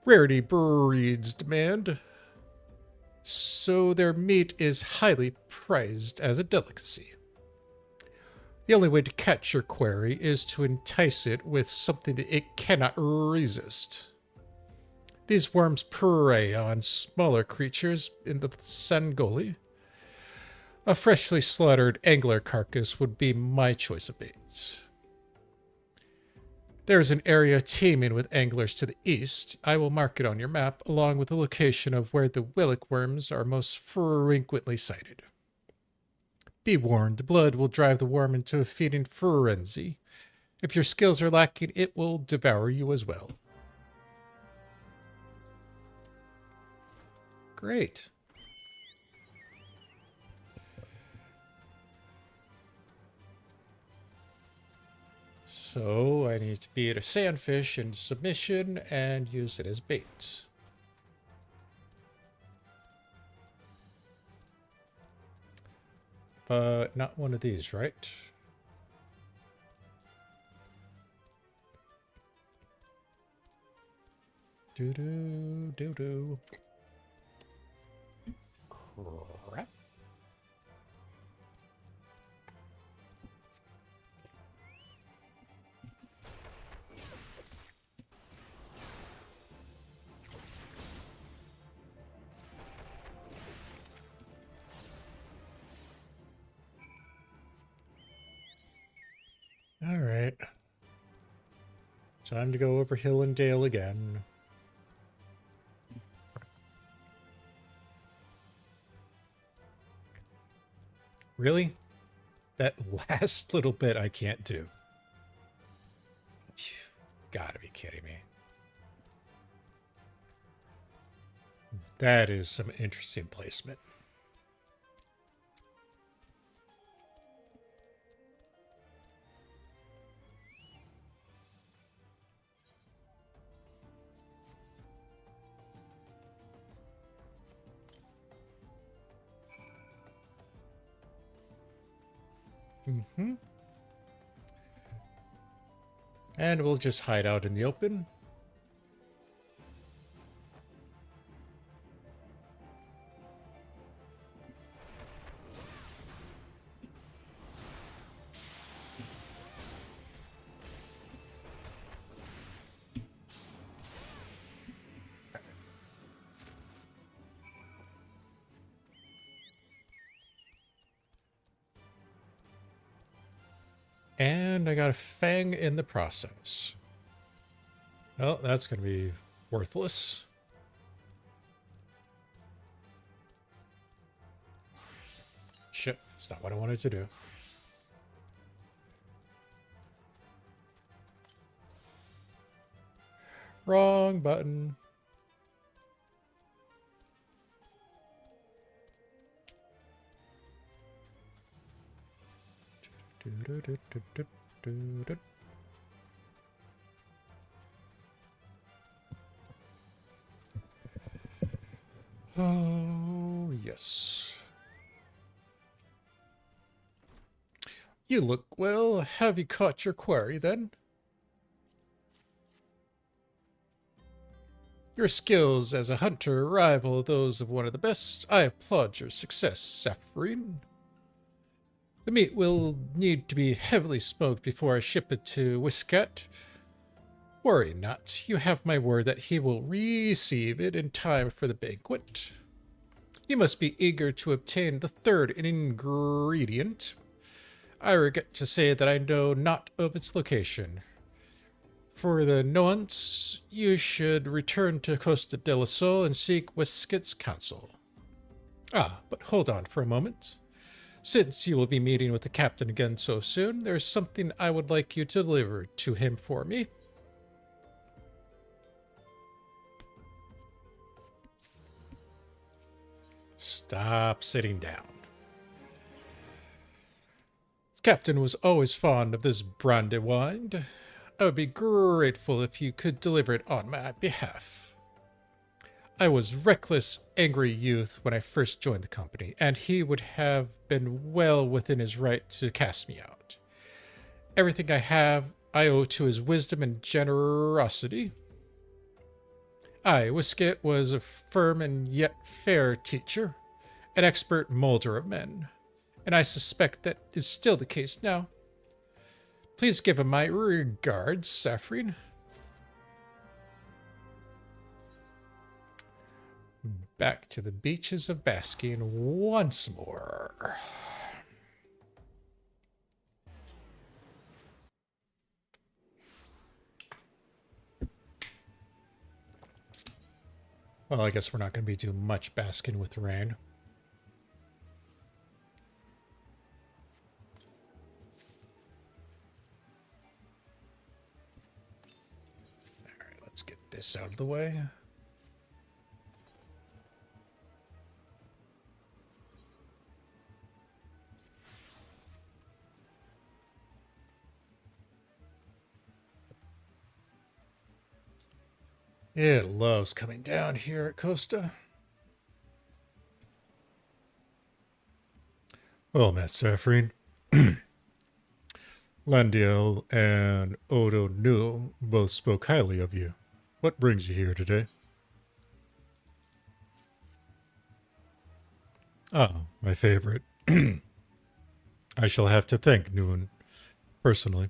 Rarity breeds demand, so their meat is highly prized as a delicacy. The only way to catch your quarry is to entice it with something that it cannot resist. These worms prey on smaller creatures in the Sangoli. A freshly slaughtered angler carcass would be my choice of baits. There is an area teeming with anglers to the east. I will mark it on your map, along with the location of where the Wilred worms are most frequently sighted. Be warned, blood will drive the worm into a feeding frenzy. If your skills are lacking, it will devour you as well. Great. So I need to beat a sandfish in submission and use it as bait. But not one of these, right? Doo-doo, doo-doo. Crap. All right. Time to go over hill and dale again. Really? That last little bit I can't do. You've gotta be kidding me. That is some interesting placement. Mm-hmm. And we'll just hide out in the open. And I got a fang in the process. Well, that's going to be worthless. Shit, that's not what I wanted to do. Wrong button. Oh, yes. You look well. Have you caught your quarry, then? Your skills as a hunter rival those of one of the best. I applaud your success, Saphrine. The meat will need to be heavily smoked before I ship it to Wiscat. Worry not. You have my word that he will receive it in time for the banquet. You must be eager to obtain the third ingredient. I regret to say that I know not of its location. For the nonce, you should return to Costa del Sol and seek Wiscat's counsel. Ah, but hold on for a moment. Since you will be meeting with the captain again so soon, there is something I would like you to deliver to him for me. Stop sitting down. The captain was always fond of this brandy wine. I would be grateful if you could deliver it on my behalf. I was reckless, angry youth when I first joined the company, and he would have been well within his right to cast me out. Everything I have, I owe to his wisdom and generosity. Wisket was a firm and yet fair teacher, an expert molder of men, and I suspect that is still the case now. Please give him my regards, Saphrine. Back to the beaches of Basking once more. Well, I guess we're not going to be doing much basking with the rain. All right, let's get this out of the way. It loves coming down here at Costa. Well met, Saphrine. Landiel and Odo Nu both spoke highly of you. What brings you here today? Ah, my favorite. I shall have to thank Noon personally.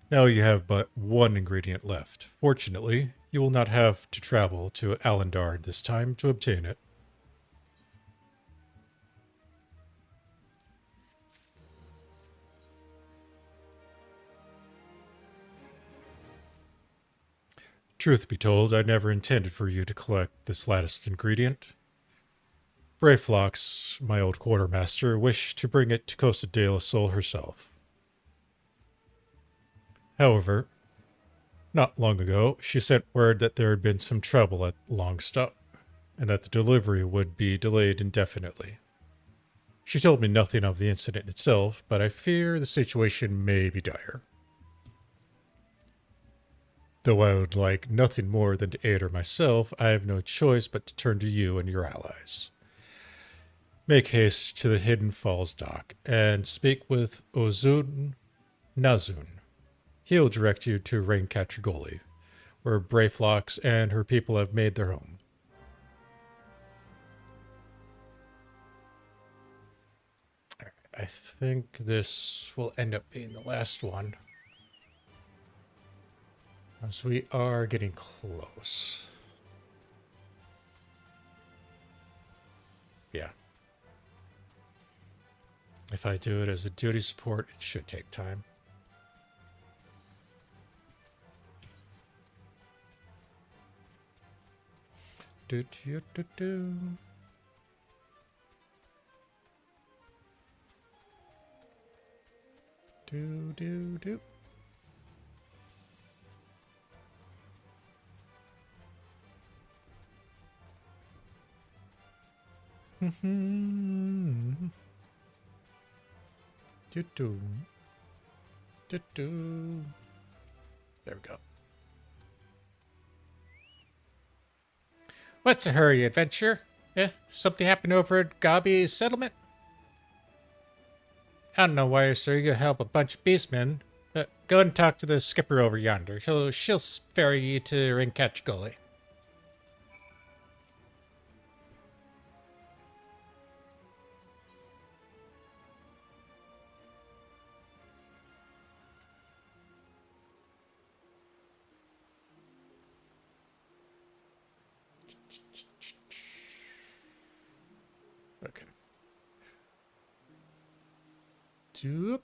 Now you have but one ingredient left. Fortunately, you will not have to travel to Alandard this time to obtain it. Truth be told, I never intended for you to collect this latest ingredient. Brayflox, my old quartermaster, wished to bring it to Costa de la Sol herself. However, not long ago, she sent word that there had been some trouble at Longstop, and that the delivery would be delayed indefinitely. She told me nothing of the incident itself, but I fear the situation may be dire. Though I would like nothing more than to aid her myself, I have no choice but to turn to you and your allies. Make haste to the Hidden Falls dock, and speak with Ozun Nazun. He'll direct you to Raincatrigoli, where Brayflox and her people have made their home. All right, I think this will end up being the last one, as we are getting close. Yeah. If I do it as a duty support, it should take time. Do. Do. Do. There we go. What's a hurry, adventure? Something happened over at Goobbues settlement? I don't know why, sir. You help a bunch of beastmen, but go and talk to the skipper over yonder. She'll ferry you to Rancor Gully. Okay. Doop.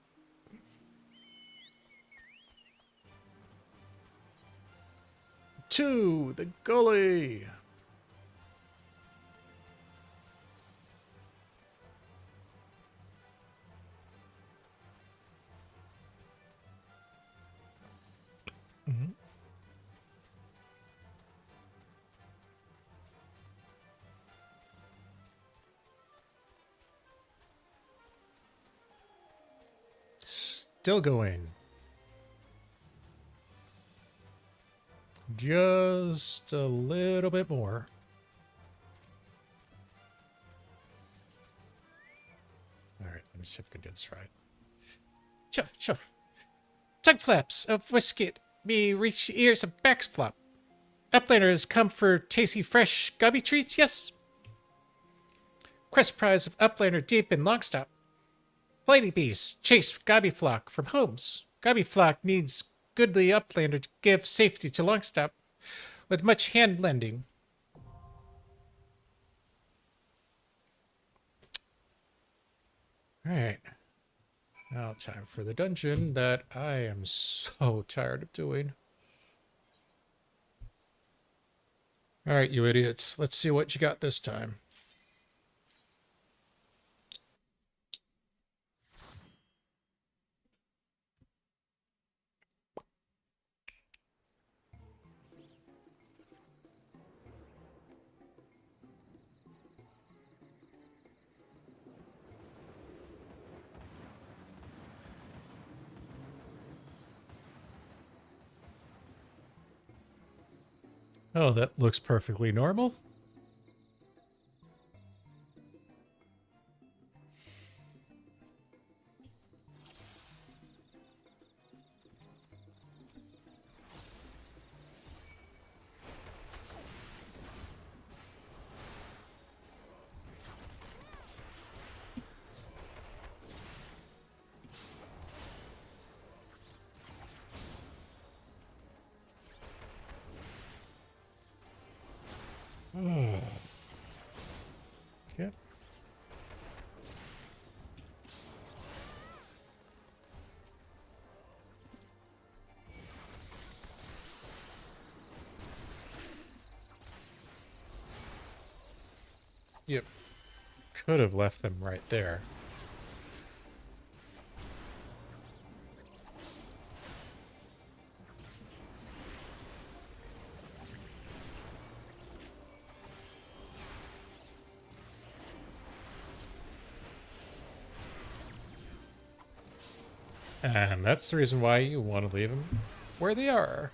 To the gully. Still going. Just a little bit more. All right, let me see if I can do this right. Sure. Tongue flaps of whiskey. Me reach ears of backs flop. Uplanders come for tasty fresh gubby treats, yes? Quest prize of Uplander deep in Longstop. Flighty bees chase gobby flock from homes. Gobby flock needs goodly Uplander to give safety to Longstop with much hand lending. Alright. Now time for the dungeon that I am so tired of doing. Alright, you idiots. Let's see what you got this time. Oh, that looks perfectly normal. Okay. Yep. Could have left them right there. And that's the reason why you want to leave them where they are.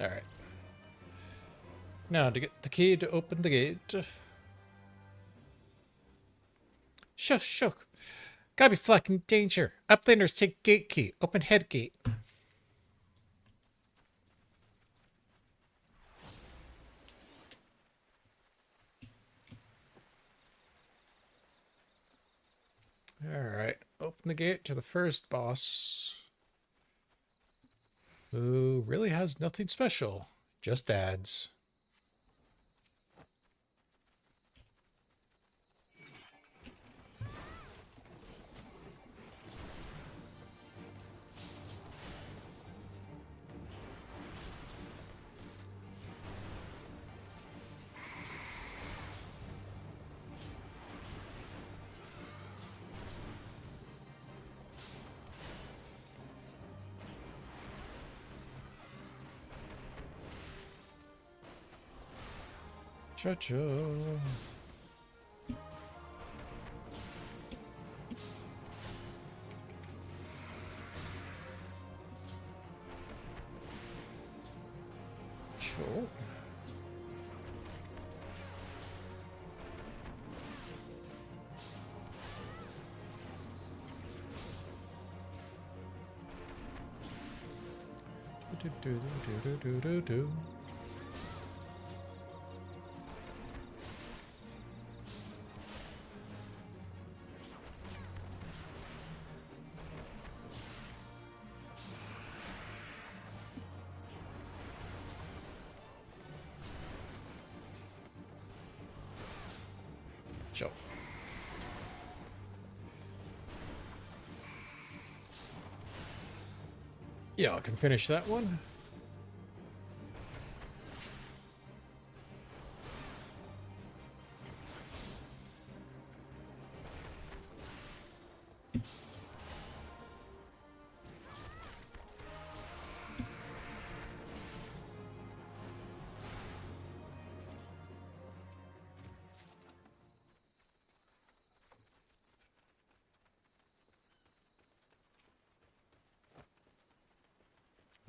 All right. Now to get the key to open the gate. Shush. Gotta be flock in danger. Uplanders take gate key. Open head gate. Alright, open the gate to the first boss, who really has nothing special, just ads. Cha-cha. Sure. Do. Sure. Yeah, I can finish that one.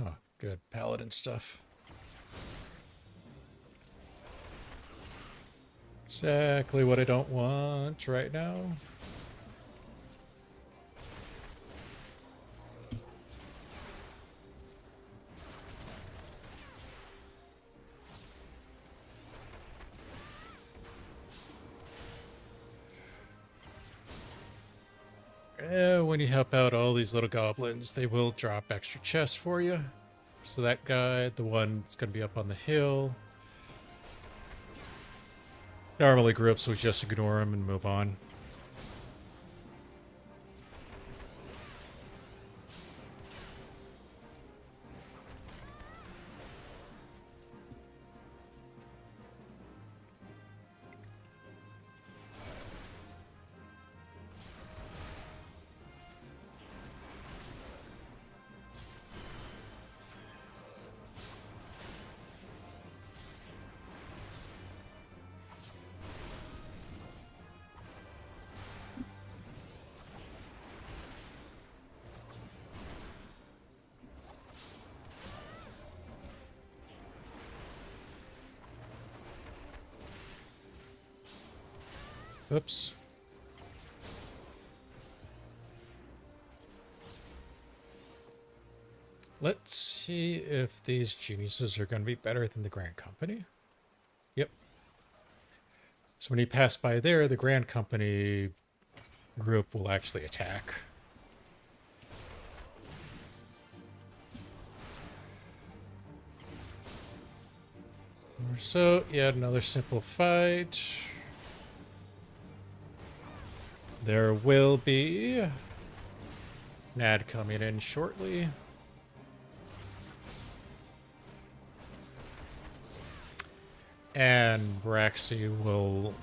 Oh, good. Paladin stuff. Exactly what I don't want right now. When you help out all these little goblins, they will drop extra chests for you. So that guy, the one that's going to be up on the hill, normally groups would just ignore him and move on. Oops. Let's see if these geniuses are going to be better than the Grand Company. Yep. So when you pass by there, the Grand Company group will actually attack. So, yet another simple fight. There will be an ad coming in shortly. And Braxy will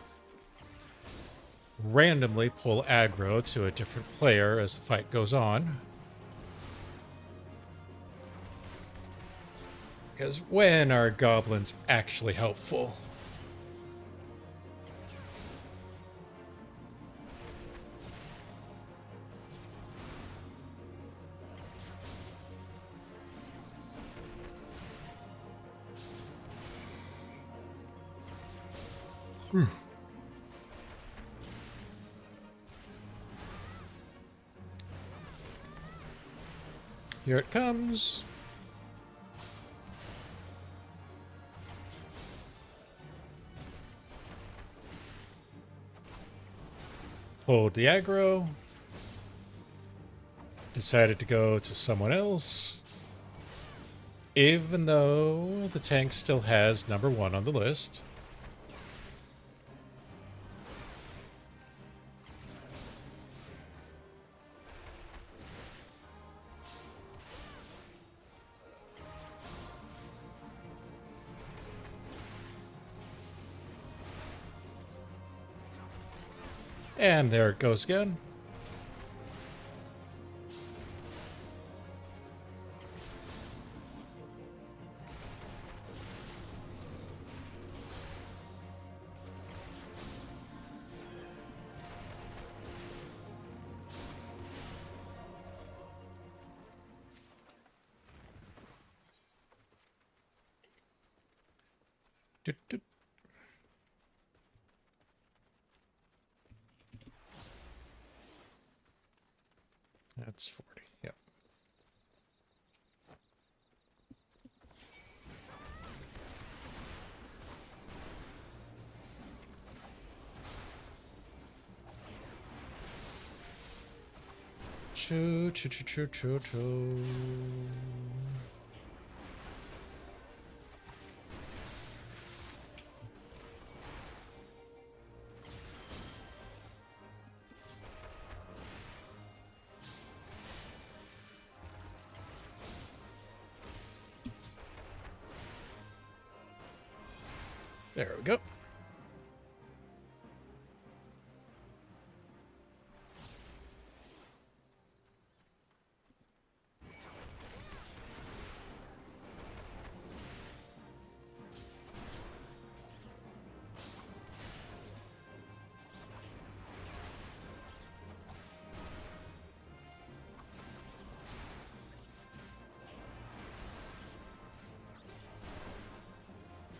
randomly pull aggro to a different player as the fight goes on. Because when are goblins actually helpful? Here it comes. Hold the aggro. decided to go to someone else, even though the tank still has #1 on the list. And there it goes again. Doot, doot. That's 40. Yep. Choo choo choo choo choo choo. There we go.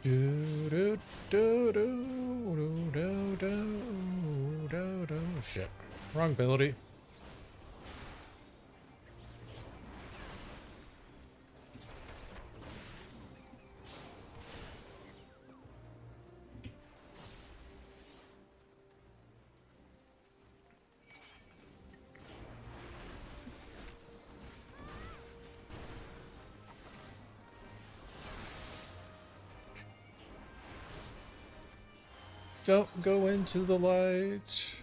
Do do do do do do do do. Shit, wrong ability. Don't go into the light.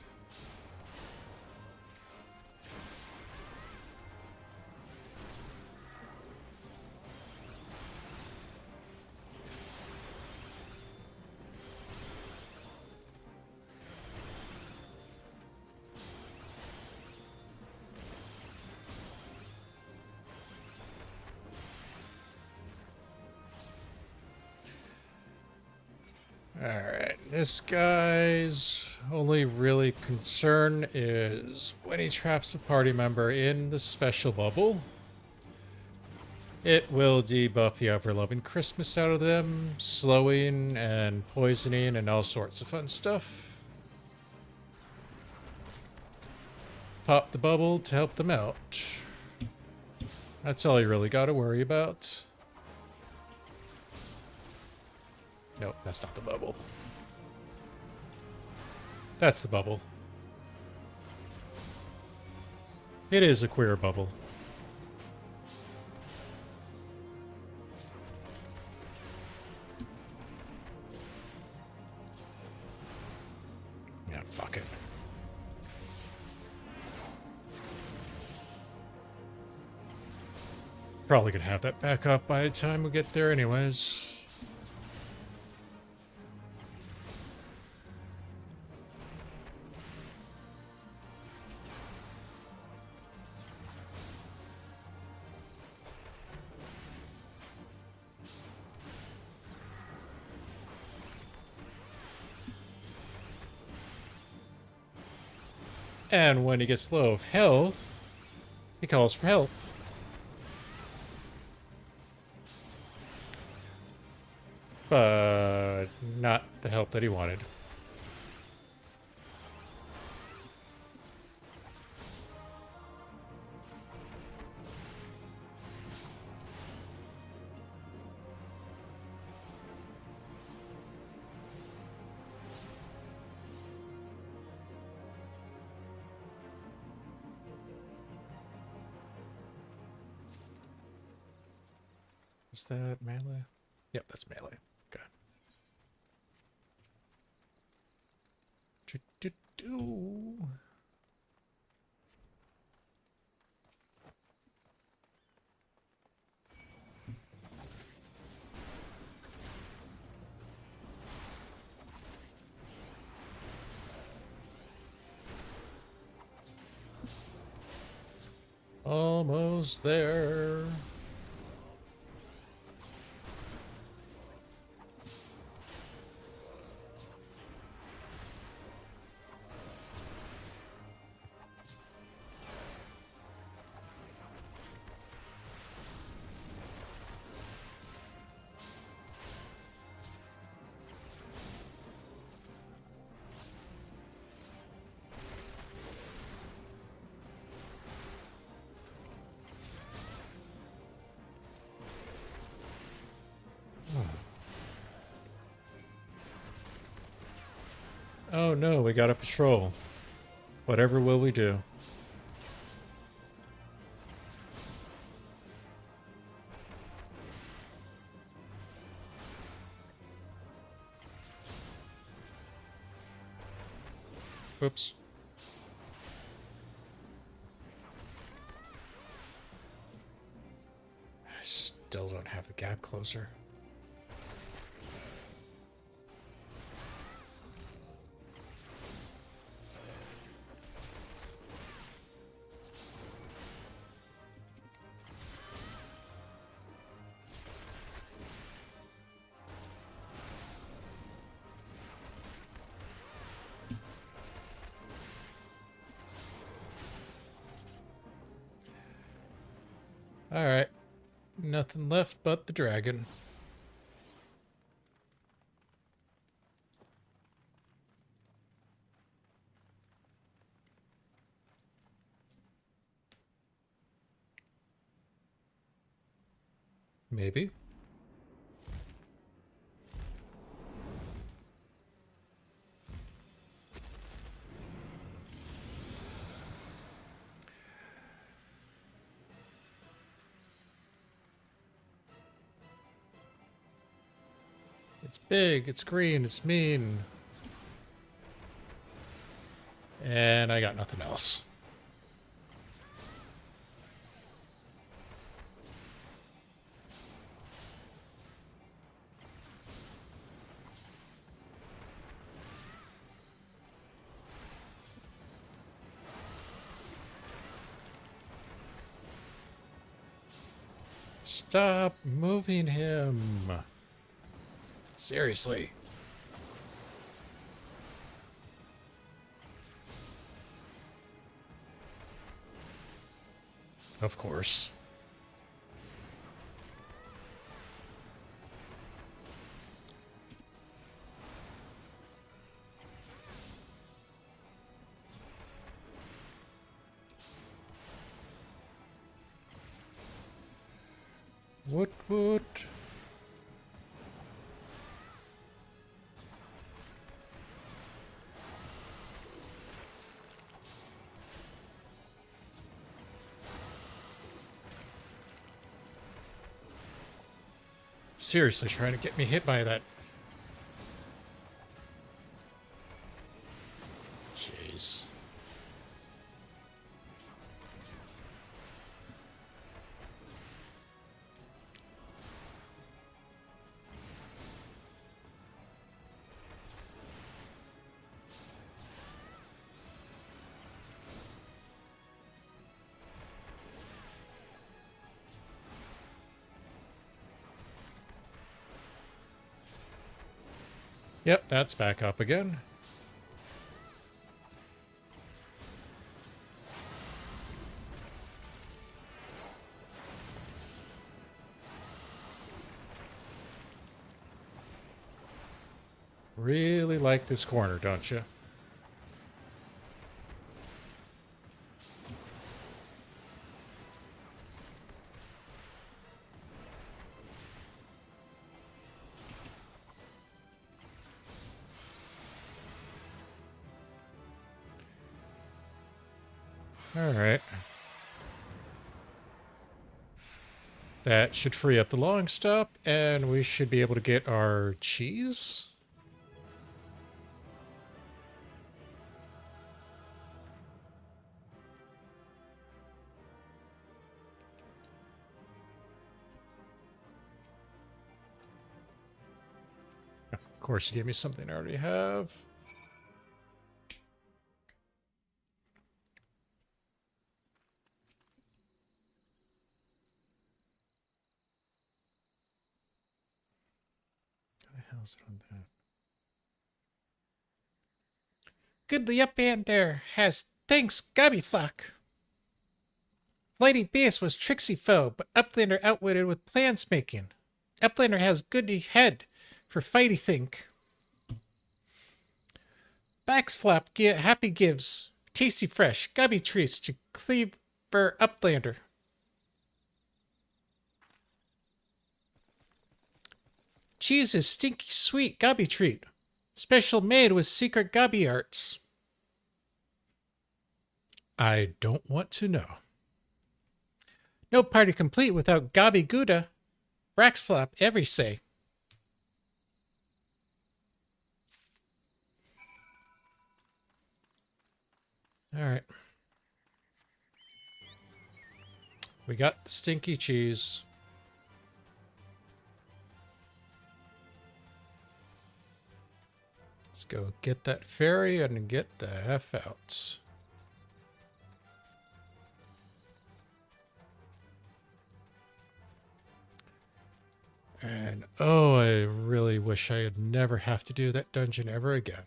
Alright, this guy's only really concern is when he traps a party member in the special bubble, it will debuff the ever-loving Christmas out of them, slowing and poisoning and all sorts of fun stuff. Pop the bubble to help them out. That's all you really gotta worry about. Nope, that's not the bubble. That's the bubble. It is a queer bubble. Yeah, fuck it. Probably gonna have that back up by the time we get there anyways. And when he gets low of health, he calls for help. But not the help that he wanted. Is that melee? Yep, that's melee. Okay. Do-do-do. Almost there. Oh no, we got a patrol. Whatever will we do? Whoops. I still don't have the gap closer. Alright. Nothing left but the dragon. Maybe. It's big, it's green, it's mean. And I got nothing else. Stop moving him. Seriously. Of course. What? Seriously, trying to get me hit by that. Jeez. Yep, that's back up again. Really like this corner, don't you? All right. That should free up the long stop, and we should be able to get our cheese. Of course, you gave me something I already have. What the hell's on that? Goodly Upander has thanks, Gobbyflock. Lady Beast was tricksy foe, but Uplander outwitted with plans making. Uplander has goody head for fighty think. Backsflap happy gives tasty fresh gubby treats to cleaver Uplander. Cheese is stinky sweet gubby treat, special made with secret gubby arts. I don't want to know. No party complete without gobby gouda. Braxflop every say. All right. We got the stinky cheese. Let's go get that ferry and get the F out. And oh, I really wish I would never have to do that dungeon ever again.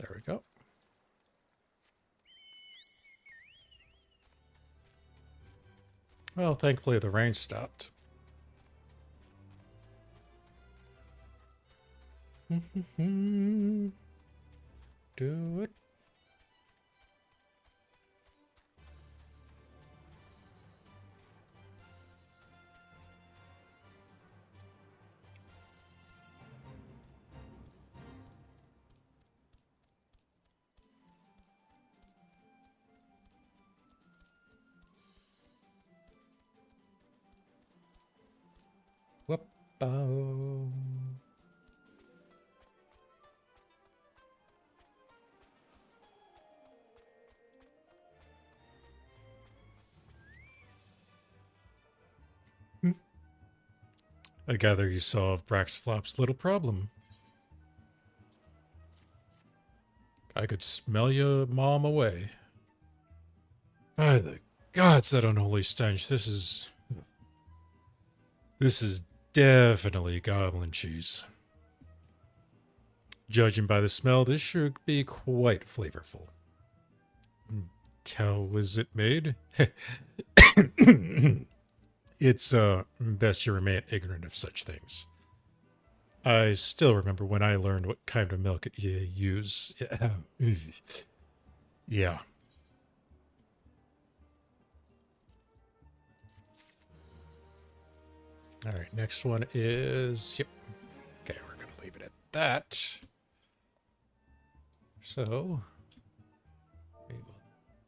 There we go. Well, thankfully the rain stopped. Do it. Whoop-oh. I gather you solved Braxflop's little problem. I could smell your mom away. By the gods, that unholy stench. This is definitely goblin cheese. Judging by the smell, this should be quite flavorful. How was it made? It's best you remain ignorant of such things. I still remember when I learned what kind of milk you use. Yeah. All right, next one is, yep. Okay, we're going to leave it at that. So, we will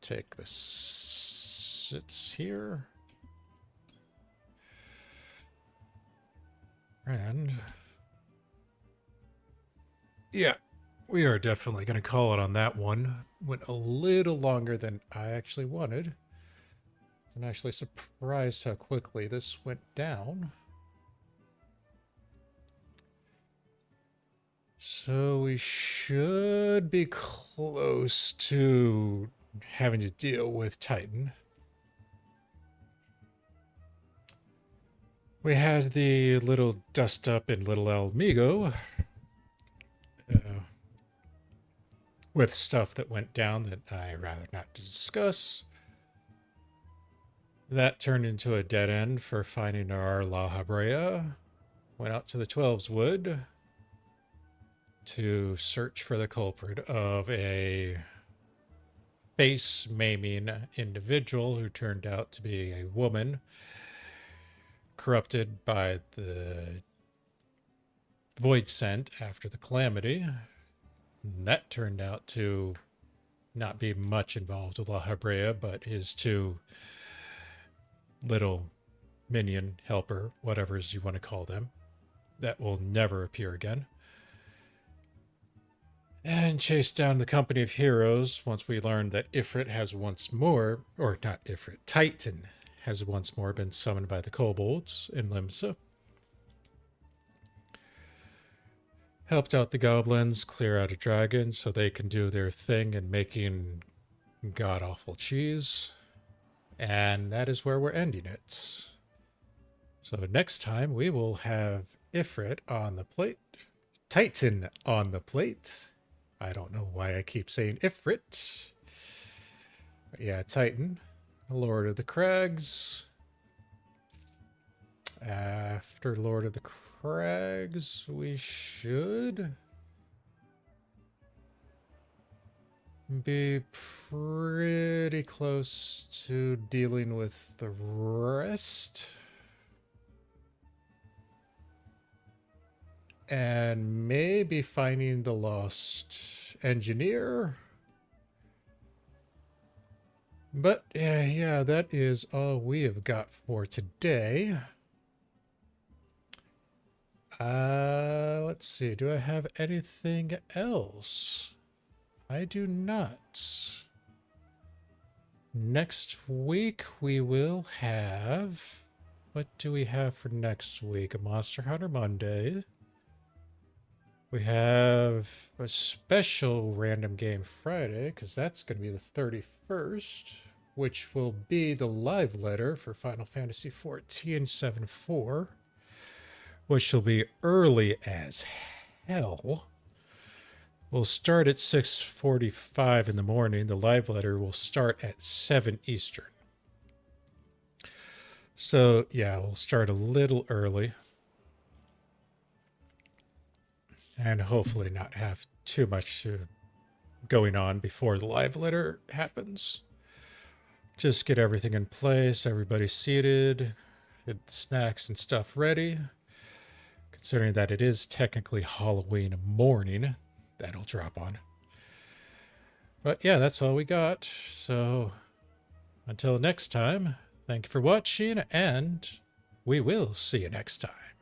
take the sits here. And, yeah, we are definitely going to call it on that one. Went a little longer than I actually wanted. I'm actually surprised how quickly this went down. So we should be close to having to deal with Titan. We had the little dust up in Little El Mhigo with stuff that went down that I rather not discuss. That turned into a dead end for finding our La Habrea. Went out to the 12's Wood. to search for the culprit of a face maiming individual who turned out to be a woman corrupted by the void scent after the calamity. And that turned out to not be much involved with La Habrea, but his two little minion helper, whatever you want to call them, that will never appear again. And chase down the company of heroes once we learn that Ifrit has once more, or not Ifrit, Titan has once more been summoned by the kobolds in Limsa. Helped out the goblins clear out a dragon so they can do their thing in making god-awful cheese. And that is where we're ending it. So next time we will have Ifrit on the plate, Titan on the plate. I don't know why I keep saying Ifrit. But yeah, Titan, Lord of the Crags. After Lord of the Crags, we should be pretty close to dealing with the rest. And maybe finding the lost engineer. But yeah, that is all we have got for today. Let's see. Do I have anything else? I do not. Next week we will have... What do we have for next week? A Monster Hunter Monday. We have a special random game Friday, because that's going to be the 31st, which will be the live letter for Final Fantasy XIV 7-4, which will be early as hell. We'll start at 6:45 in the morning. The live letter will start at 7 Eastern. So, yeah, we'll start a little early. And hopefully not have too much going on before the live letter happens. Just get everything in place, everybody seated, get the snacks and stuff ready. Considering that it is technically Halloween morning, that'll drop on. But yeah, that's all we got. So until next time, thank you for watching, and we will see you next time.